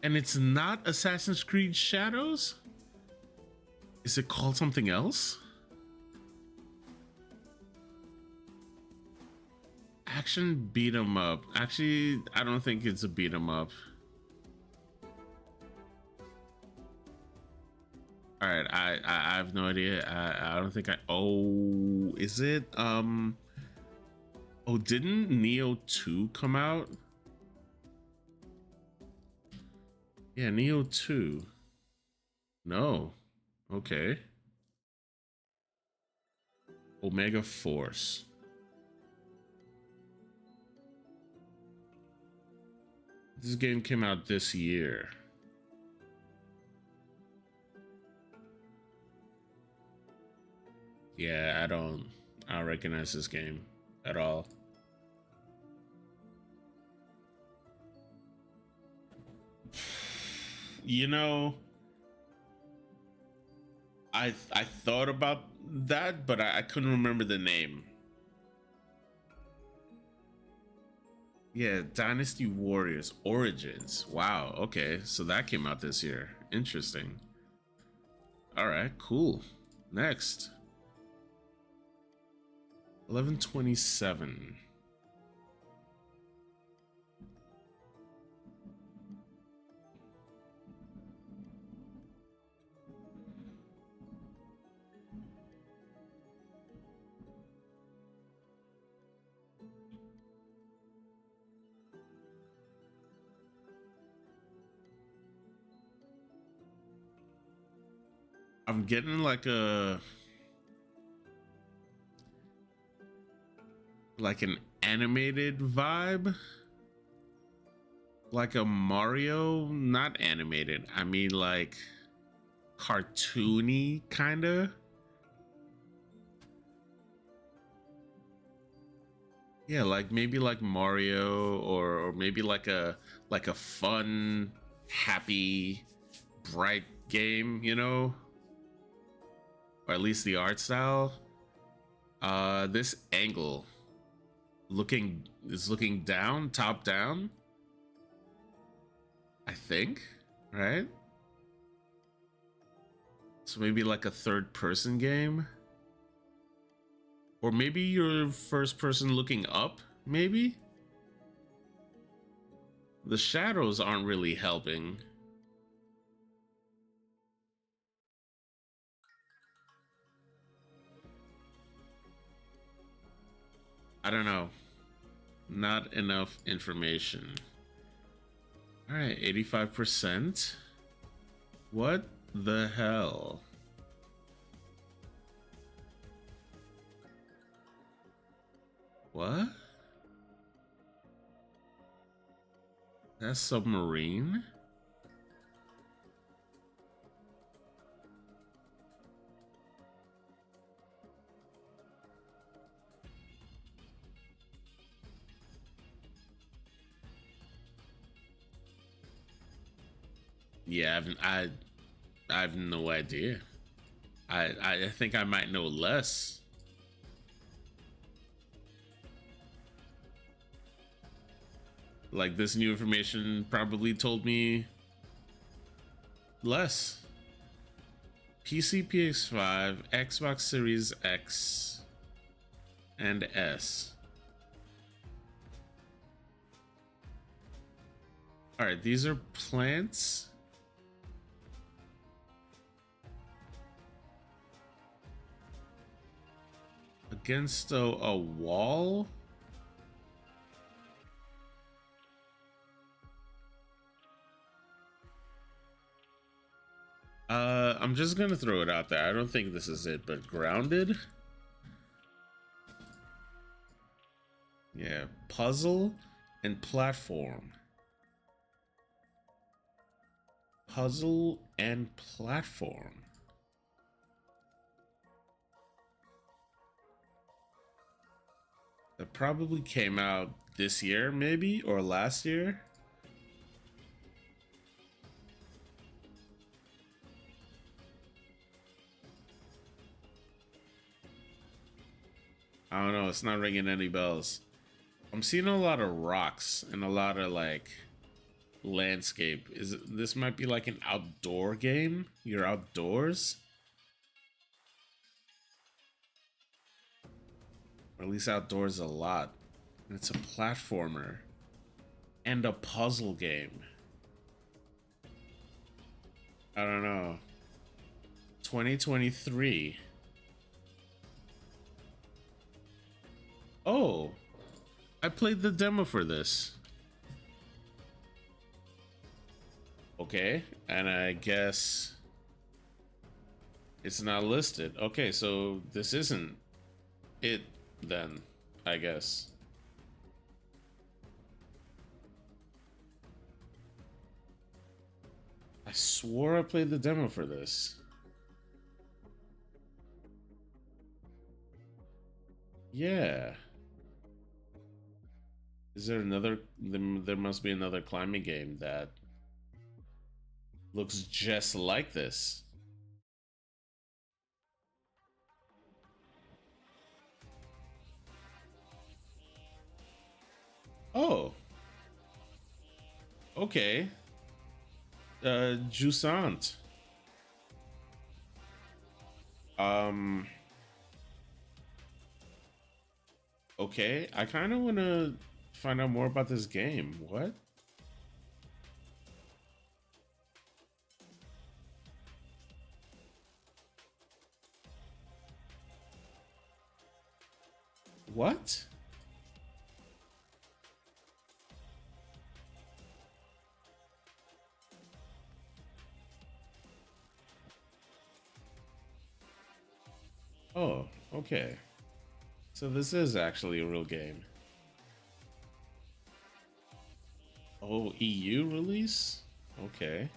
[SPEAKER 1] And it's not Assassin's Creed Shadows? Is it called something else? Action beat 'em up. Actually, I don't think it's a beat 'em up. All right, I have no idea. I don't think I. Oh, is it? Oh, didn't Neo 2 come out? Yeah, Neo 2. No. Okay. Omega Force. This game came out this year. Yeah, I don't recognize this game at all. You know, I thought about that, but I couldn't remember the name. Yeah, Dynasty Warriors Origins. Wow, okay. So that came out this year. Interesting. All right, cool. Next. 11/27. I'm getting like an animated vibe, like a Mario, not animated, I mean like cartoony kind of. Yeah, like maybe like Mario, or maybe like a fun, happy, bright game, you know, or at least the art style. This angle is looking down, top down, I think, right? So maybe like a third person game, or maybe you're first person looking up. Maybe the shadows aren't really helping. I don't know. Not enough information. All right, 85%. What the hell? What? That's submarine? Yeah, I have no idea. I think I might know less. Like, this new information probably told me less. PC, PS5, Xbox Series X and S. All right, these are plants. against a wall. I'm just gonna throw it out there. I don't think this is it, but grounded. Yeah, puzzle and platform. Puzzle and platform. That probably came out this year, maybe, or last year. I don't know, it's not ringing any bells. I'm seeing a lot of rocks and a lot of like landscape. This might be like an outdoor game? You're outdoors? Or at least outdoors a lot. And it's a platformer and a puzzle game. I don't know. 2023. Oh, I played the demo for this. Okay, and I guess it's not listed. Okay, so this isn't it then, I guess. I swore I played the demo for this. Yeah. Is there another? There must be another climbing game that looks just like this. Oh. Okay. Jusant. Okay, I kind of want to find out more about this game. What? What? Oh, okay. So this is actually a real game. Oh, EU release? Okay.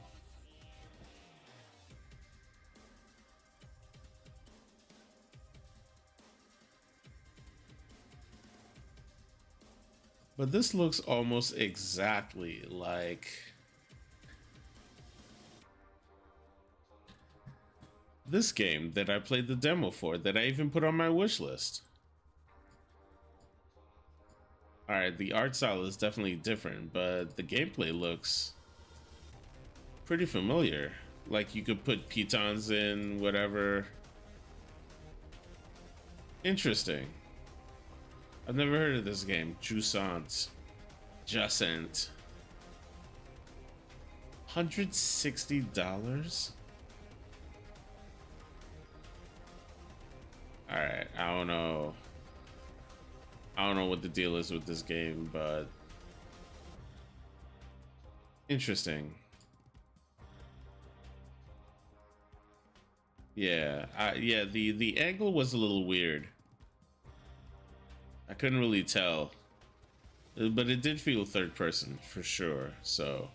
[SPEAKER 1] But this looks almost exactly like this game that I played the demo for, that I even put on my wish list. Alright, the art style is definitely different, but the gameplay looks pretty familiar. Like you could put pitons in, whatever. Interesting. I've never heard of this game. Jusant. $160? Alright, I don't know. I don't know what the deal is with this game, but interesting. Yeah, yeah, the angle was a little weird. I couldn't really tell. But it did feel third person for sure, so.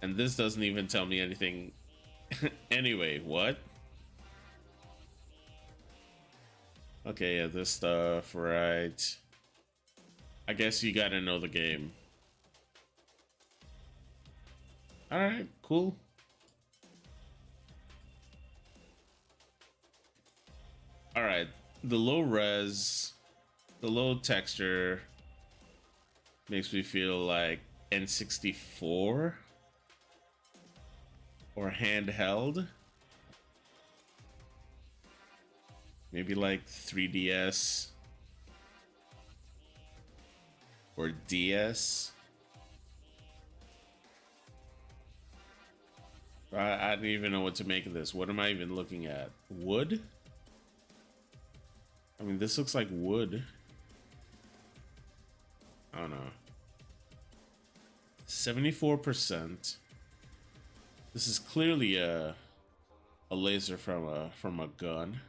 [SPEAKER 1] And this doesn't even tell me anything. Anyway, what? Okay, yeah, this stuff, right. I guess you gotta know the game. Alright, cool. Alright, the low res, the low texture makes me feel like N64 or handheld. Maybe like 3DS or DS. I don't even know what to make of this. What am I even looking at? Wood? I mean, this looks like wood. I don't know. 74%. This is clearly a laser from a gun.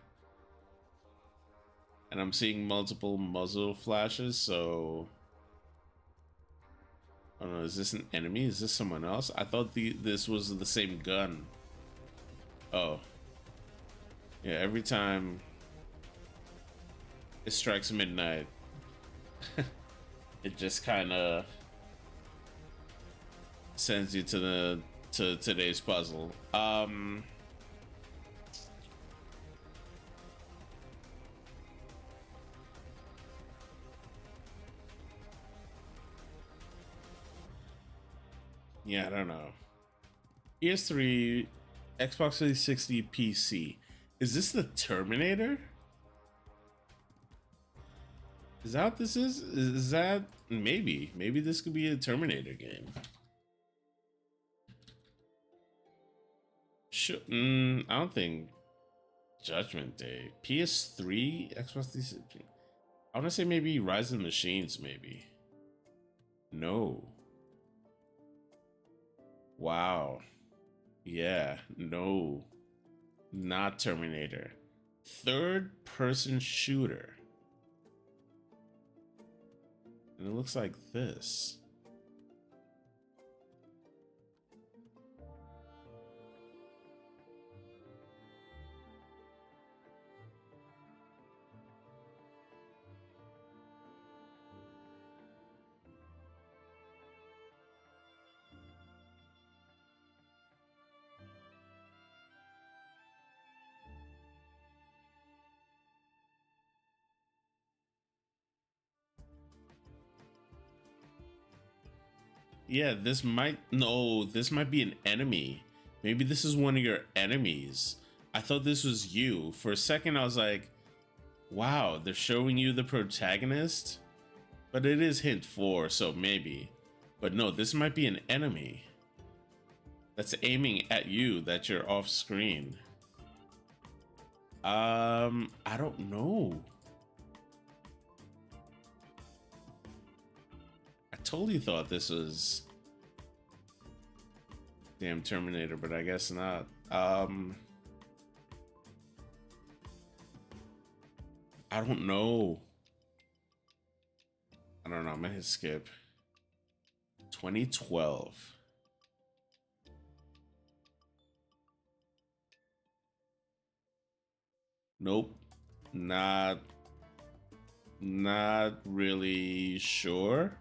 [SPEAKER 1] And I'm seeing multiple muzzle flashes, so I don't know, is this an enemy? Is this someone else? I thought this was the same gun. Oh. Yeah, every time it strikes midnight, it just kind of sends you to today's puzzle. Yeah, I don't know. PS3, Xbox 360, PC. Is this the Terminator? Is that what this is? Is that maybe this could be a Terminator game? I don't think Judgment Day. PS3, Xbox 360. I want to say maybe Rise of the Machines, maybe. No. Wow. Yeah, no. Not Terminator. Third person shooter. And it looks like this. Yeah, this might be an enemy. Maybe this is one of your enemies. I thought this was you. For a second, I was like, wow, they're showing you the protagonist? But it is hint 4, so maybe. But no, this might be an enemy that's aiming at you, that you're off screen. I don't know. I totally thought this was damn Terminator, but I guess not. I don't know. I don't know. I'm gonna hit skip. 2012. Nope. Not really sure.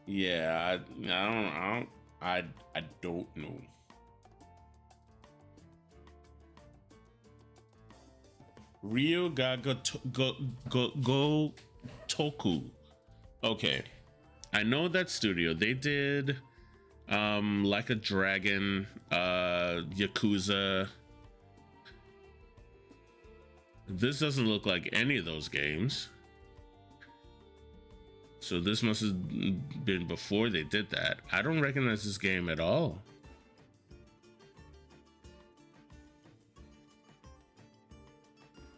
[SPEAKER 1] Yeah, I don't know. Ryo go Toku. Okay, I know that studio. They did Like a Dragon, Yakuza. This doesn't look like any of those games. So this must have been before they did that. I don't recognize this game at all.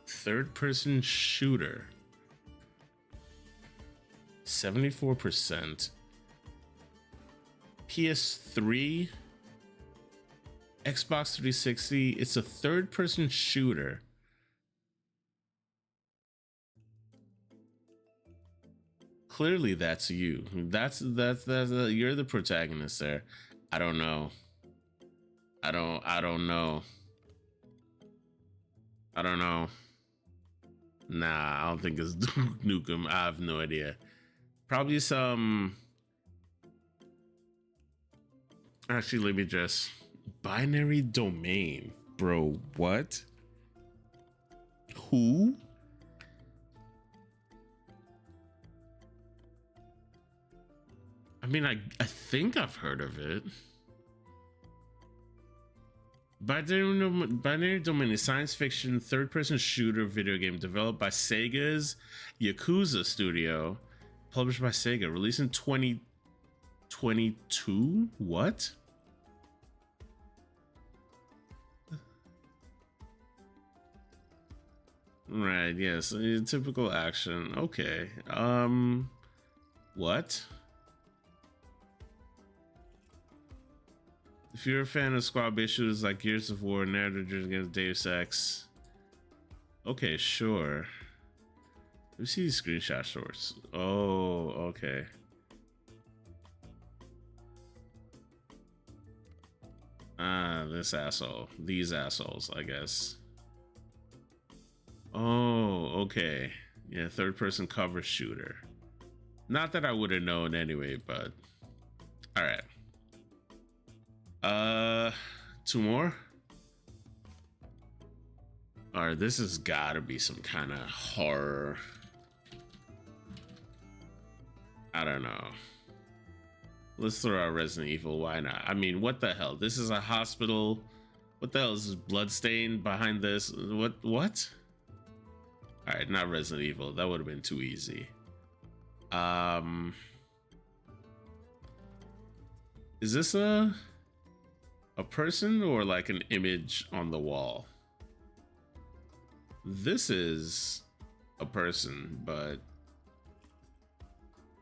[SPEAKER 1] Third-person shooter. 74%. PS3. Xbox 360. It's a third-person shooter. Clearly that's you. That's you're the protagonist there. I don't know. I don't know. Nah, I don't think it's Nukem. I have no idea. Probably some. Actually, let me just. Binary domain. Bro, what? Who? I mean, I think I've heard of it. Binary Domain is a science fiction third-person shooter video game developed by Sega's Yakuza studio Published by Sega. Released in 2022? What? Right, yes. Typical action. Okay. What? If you're a fan of squad-based shooters like Gears of War, narrators against Deus Ex. Okay, sure. Let me see these screenshot shorts. Oh, okay. Ah, this asshole. These assholes, I guess. Oh, okay. Yeah, third-person cover shooter. Not that I would have known anyway, but... Alright. Two more? Alright, this has gotta be some kind of horror. I don't know. Let's throw out Resident Evil, why not? I mean, what the hell? This is a hospital. What the hell is this bloodstain behind this? What? Alright, not Resident Evil. That would have been too easy. Is this a person or like an image on the wall? This is a person, but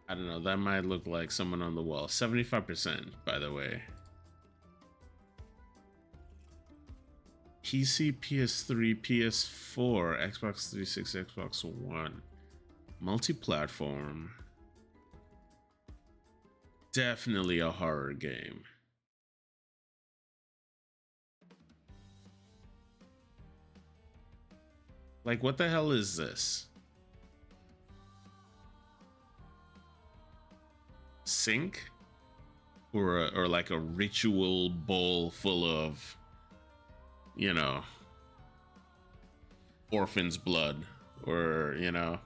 [SPEAKER 1] I don't know. That might look like someone on the wall. 75%, by the way. PC, PS3, PS4, Xbox 360, Xbox One. Multi-platform. Definitely a horror game. Like, what the hell is this? Sink? Or like a ritual bowl full of, you know, orphan's blood, or, you know.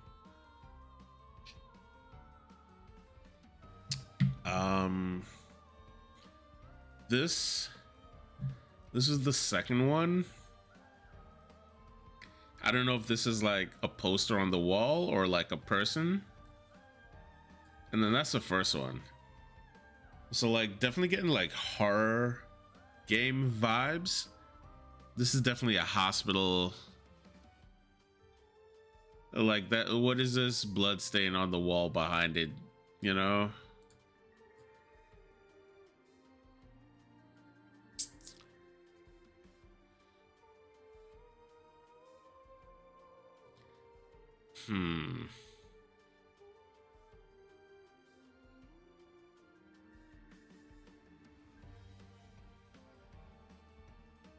[SPEAKER 1] This is the second one. I don't know if this is like a poster on the wall or like a person. And then that's the first one. So like definitely getting like horror game vibes. This is definitely a hospital. Like that. What is this blood stain on the wall behind it? You know?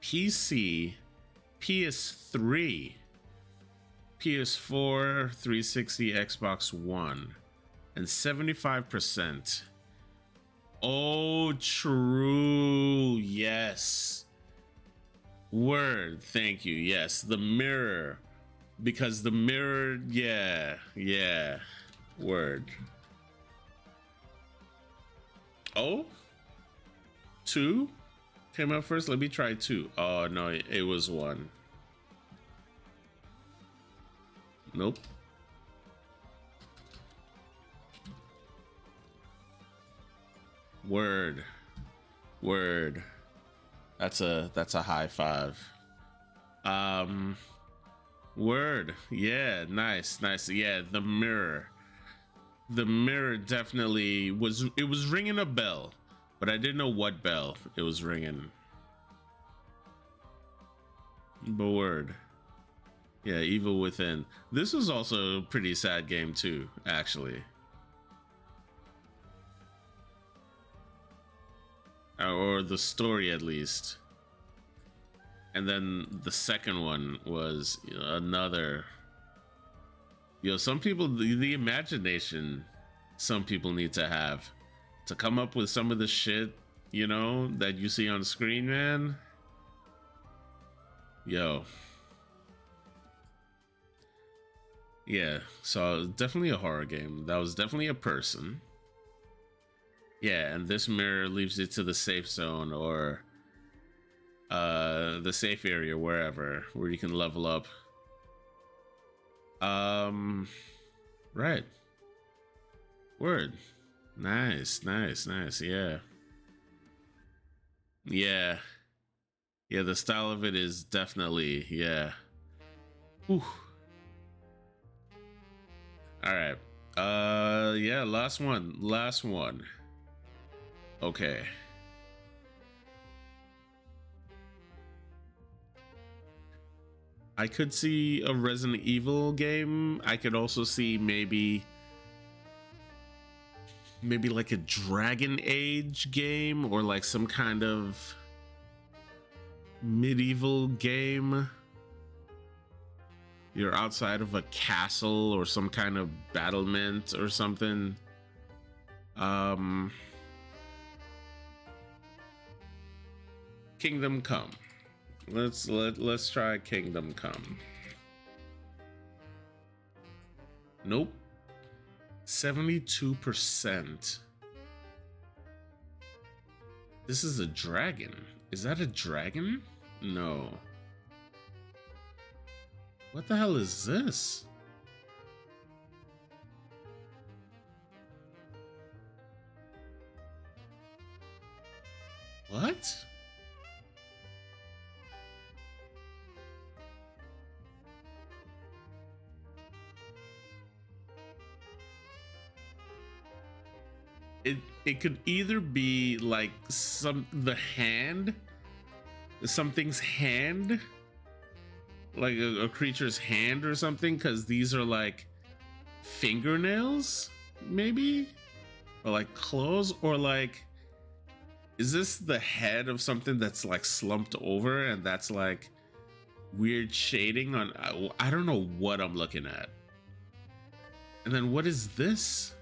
[SPEAKER 1] PC, PS3, PS4, 360, Xbox One, and 75%. Oh, true. Yes. Word. Thank you. Yes. The mirror. Because the mirror, yeah. Word. Oh? 2 came out first? Let me try 2. Oh, no, it was 1. Nope. Word. That's a high 5. Word. Yeah, nice. Yeah, the mirror definitely was ringing a bell, but I didn't know what bell it was ringing. But word. Yeah, Evil Within. This was also a pretty sad game too, actually. Or the story at least. And then the second one was another. Some people, the imagination some people need to have to come up with some of the shit, that you see on screen, man. Yo. Yeah, so definitely a horror game. That was definitely a person. Yeah, and this mirror leaves it to the safe zone or the safe area, wherever, where you can level up. Right. Word. Nice, nice, nice. Yeah. Yeah. Yeah, the style of it is definitely, yeah. Whew. All right. Yeah, last one. Last one. Okay. I could see a Resident Evil game. I could also see maybe like a Dragon Age game or like some kind of medieval game. You're outside of a castle or some kind of battlement or something. Kingdom Come. Let's try Kingdom Come. Nope. 72%. This is a dragon. Is that a dragon? No. What the hell is this? What? It could either be like something's hand, like a creature's hand or something, because these are like fingernails, maybe, or like claws, or like, is this the head of something that's like slumped over and that's like weird shading on? I don't know what I'm looking at. And then what is this?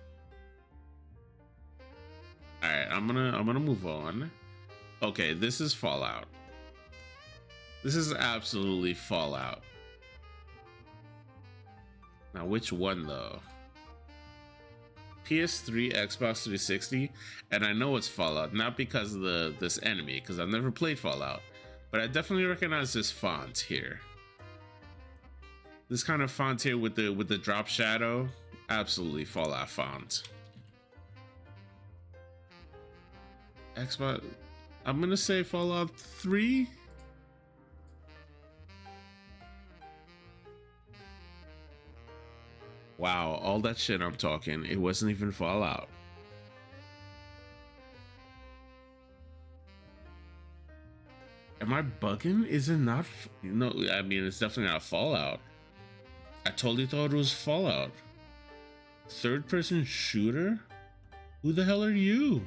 [SPEAKER 1] All right, I'm gonna move on. Okay, this is Fallout. This is absolutely Fallout. Now, which one though? PS3, Xbox 360, and I know it's Fallout, not because of this enemy, because I've never played Fallout, but I definitely recognize this font here. This kind of font here with the drop shadow, absolutely Fallout font. Xbox, I'm gonna say Fallout 3. Wow, all that shit I'm talking, it wasn't even Fallout. Am I bugging? Is it not? No, I mean, it's definitely not Fallout. I totally thought it was Fallout. Third person shooter? Who the hell are you?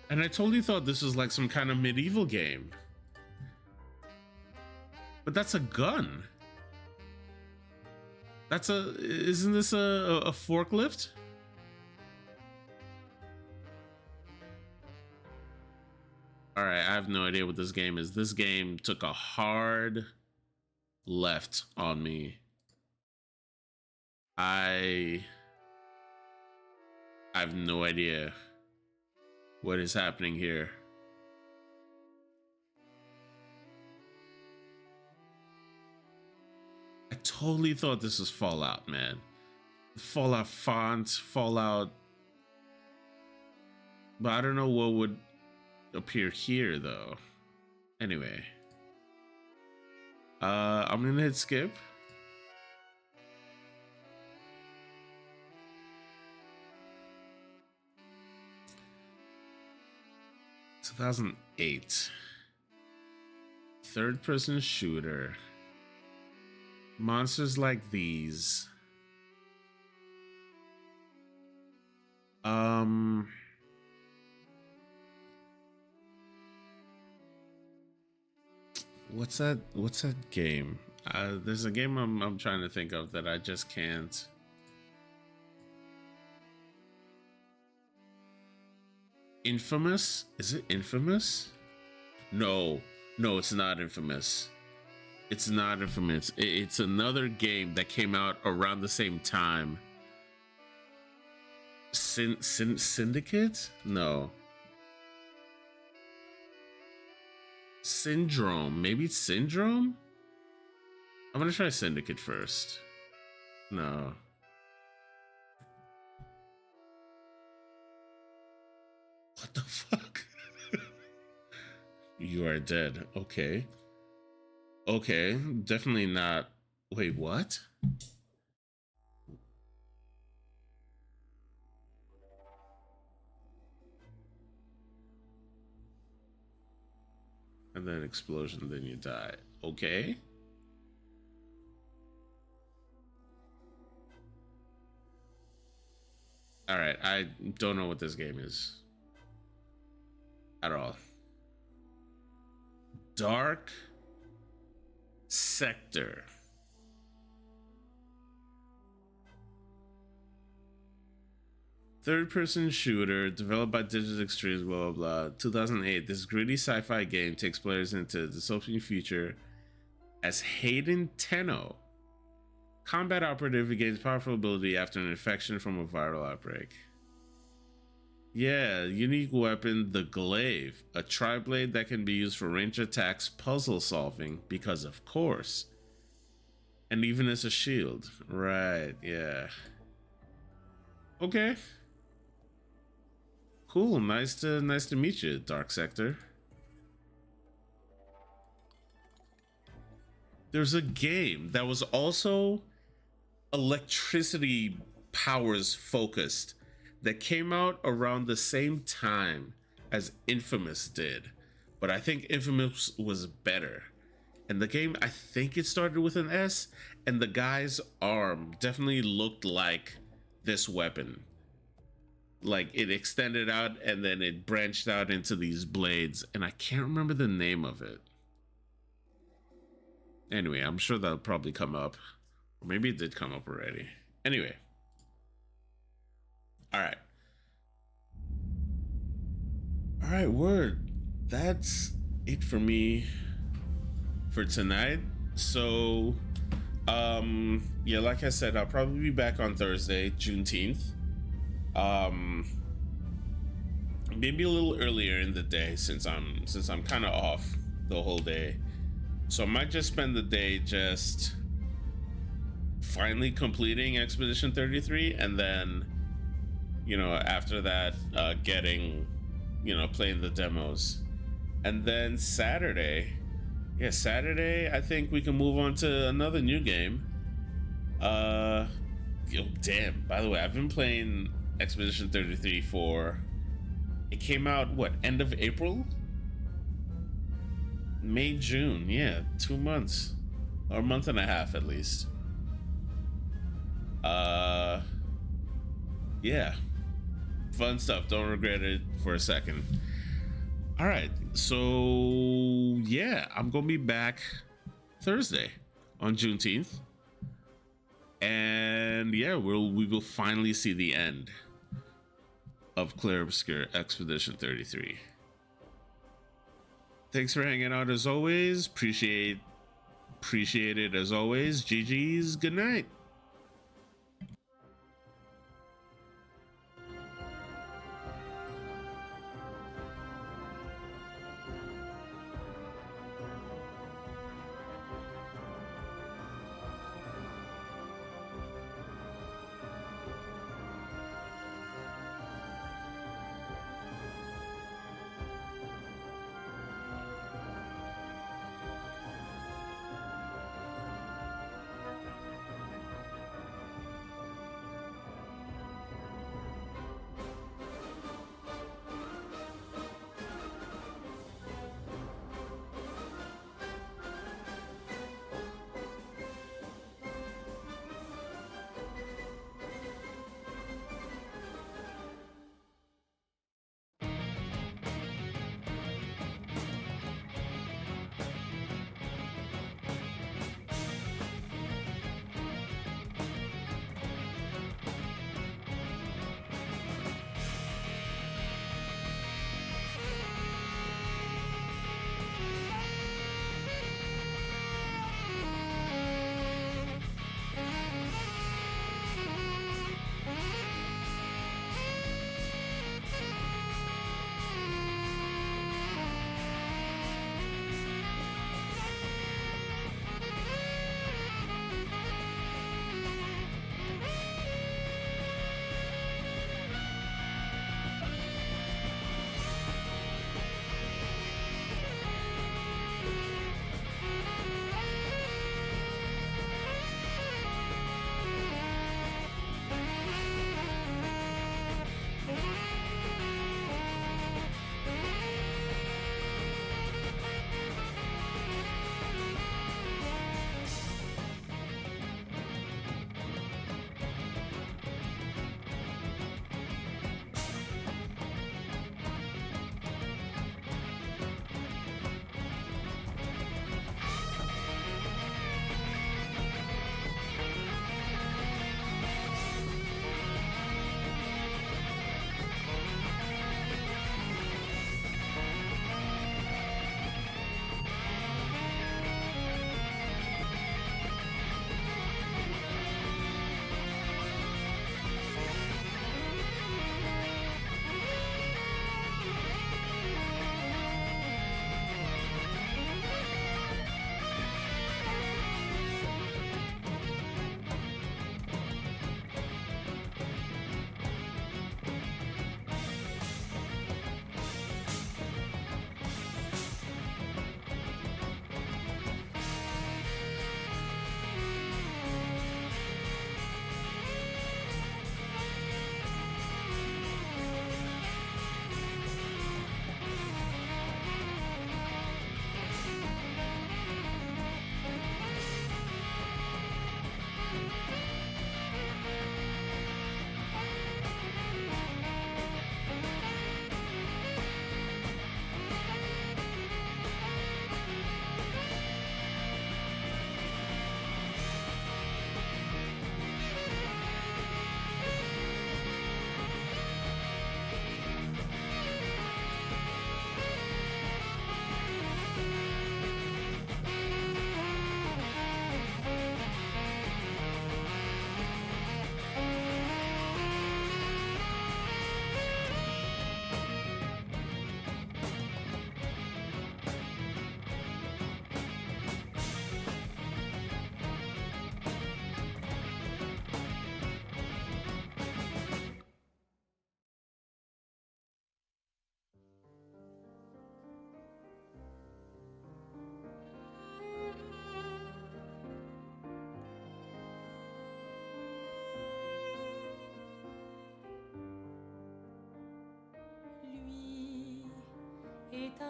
[SPEAKER 1] And I totally thought this was like some kind of medieval game. But that's a gun. Isn't this a forklift? All right, I have no idea what this game is. This game took a hard left on me. I have no idea what is happening here. I totally thought this was Fallout, man. Fallout font, Fallout. But I don't know what would appear here though. Anyway. I'm gonna hit skip. (2008) third person shooter. Monsters like these. What's that game? There's a game I'm trying to think of that I just can't. Infamous? Is it Infamous? No, it's not Infamous. It's not Infamous. It's another game that came out around the same time. Syndicate? No. Syndrome. Maybe Syndrome? I'm gonna try Syndicate first. No. What the fuck? You are dead. Okay. Okay. Definitely not. Wait, what? And then explosion, then you die. Okay. All right. I don't know what this game is at all. Dark Sector. Third-person shooter developed by Digital Extremes, blah, blah, blah. 2008. This gritty sci-fi game takes players into a dystopian future as Hayden Tenno, combat operative who gains powerful ability after an infection from a viral outbreak. Yeah, unique weapon, the glaive, a tri-blade that can be used for range attacks, puzzle solving, because of course. And even as a shield. Right, yeah. Okay. Cool, nice to meet you, Dark Sector. There's a game that was also electricity powers focused that came out around the same time as Infamous did, but I think Infamous was better. And the game, I think it started with an S, and the guy's arm definitely looked like this weapon. Like it extended out and then it branched out into these blades, and I can't remember the name of it. Anyway, I'm sure that'll probably come up. Or maybe it did come up already. Anyway. Alright. Alright, word. That's it for me for tonight. So, yeah, like I said, I'll probably be back on Thursday, Juneteenth. Maybe a little earlier in the day since I'm kind of off the whole day. So I might just spend the day just finally completing Expedition 33, and then, you know, after that, getting, you know, playing the demos. And then Saturday, I think we can move on to another new game. Oh, damn, by the way, I've been playing Expedition 33 it came out, what, end of April? May, June, yeah, 2 months. Or a month and a half, at least. Yeah. Fun stuff, don't regret it for a second. Alright, so, yeah, I'm gonna be back Thursday on Juneteenth. And, yeah, we will finally see the end of Clear Obscure Expedition 33. Thanks for hanging out as always. Appreciate it as always. GG's. Good night.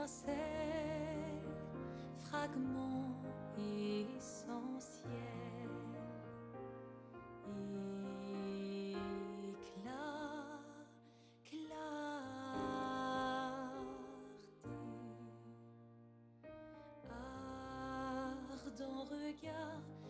[SPEAKER 4] étincelle, fragment essentiel, éclat, clarté, ardent regard